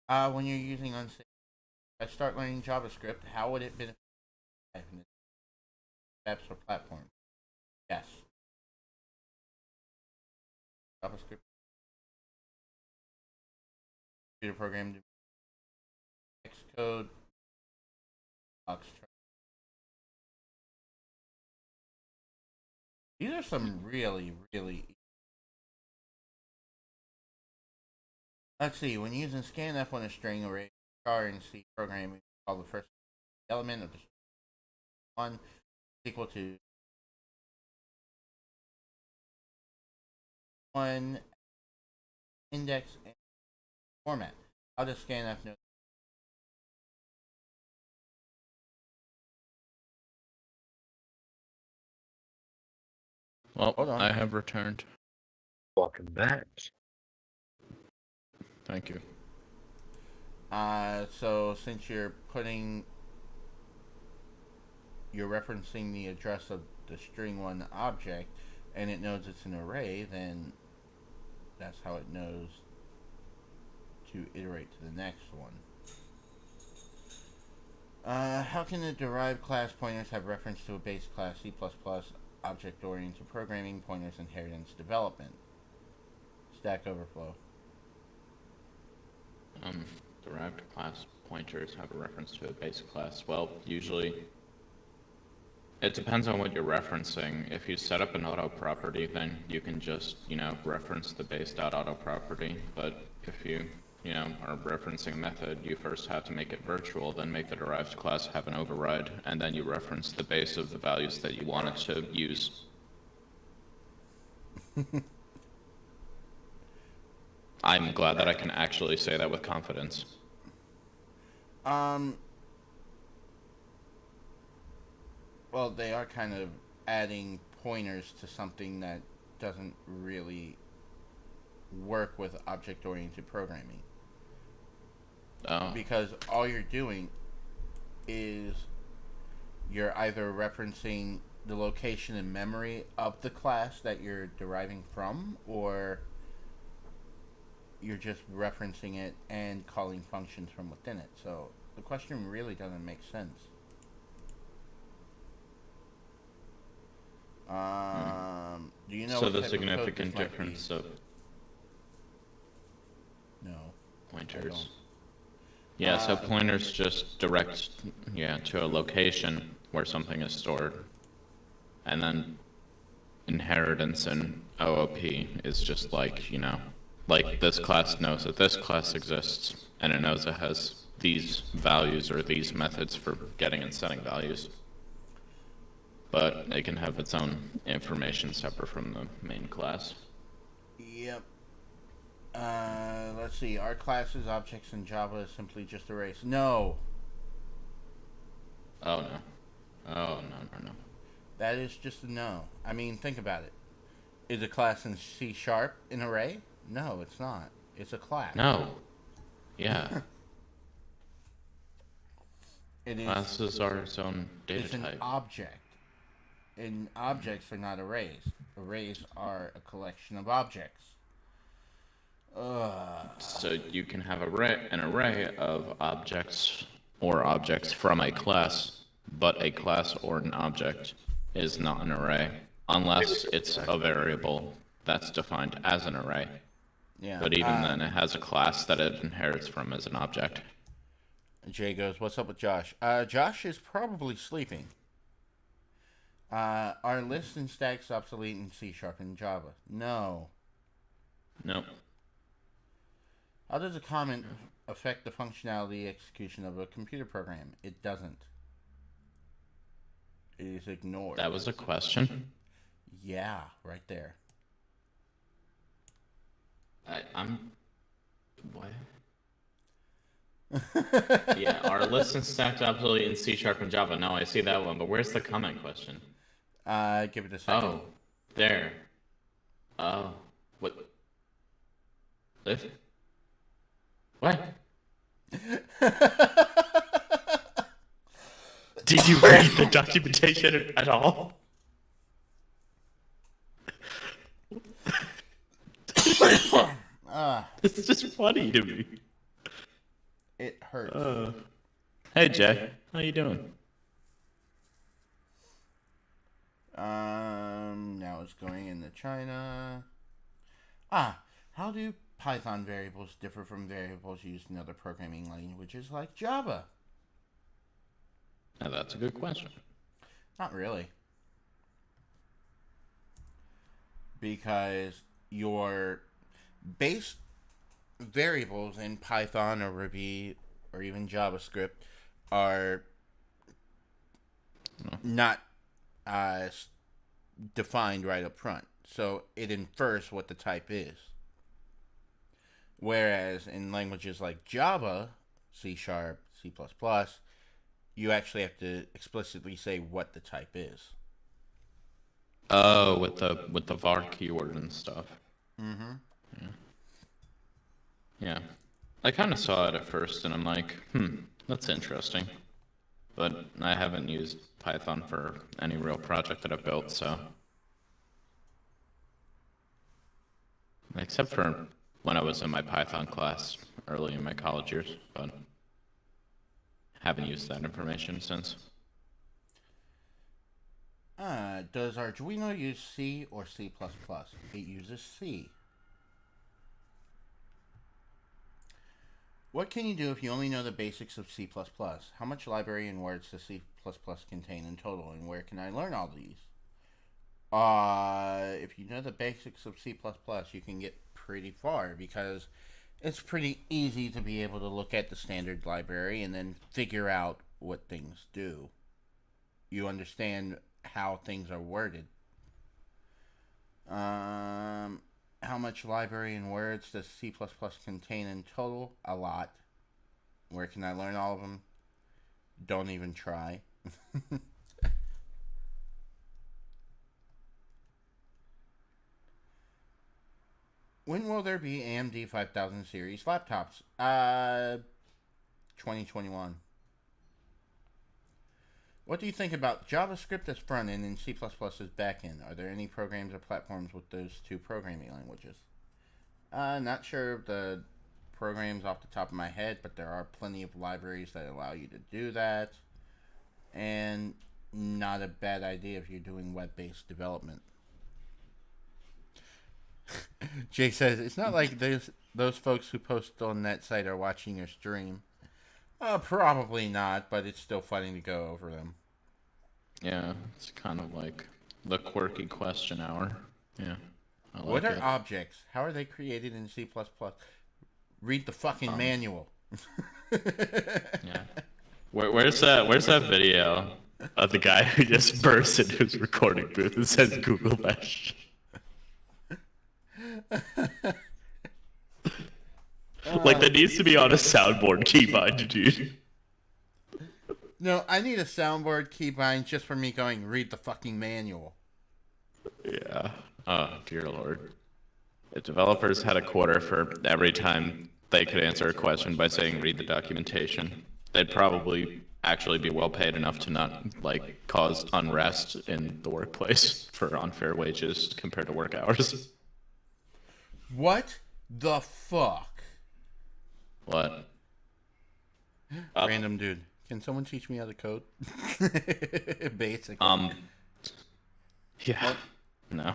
When you're using unsafe. If I start learning JavaScript, how would it benefit apps or platforms? Yes. JavaScript. Computer program. Xcode. These are some really. Let's see. When using scanf on a string array, char in C programming, call the first element of the string 1 equal to 1 index and format. How does scanf know? Well, Hold on. I have returned. Welcome back. Thank you. So since you're referencing the address of the string 1 object, and it knows it's an array, then that's how it knows to iterate to the next one. How can the derived class pointers have reference to a base class? C++, object-oriented programming, pointers, inheritance, development. Stack Overflow. Derived class pointers have a reference to a base class. Well, usually it depends on what you're referencing. If you set up an auto property, then you can just, reference the base.auto property. But if you, are referencing a method, you first have to make it virtual, then make the derived class have an override, and then you reference the base of the values that you want it to use. I'm glad that I can actually say that with confidence. Well, they are kind of adding pointers to something that doesn't really work with object-oriented programming. Oh. Because all you're doing is you're either referencing the location in memory of the class that you're deriving from, or you're just referencing it and calling functions from within it. So the question really doesn't make sense. Do you know? So what the type of code significant this might difference be? of No. pointers. Yeah, so pointers just direct, to a location where something is stored. And then inheritance in OOP is just like, like this class knows that this class exists, and it knows it has these values or these methods for getting and setting values. But it can have its own information separate from the main class. Yep. Let's see. Are classes objects in Java simply just arrays? No. Oh, no. Oh, no. That is just a no. I mean, think about it. Is a class in C# an array? No, it's not. It's a class. No. Yeah. It is. Classes are its own data It's an type. object. And objects are not arrays. Arrays are a collection of objects. So you can have an array of objects or objects from a class, but a class or an object is not an array unless it's a variable that's defined as an array. Yeah. But even then, it has a class that it inherits from as an object. Jay goes, "What's up with Josh?" Josh is probably sleeping. Are lists and stacks obsolete in C# and Java? No. Nope. How does a comment affect the functionality execution of a computer program? It doesn't. It is ignored. That was a question. Yeah, right there. I'm. What? Yeah, are lists and stacks obsolete in C# and Java? No, I see that one, but where's the comment question? Give it a second. Oh, there. Oh, what? If? What? Did you read the documentation at all? It's just funny to me. It hurts. Hey Jay, how you doing? Now it's going into China. How do Python variables differ from variables used in other programming languages like Java? Now that's a good question. Not really. Because your base variables in Python or Ruby or even JavaScript are not defined right up front. So it infers what the type is. Whereas in languages like Java, C#, C++, you actually have to explicitly say what the type is. Oh, with the var keyword and stuff. Mm-hmm. Yeah. I kind of saw it at first, and I'm like, that's interesting. But I haven't used Python for any real project that I've built, so. Except for when I was in my Python class early in my college years, but haven't used that information since. Does Arduino use C or C++? It uses C. What can you do if you only know the basics of C++? How much library and words does C++ contain in total, and where can I learn all these? If you know the basics of C++, you can get pretty far because it's pretty easy to be able to look at the standard library and then figure out what things do. You understand how things are worded. How much library and words does C++ contain in total? A lot. Where can I learn all of them? Don't even try. When will there be AMD 5000 series laptops? 2021. What do you think about JavaScript as front end and C++ as back end? Are there any programs or platforms with those two programming languages? Not sure of the programs off the top of my head, but there are plenty of libraries that allow you to do that. And not a bad idea if you're doing web-based development. Jay says, it's not like those folks who post on that site are watching your stream. Probably not, but it's still funny to go over them. Yeah, it's kind of like the quirky question hour. Yeah. What are objects? How are they created in C++? Read the fucking manual. Yeah. Where's that video of the guy who just bursts into his recording booth and says Google Mesh? Like, that needs to be on a soundboard keybind, dude. No, I need a soundboard keybind just for me going, read the fucking manual. Yeah. Oh, dear lord. If developers had a quarter for every time they could answer a question by saying read the documentation, they'd probably actually be well paid enough to not like cause unrest in the workplace for unfair wages compared to work hours. What the fuck? What? Random dude. Can someone teach me how to code? Basically. Yeah. No.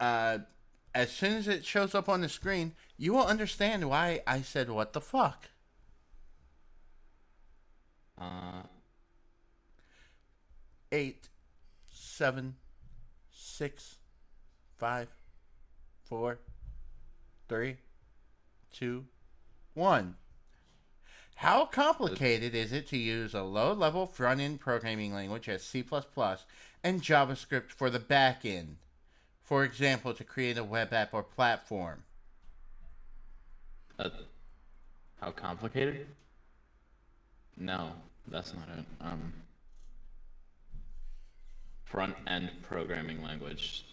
As soon as it shows up on the screen, you will understand why I said what the fuck. 8, 7, 6, 5, 4, 3, 2, 1. How complicated is it to use a low-level front-end programming language as C++ and JavaScript for the back-end? For example, to create a web app or platform. How complicated? No, that's not it. Front-end programming language.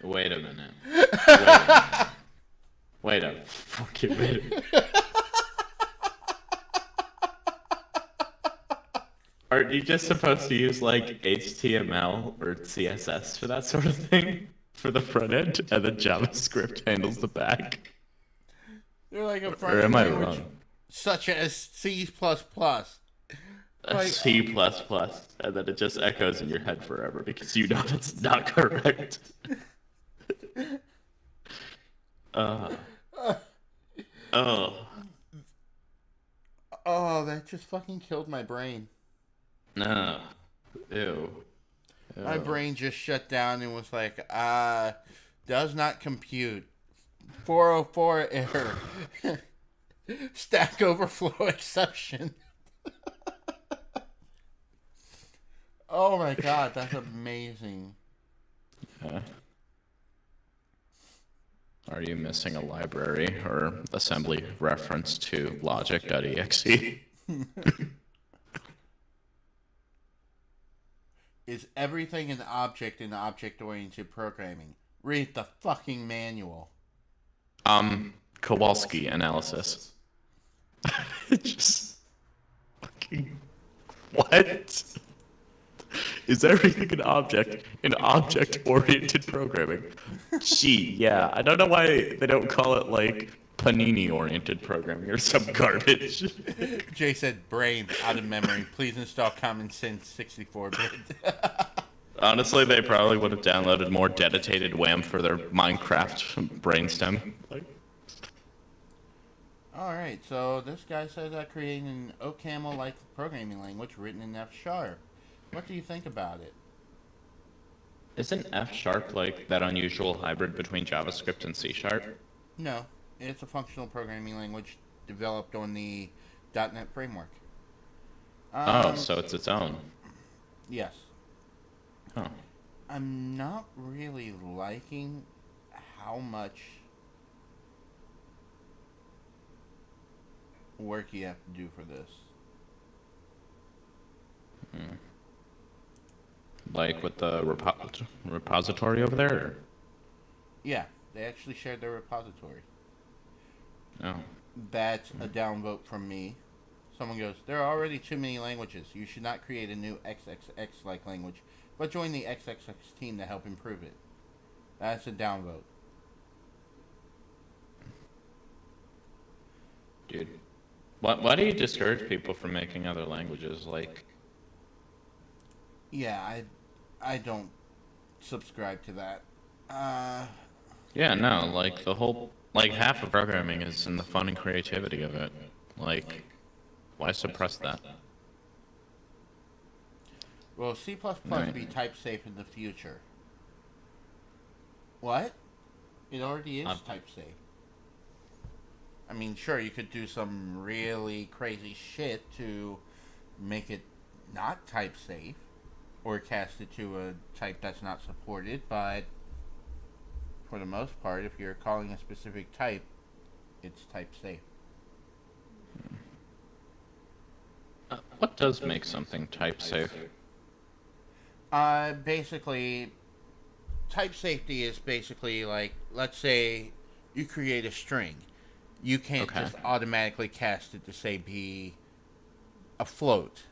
Wait a minute. Wait a fucking minute. Aren't you just supposed to use like HTML or CSS for that sort of thing? For the front end, and then JavaScript handles the back? They're like a Or front-end am I language wrong? such as C++. A C++, and then it just echoes in your head forever because you know that's not correct. Oh. Oh, that just fucking killed my brain. No. Ew. My brain just shut down and was like, does not compute. 404 error. Stack Overflow exception. Oh my god, that's amazing. Yeah. Are you missing a library or assembly reference to logic.exe? Is everything an object in object-oriented programming? Read the fucking manual. Kowalski analysis. Just fucking what? Is everything an object in object-oriented programming? Gee, yeah. I don't know why they don't call it like panini-oriented programming or some garbage. Jay said, brain out of memory. Please install Common Sense 64-bit. Honestly, they probably would have downloaded more dedicated WAM for their Minecraft brainstem. Alright, so this guy says that creating an OCaml-like programming language written in F#. What do you think about it? Isn't F# like that unusual hybrid between JavaScript and C#? No, it's a functional programming language developed on the .NET framework. So it's its own. Yes. Huh. I'm not really liking how much work you have to do for this. Like with the repository over there? Or? Yeah, they actually shared their repository. Oh. That's a downvote from me. Someone goes, there are already too many languages. You should not create a new XXX-like language, but join the XXX team to help improve it. That's a downvote. Dude. Why do you discourage people from making other languages? Like, Yeah, I don't subscribe to that. yeah, no, like the whole, like half of programming is in the fun and creativity of it. Like, why suppress that? Will C++ Right. be type safe in the future? What? It already is type safe. I mean, sure, you could do some really crazy shit to make it not type safe, or cast it to a type that's not supported, but for the most part, if you're calling a specific type, it's type safe. What does make something type safe? Basically, type safety is basically like, let's say you create a string. You can't Okay. just automatically cast it to say be a float.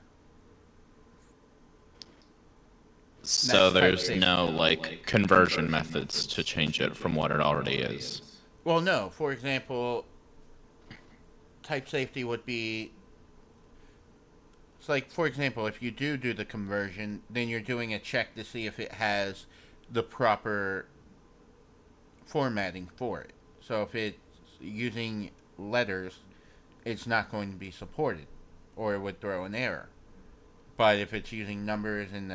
So That's type there's safety. no like conversion methods to change it from what it already is. Well, no. For example, type safety would be. It's like, for example, if you do the conversion, then you're doing a check to see if it has the proper formatting for it. So if it's using letters, it's not going to be supported, or it would throw an error. But if it's using numbers and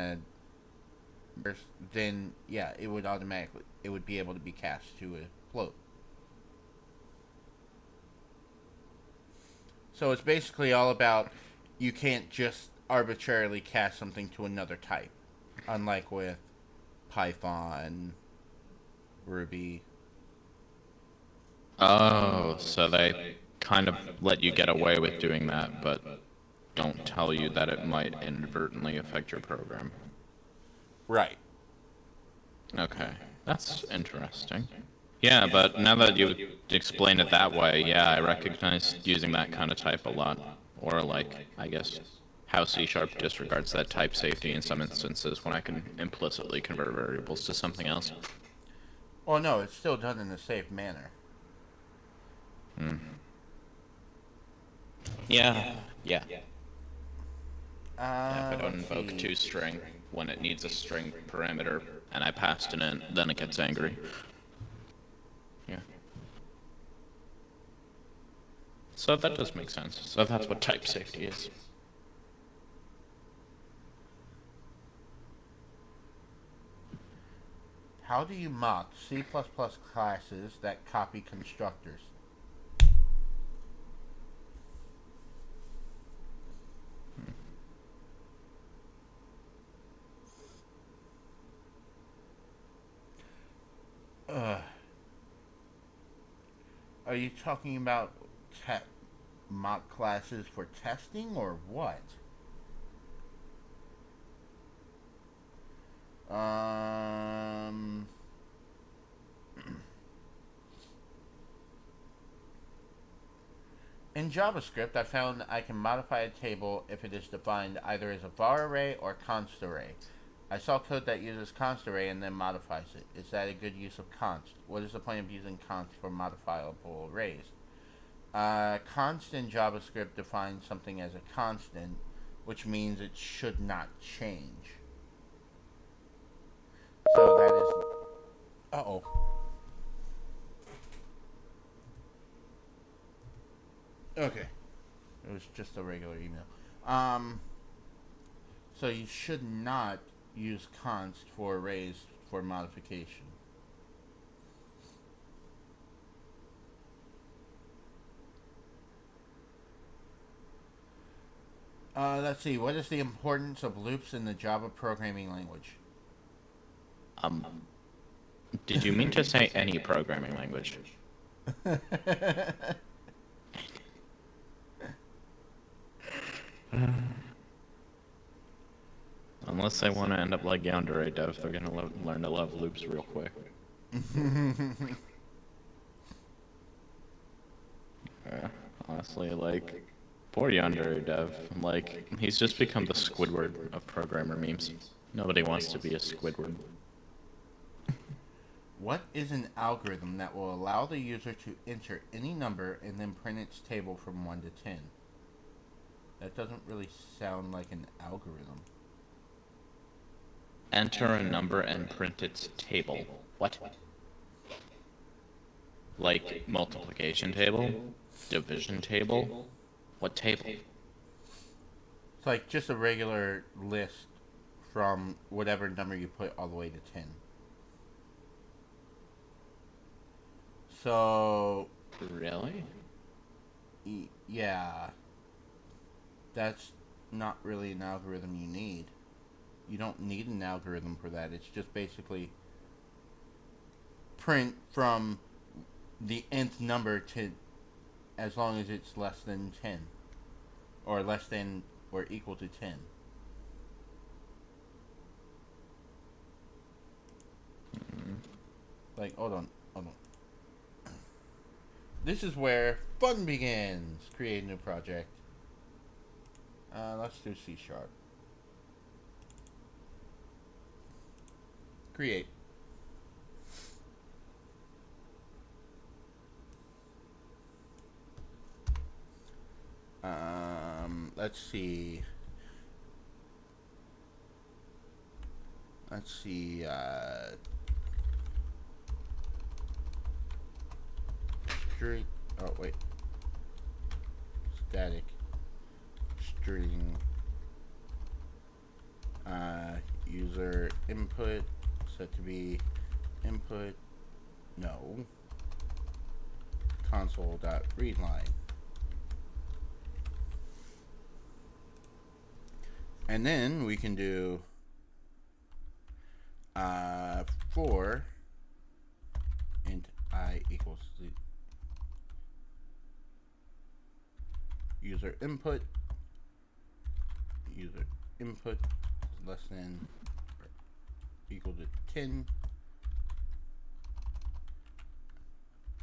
then yeah, it would be able to be cast to a float. So it's basically all about, you can't just arbitrarily cast something to another type, unlike with Python, Ruby. Oh, so they kind of let you get away with doing that, but don't tell you that it might inadvertently affect your program. Right. Okay, that's interesting. Yeah, but now that you explain it that way, yeah, I recognize using that kind of type a lot. Or like, I guess, how C# disregards that type safety in some instances when I can implicitly convert variables to something else. Well, no, it's still done in a safe manner. Yeah, yeah. Uh, If I don't let's invoke see. toString when it needs a string parameter and I passed it in, then it gets angry. Yeah. So that does make sense. So that's what type safety is. How do you mock C++ classes that copy constructors? Ugh. Are you talking about mock classes for testing or what? Um, in JavaScript, I found I can modify a table if it is defined either as a var array or const array. I saw code that uses const array and then modifies it. Is that a good use of const? What is the point of using const for modifiable arrays? Const in JavaScript defines something as a constant, which means it should not change. So that is. Uh-oh. Okay. It was just a regular email. So you should not use const for arrays for modification. Let's see. What is the importance of loops in the Java programming language? Did you mean to say any programming language? Unless they want to end up like Yandere Dev, they're gonna learn to love loops real quick. Honestly, like, poor Yandere Dev, like, he's just become the Squidward of programmer memes. Nobody wants to be a Squidward. What is an algorithm that will allow the user to enter any number and then print its table from 1 to 10? That doesn't really sound like an algorithm. Enter a number and print its table. What? Like multiplication table? Division table? What table? It's like just a regular list from whatever number you put all the way to 10. So, Really? yeah. That's not really an algorithm you need. You don't need an algorithm for that. It's just basically print from the nth number to as long as it's less than 10. Or less than or equal to 10. Like, hold on, hold on. This is where fun begins. Create a new project. Let's do C#. Create. Let's see. Let's see. String. Oh wait. Static. String. User input set to be input. No. Console.readline. And then we can do for int I equals the user input is less than or equal to 10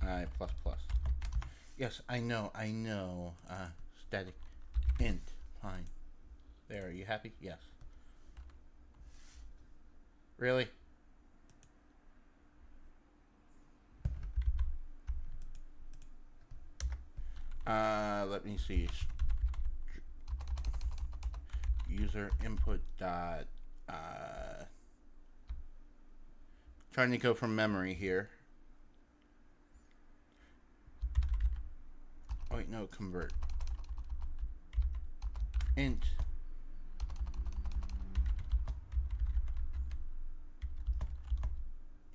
I plus plus. Yes, I know. Static int. Fine. There, are you happy? Yes. Really? Let me see. User input dot trying to go from memory here. Oh wait, no, convert. Int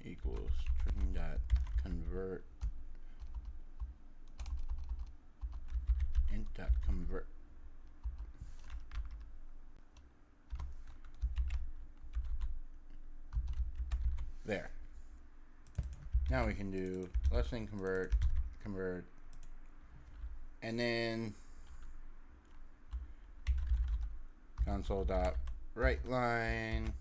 equals string dot convert int dot convert. There. Now we can do less than convert, and then console dot write line.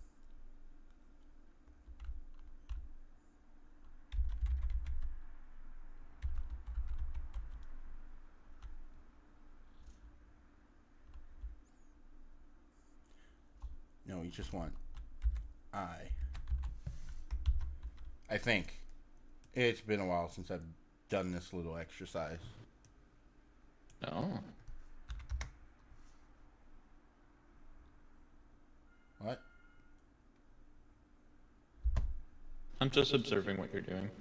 No, you just want I think it's been a while since I've done this little exercise. No. What? I'm just observing what you're doing.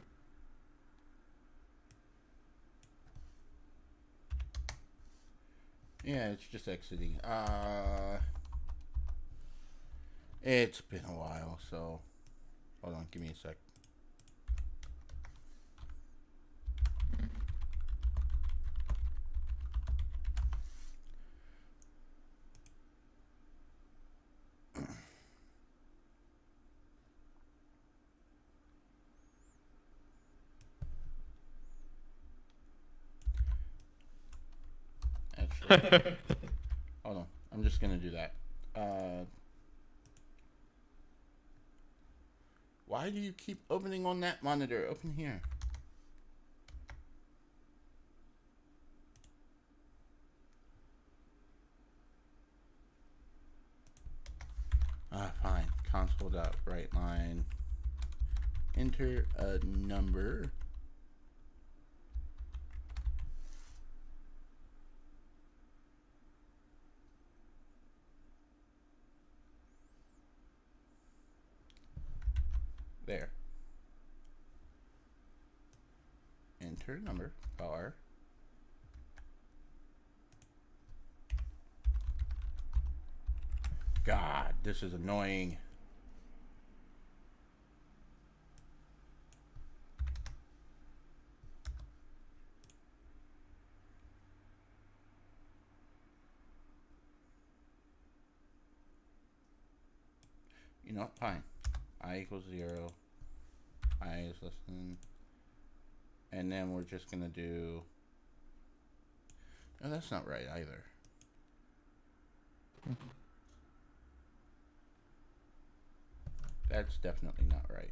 Yeah, it's just exiting. It's been a while, so hold on, give me a sec. Actually, hold on. I'm just gonna do that. Why do you keep opening on that monitor? Open here. Fine. Console.writeLine. Enter a number. There. Enter number. Bar. God, this is annoying. You know, fine. I equals 0. I is less than. And then we're just gonna do. No, that's not right either. That's definitely not right.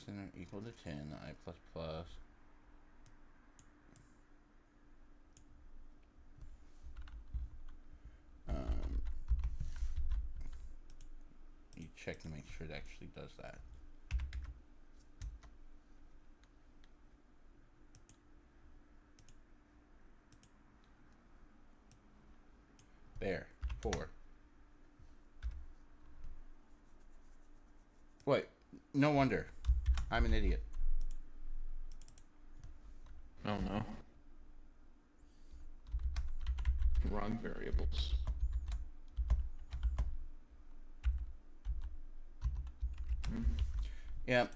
less than or equal to 10, I plus plus. You check to make sure it actually does that. There, 4. Wait, no wonder. I'm an idiot. Oh no. Wrong variables. Yep,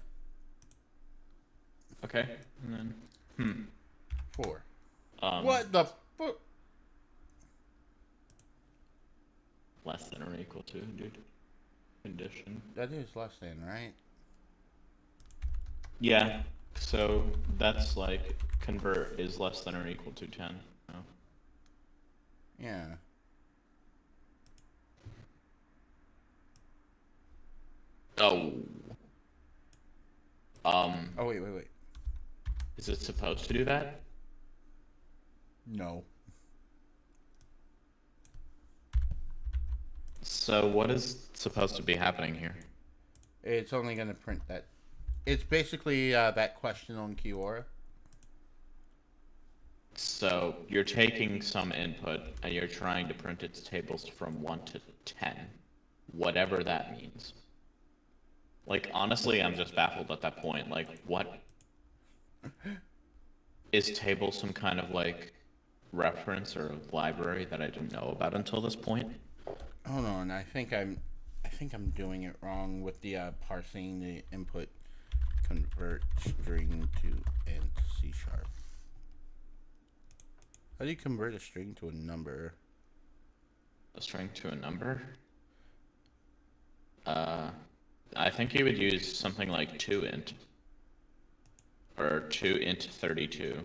Okay, and then 4. um What the fuck? less than or equal to, dude. Condition. That is less than, right? Yeah. So that's like convert is less than or equal to 10. Oh. Yeah. Oh. Oh, wait. Is it supposed to do that? No. So what is supposed to be happening here? It's only going to print that. It's basically that question on Kiora. So you're taking some input and you're trying to print its tables from 1 to 10, whatever that means. Like, honestly, I'm just baffled at that point. Like, what? Is table some kind of, like, reference or library that I didn't know about until this point? Hold on, I think I'm doing it wrong with the parsing the input convert string to int C#. How do you convert a string to a number? A string to a number? I think you would use something like toInt. Or toInt32.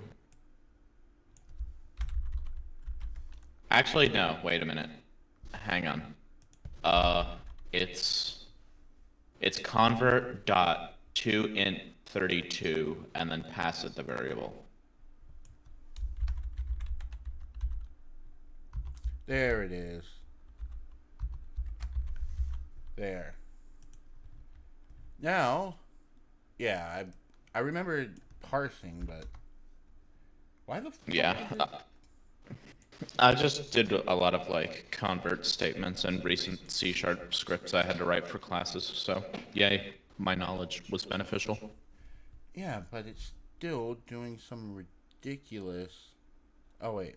Actually, no, wait a minute. Hang on. It's convert dot toInt32 and then pass it the variable. There it is. There. Now, yeah, I remember parsing, but why the fuck? Yeah. I just did a lot of like convert statements and recent C# scripts I had to write for classes, so yay, my knowledge was beneficial. Yeah, but it's still doing some ridiculous. Oh wait.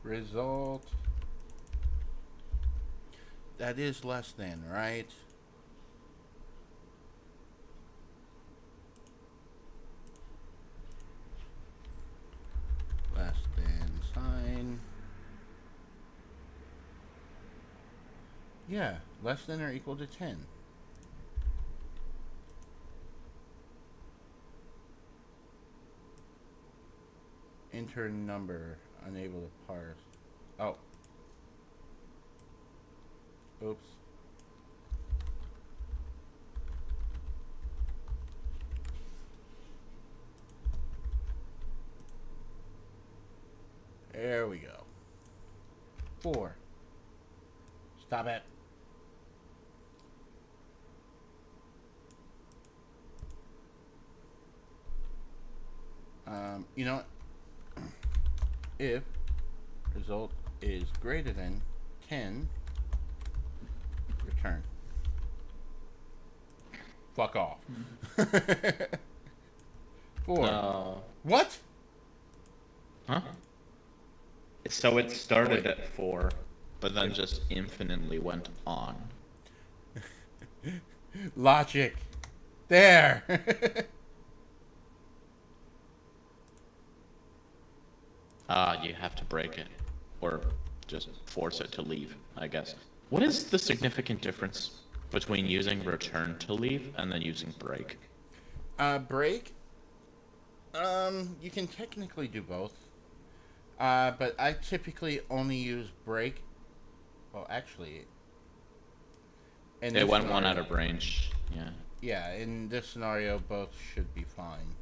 Result. That is less than, right? Less than sign. Yeah, less than or equal to 10. Enter number, unable to parse. Oh. Oops. There we go. 4. Stop it. You know what? If result is greater than 10, return. Fuck off. 4. What? Huh? So it started at 4, but then just infinitely went on. Logic. There. You have to break it, or just force it to leave, I guess. What is the significant difference between using return to leave and then using break? Break. You can technically do both. But I typically only use break. Well, actually, in It this went one scenario- out of range. Yeah. Yeah, in this scenario, both should be fine.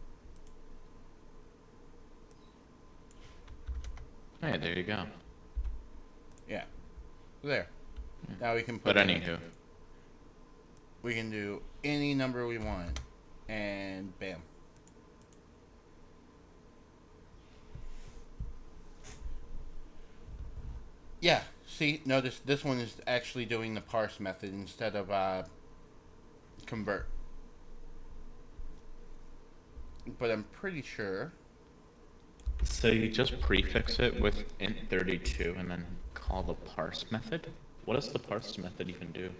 Hey, there you go. Yeah, there. Now we can put. But in- anywho, we can do any number we want, and bam. Yeah. See, notice this one is actually doing the parse method instead of convert. But I'm pretty sure. so you just prefix it with int32 and then call the parse method? What does the parse method even do?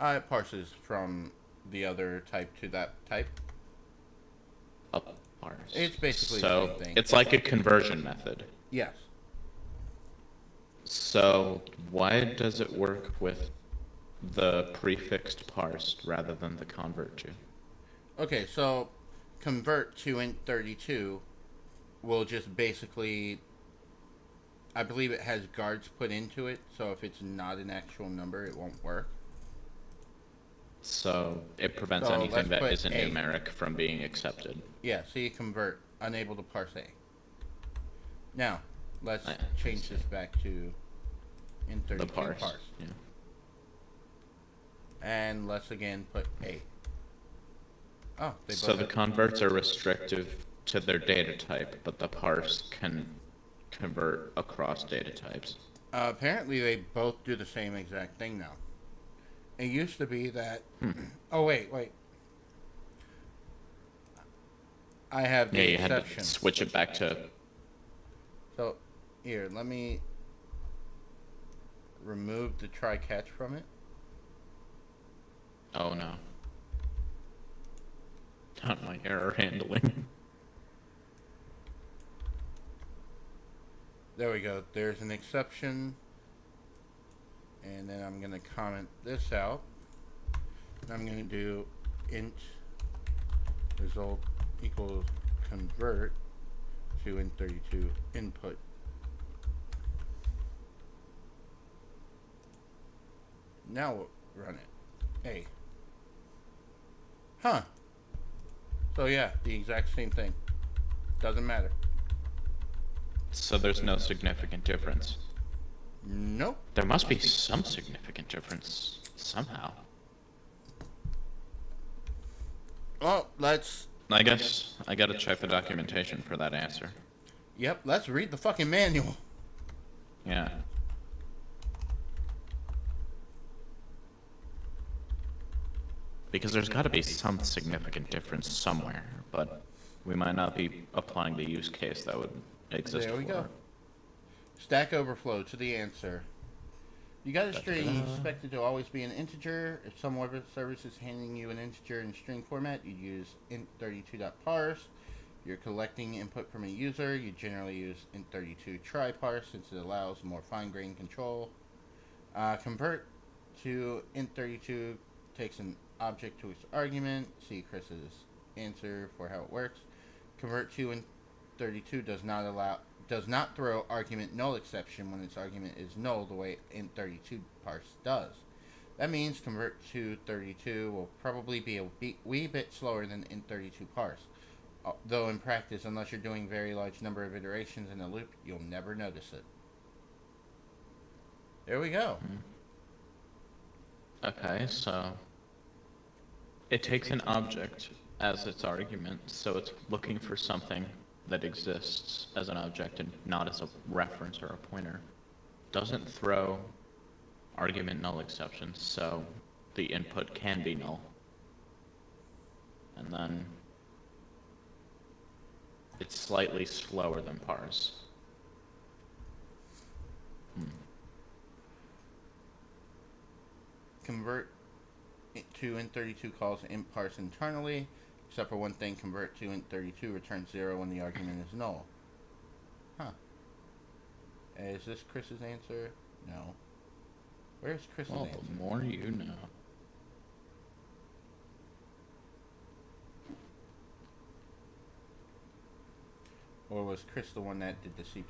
It parses from the other type to that type. A parse. It's basically the so same thing. it's like a conversion method. Yes. So why does it work with the prefixed parsed rather than the convert to? Okay, so convert to int32 will just basically, I believe it has guards put into it, so if it's not an actual number, it won't work. So it prevents So anything let's that put isn't A. numeric from being accepted. Yeah, see, convert, unable to parse A. Now, let's I change this back to int32 The parse. parse. Yeah. And let's again put A. Oh, they both So the have- converts are restrictive to their data type, but the parse can convert across data types. apparently they both do the same exact thing now. It used to be that. Oh wait. I have the Yeah, you had exception. to switch it back to. So, here, let me remove the try catch from it. Oh no. Not my error handling. There we go. There's an exception. And then I'm going to comment this out. And I'm going to do int result equals convert to int32 input. Now we'll run it. A. Huh. So yeah, the exact same thing. Doesn't matter. So there's no significant difference. Nope. There must be some significant difference somehow. Well, let's. I guess I gotta check the documentation for that answer. Yep, let's read the fucking manual. Yeah. Because there's gotta be some significant difference somewhere, but we might not be applying the use case that would exist There we for go. it. Stack Overflow to the answer. You got a string expected to always be an integer. If some web service is handing you an integer in string format, you'd use int32.parse. If you're collecting input from a user, you generally use int32 try parse since it allows more fine-grained control. Convert to int32 takes an object to its argument. See Chris's answer for how it works. Convert to int32 does not throw argument null exception when its argument is null the way int32 parse does. That means convert to 32 will probably be a wee bit slower than int32 parse. Though in practice, unless you're doing very large number of iterations in a loop, you'll never notice it. There we go. Okay, so it takes an object as its argument, so it's looking for something that exists as an object and not as a reference or a pointer. Doesn't throw argument null exceptions, so the input can be null. And then it's slightly slower than parse. Convert to int32 calls int parse internally, except for one thing, convert to int32 returns 0 when the argument is null. Huh. Is this Chris's answer? No. Where's Chris's Well, answer? the more you know. Or was Chris the one that did the C++?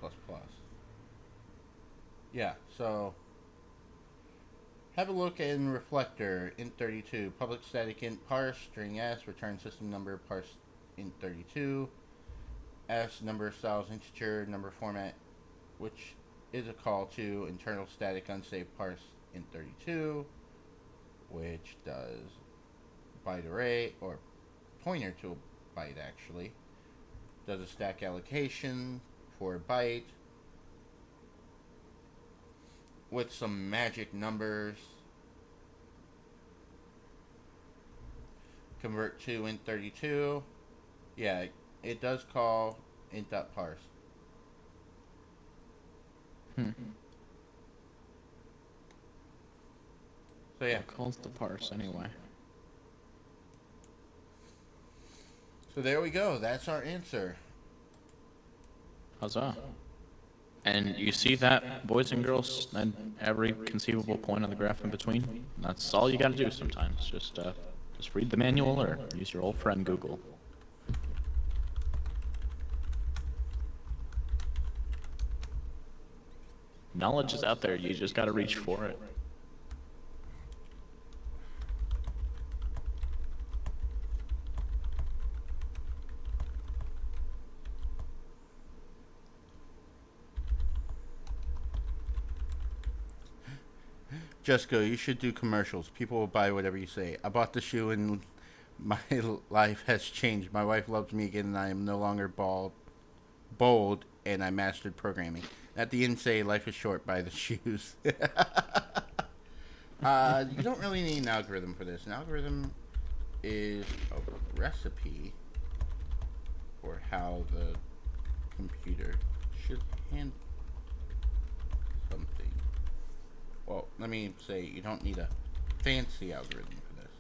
Yeah, so have a look in Reflector, int32, public static int parse, string s, return system number, parse int32, s, number styles integer, number format, which is a call to internal static unsaved parse int32, which does byte array, or pointer to a byte actually, does a stack allocation for a byte, with some magic numbers, convert to int32. Yeah, it does call int.parse. So yeah. It calls the parse anyway. So there we go. That's our answer. Huzzah. And you see that, boys and girls, and every conceivable point on the graph in between? That's all you gotta do sometimes. Just read the manual or use your old friend Google. Knowledge is out there, you just gotta reach for it. Jessica, you should do commercials. People will buy whatever you say. I bought the shoe and my life has changed. My wife loves me again and I am no longer bold, and I mastered programming. At the end say, life is short, buy the shoes. You don't really need an algorithm for this. An algorithm is a recipe for how the computer should handle something. Well, let me say, you don't need a fancy algorithm for this.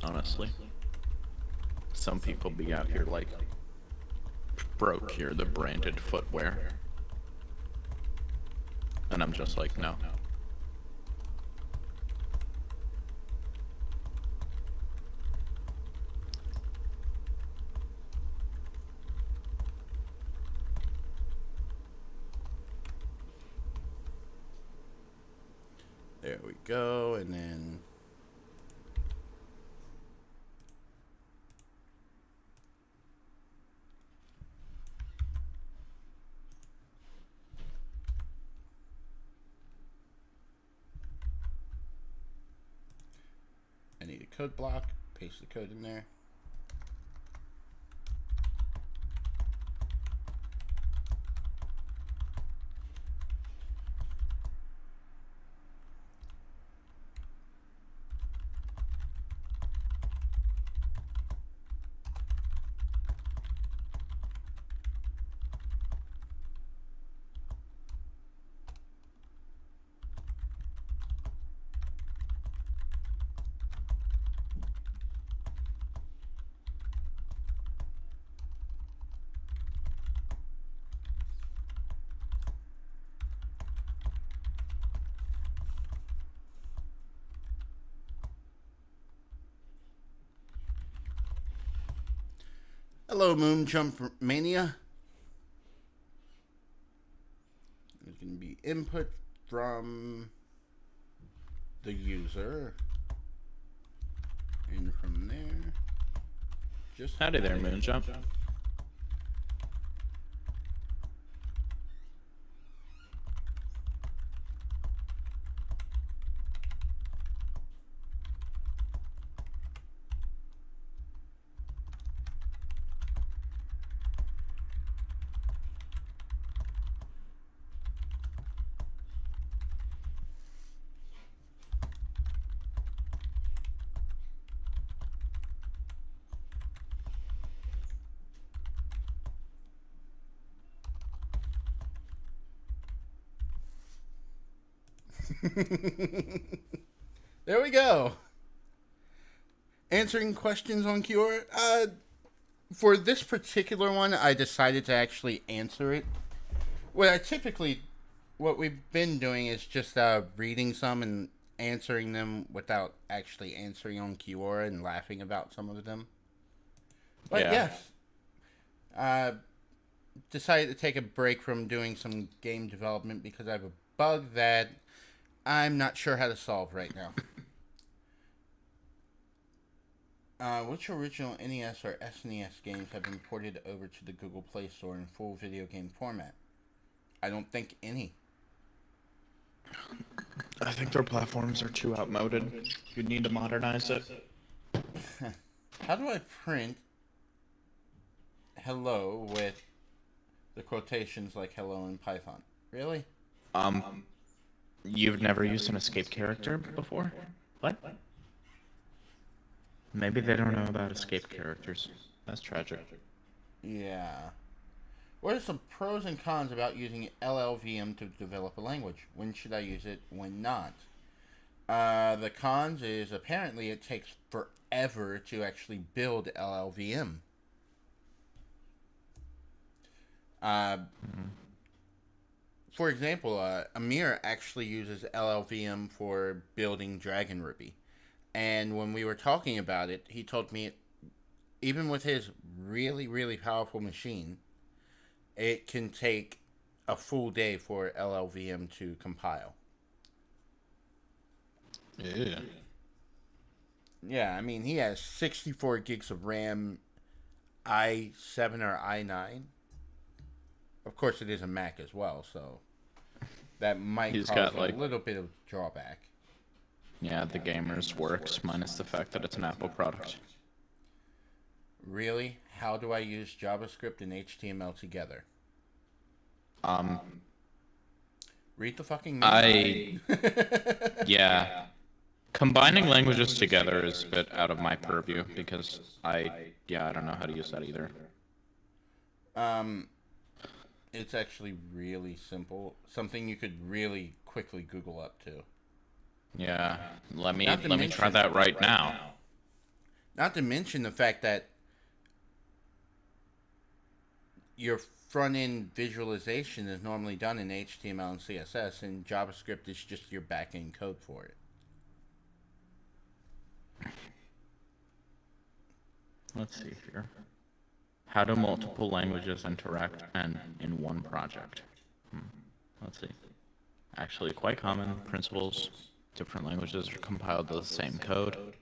Honestly. Some people be out here like broke here the branded footwear. And I'm just like, no. There we go, and then I need a code block, paste the code in there. Hello, Moon Jump Mania. There's going to be input from the user, and from there, just Howdy there, Moonjump. There we go. Answering questions on Kiora. For this particular one, I decided to actually answer it. What we've been doing is just reading some and answering them without actually answering on Kiora and laughing about some of them. But Yeah. yes, decided to take a break from doing some game development because I have a bug that I'm not sure how to solve right now. Which original NES or SNES games have been ported over to the Google Play Store in full video game format? I don't think any. I think their platforms are too outmoded. You need to modernize it. How do I print hello with the quotations like hello in Python? Really? You've never used an escape character before? What? Maybe they don't know about escape characters. That's tragic. Yeah. What are some pros and cons about using LLVM to develop a language? When should I use it? When not? The cons is apparently it takes forever to actually build LLVM. For example, Amir actually uses LLVM for building Dragon Ruby. And when we were talking about it, he told me even with his really, really powerful machine, it can take a full day for LLVM to compile. Yeah. Yeah, I mean, he has 64 gigs of RAM, i7 or i9. Of course, it is a Mac as well, so that might He's cause got, a like- little bit of drawback. Yeah, the gamers works, minus the fact that it's an Apple product. Really? How do I use JavaScript and HTML together? Read the fucking menu. Yeah. Combining languages together is a bit out of my purview because I don't know how to use that either. It's actually really simple. Something you could really quickly Google up to. Yeah, let me Not to try mention- that right now. Not to mention the fact that your front-end visualization is normally done in HTML and CSS, and JavaScript is just your back-end code for it. Let's see here. How do multiple languages interact and in one project? Let's see. Actually, quite common principles. Different languages are compiled to the same code.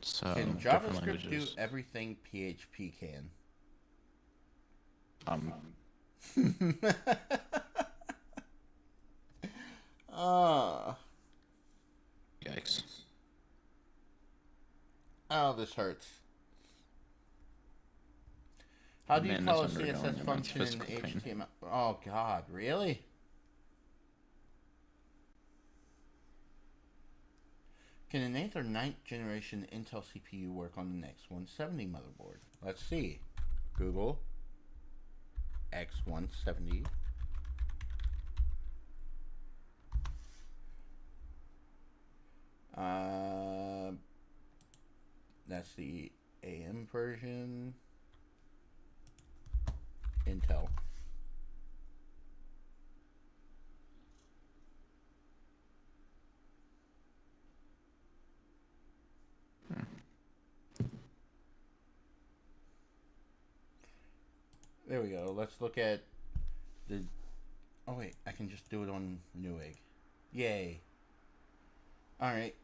So Can different JavaScript do languages. everything PHP can? Yikes. Oh, this hurts. How do you Man call a is undergoing CSS immense function in physical pain. HTML? Oh, God, really? Can an 8th or 9th generation Intel CPU work on the next 170 motherboard? Let's see. Google X170. That's the AM version. Intel. There we go. Let's look at the... Oh, wait. I can just do it on Newegg. Yay. Alright.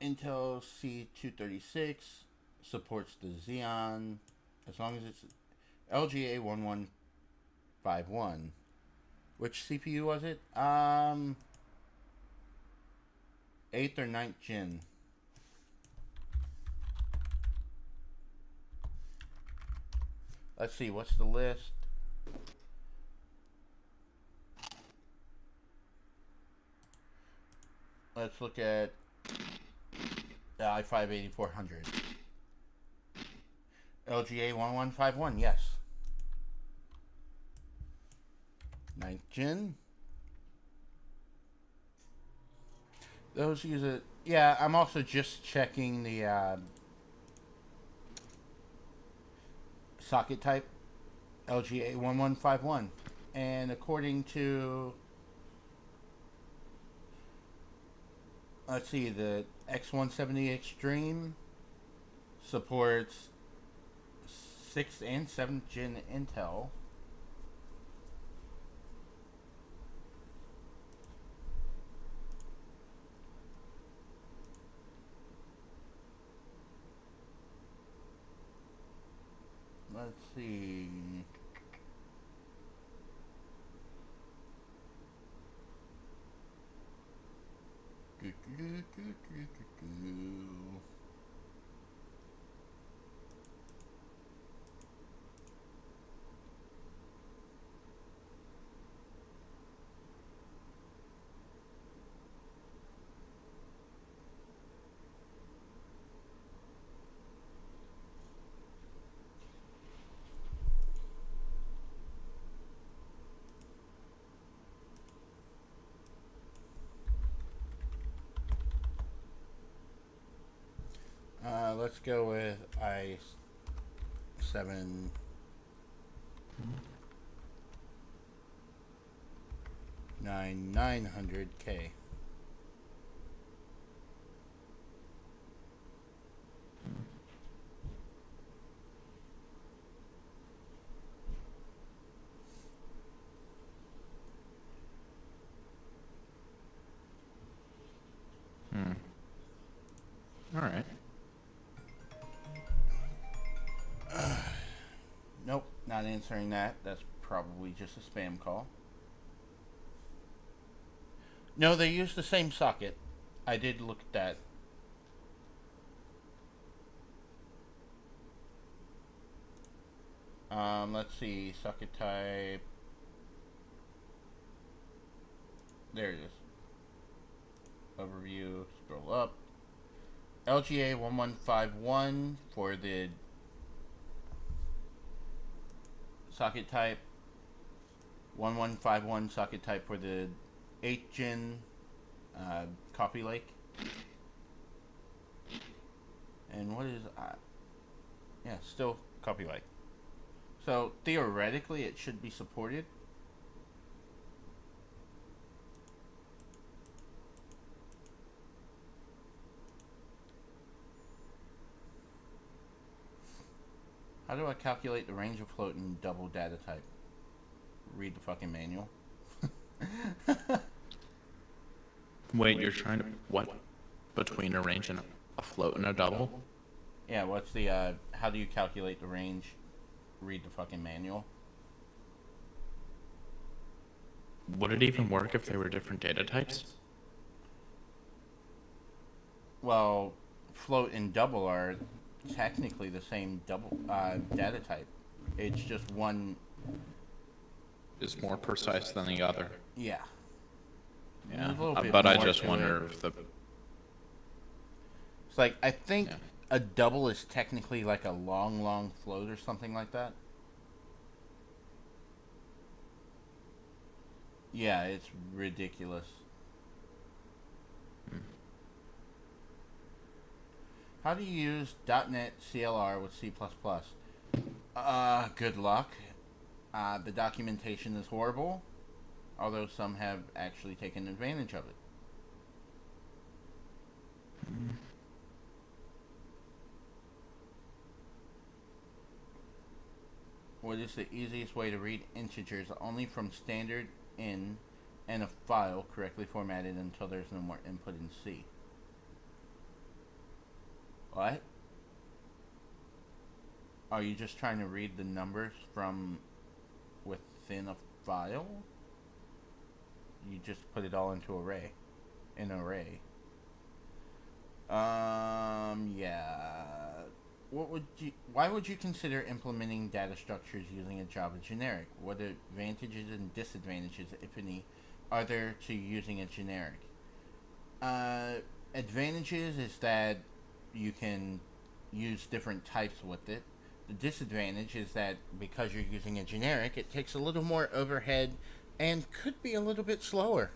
Intel C236 supports the Xeon as long as it's LGA 1151. Which CPU was it? 8th or 9th gen. Let's see, what's the list? Let's look at the i5 8400. LGA 1151, yes. 9th gen. Those use it. Yeah, I'm also just checking the socket type LGA1151, and according to, let's see, the X170 Extreme supports 6th and 7th gen Intel. Let's see. Do, do, do, do, do, do. Let's go with i7 9900K. All right. Nope, not answering that. That's probably just a spam call. No, they use the same socket. I did look at that. Let's see, socket type. There it is. Overview, scroll up. LGA 1151 for the socket type. 1151 socket type for the 8th gen Coffee Lake. And what is yeah, still Coffee Lake. So theoretically it should be supported. How do I calculate the range of float in double data type? Read the fucking manual. Wait, you're trying to what? Between a range and a float and a double? Yeah, what's the how do you calculate the range? Read the fucking manual. Would it even work if they were different data types? Well, float and double are technically the same double data type. It's just one. Is more precise than the other. Yeah. Yeah, There's a little bit but I more just to wonder it. if the It's like I think Yeah. a double is technically like a long float or something like that. Yeah, it's ridiculous. How do you use .NET CLR with C++? Good luck. The documentation is horrible, although some have actually taken advantage of it. What is the easiest way to read integers only from standard in and a file correctly formatted until there's no more input in C? What? Are you just trying to read the numbers from within a file? You just put it all into an array. Yeah. Why would you consider implementing data structures using a Java generic? What advantages and disadvantages, if any, are there to using a generic? Advantages is that you can use different types with it. The disadvantage is that because you're using a generic, it takes a little more overhead and could be a little bit slower.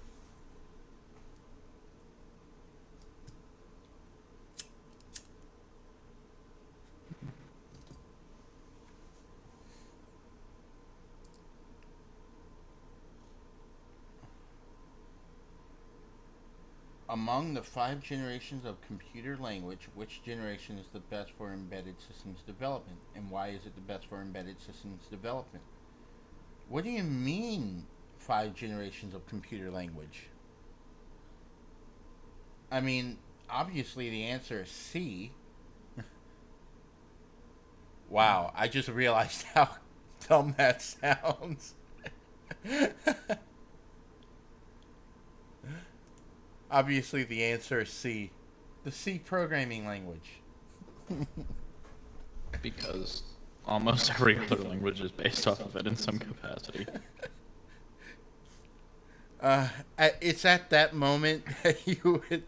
Among the 5 generations of computer language, which generation is the best for embedded systems development? And why is it the best for embedded systems development? What do you mean, 5 generations of computer language? I mean, obviously the answer is C. Wow, I just realized how dumb that sounds. Obviously the answer is C. The C programming language. Because almost every other language is based off of it in some capacity. It's at that moment that you would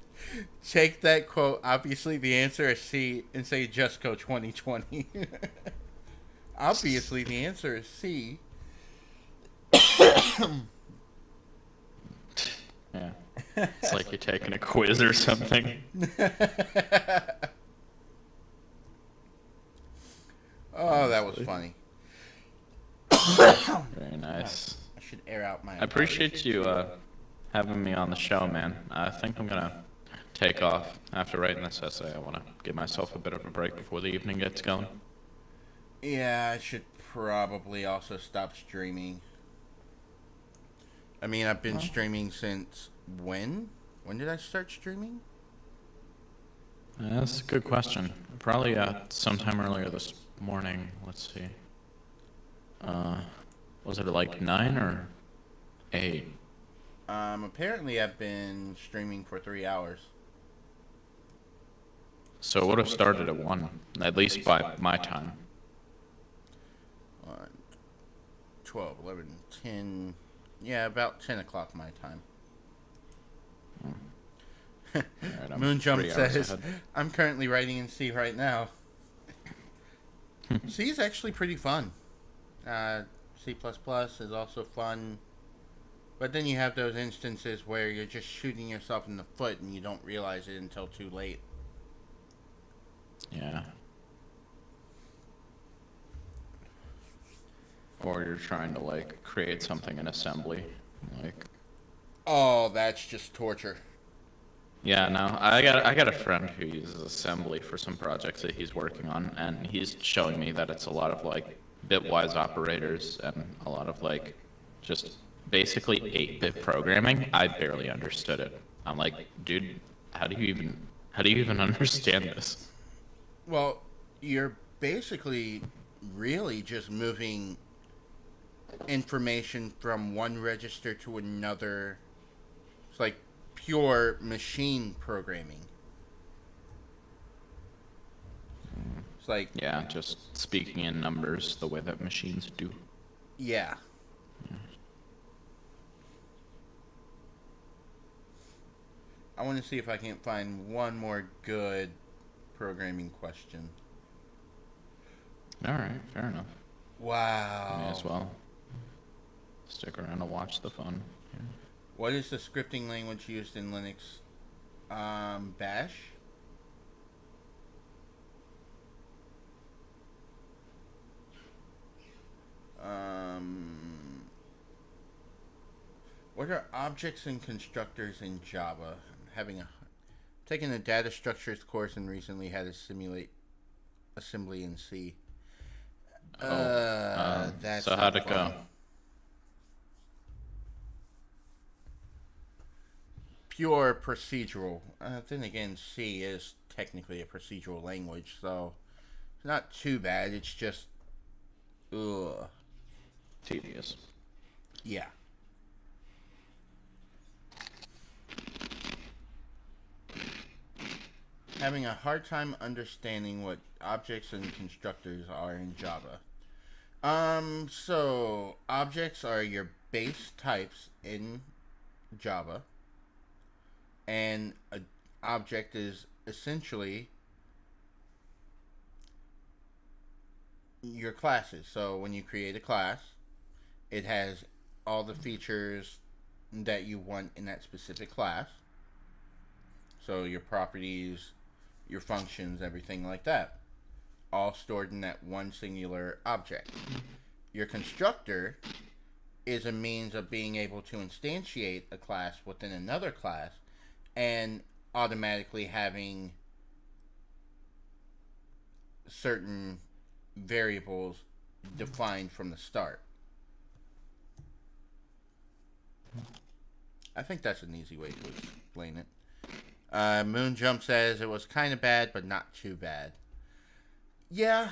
take that quote, obviously the answer is C, and say just go 2020. Obviously the answer is C. Yeah. It's like you're taking a quiz or something. Oh, that was funny. Very nice. I should air out my... I appreciate you having me on the show, man. I think I'm gonna take off after writing this essay. I want to give myself a bit of a break before the evening gets going. Yeah, I should probably also stop streaming. I mean, I've been streaming since when? When did I start streaming? That's a good question. Probably sometime earlier this morning. Let's see. Was it like 9 or 8? Apparently I've been streaming for 3 hours. So it would have started at 1, at least by my time. 12, 11, 10... Yeah, about 10 o'clock my time. Right, Moonjump says, I'm currently writing in C right now. C is actually pretty fun. C++ is also fun. But then you have those instances where you're just shooting yourself in the foot and you don't realize it until too late. Yeah. Or you're trying to, like, create something in assembly. Like... Oh, that's just torture. Yeah, no, I got a friend who uses assembly for some projects that he's working on, and he's showing me that it's a lot of, like, bitwise operators and a lot of, like, just basically 8-bit programming. I barely understood it. I'm like, dude, how do you even understand this? Well, you're basically really just moving information from one register to another. It's like pure machine programming. It's like... Yeah, just speaking in numbers the way that machines do. Yeah. I want to see if I can find one more good programming question. Alright, fair enough. Wow. May as well stick around to watch the fun. Yeah. What is the scripting language used in Linux? Bash? What are objects and constructors in Java? Taking a data structures course and recently had to simulate assembly in C. That's so how'd it go? Pure procedural. Then again, C is technically a procedural language, so it's not too bad. It's just, Tedious. Yeah. Having a hard time understanding what objects and constructors are in Java. So objects are your base types in Java, and an object is essentially your classes. So when you create a class, it has all the features that you want in that specific class. So your properties, your functions, everything like that, all stored in that one singular object. Your constructor is a means of being able to instantiate a class within another class and automatically having certain variables defined from the start. I think that's an easy way to explain it. Moonjump says it was kind of bad, but not too bad. Yeah,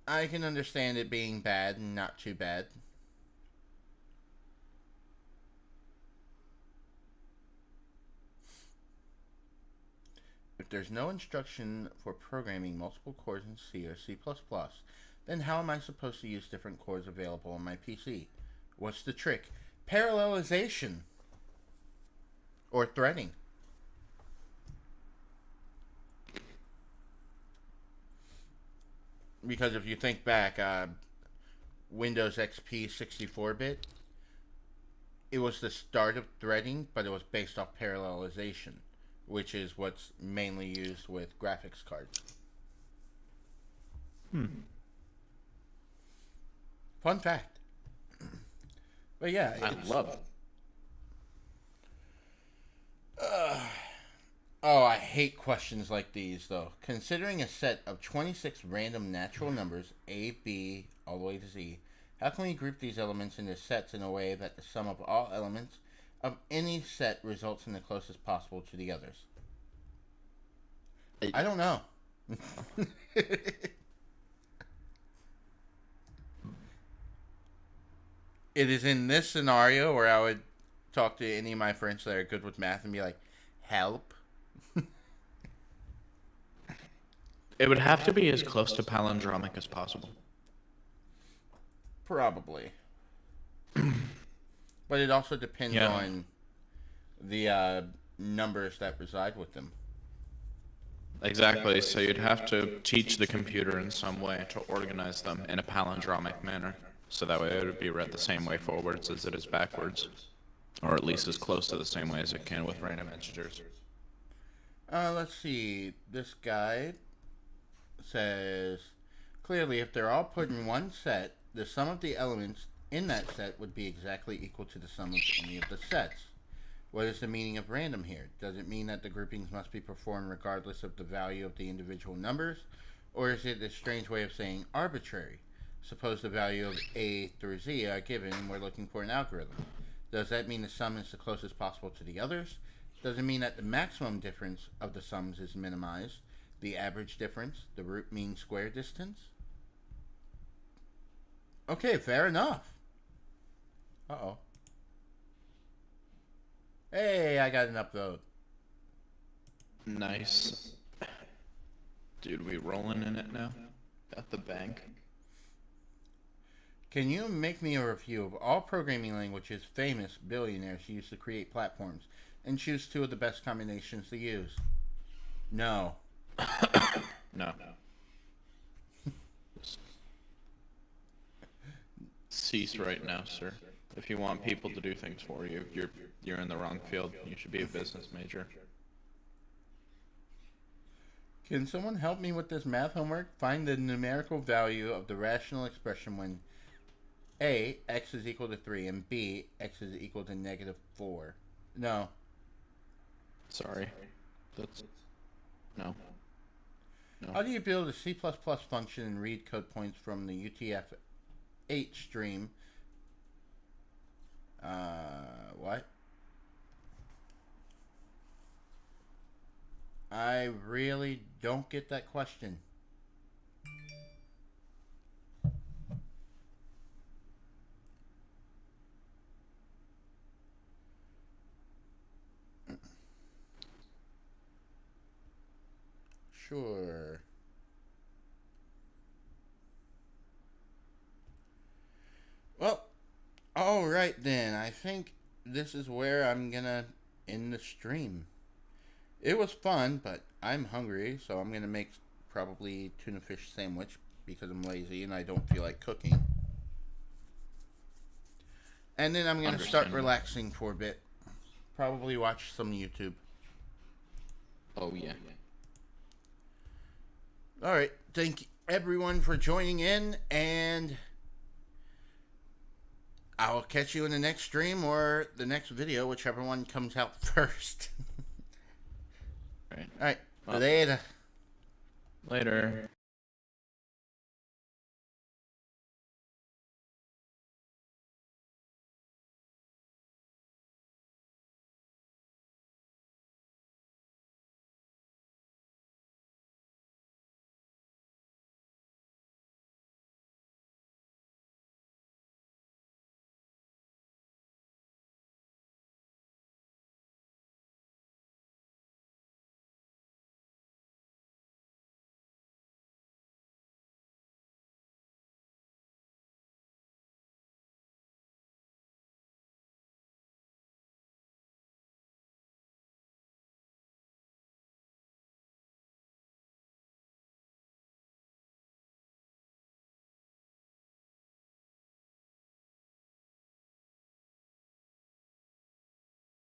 I can understand it being bad and not too bad. If there's no instruction for programming multiple cores in C or C++, then how am I supposed to use different cores available on my PC? What's the trick? Parallelization. Or threading. Because if you think back, Windows XP 64-bit, it was the start of threading, but it was based off parallelization, which is what's mainly used with graphics cards. Fun fact. But yeah, I love it. Oh, I hate questions like these, though. Considering a set of 26 random natural numbers, A, B, all the way to Z, how can we group these elements into sets in a way that the sum of all elements of any set results in the closest possible to the others? I don't know. It is in this scenario where I would talk to any of my friends that are good with math and be like, help. It would have to be as close to palindromic as possible. Probably. But it also depends on the numbers that reside with them. Exactly, so you'd have to teach the computer in some way to organize them in a palindromic manner, so that way it would be read the same way forwards as it is backwards, or at least as close to the same way as it can with random integers. Let's see. This guy says, clearly, if they're all put in one set, the sum of the elements in that set would be exactly equal to the sum of any of the sets. What is the meaning of random here? Does it mean that the groupings must be performed regardless of the value of the individual numbers? Or is it a strange way of saying arbitrary? Suppose the value of A through Z are given and we're looking for an algorithm. Does that mean the sum is the closest possible to the others? Does it mean that the maximum difference of the sums is minimized? The average difference? The root mean square distance? Okay, fair enough. Uh-oh. Hey, I got an upvote. Nice. Dude, we rolling in it now? At the bank? Can you make me a review of all programming languages famous billionaires use to create platforms and choose two of the best combinations to use? No. No. Cease right now, sir. If you want people to do things for you, you're in the wrong field. You should be a business major. Can someone help me with this math homework? Find the numerical value of the rational expression when A, x is equal to 3, and B, x is equal to negative 4. No. Sorry. That's... No. How do you build a C++ function and read code points from the UTF-8 stream? What? I really don't get that question. Sure. Well, alright then. I think this is where I'm gonna end the stream. It was fun, but I'm hungry, so I'm gonna make probably tuna fish sandwich because I'm lazy and I don't feel like cooking. And then I'm gonna start relaxing for a bit. Probably watch some YouTube. Oh, yeah. Alright, thank everyone for joining in, and I'll catch you in the next stream or the next video, whichever one comes out first. Right. All right. Well- Later. Later.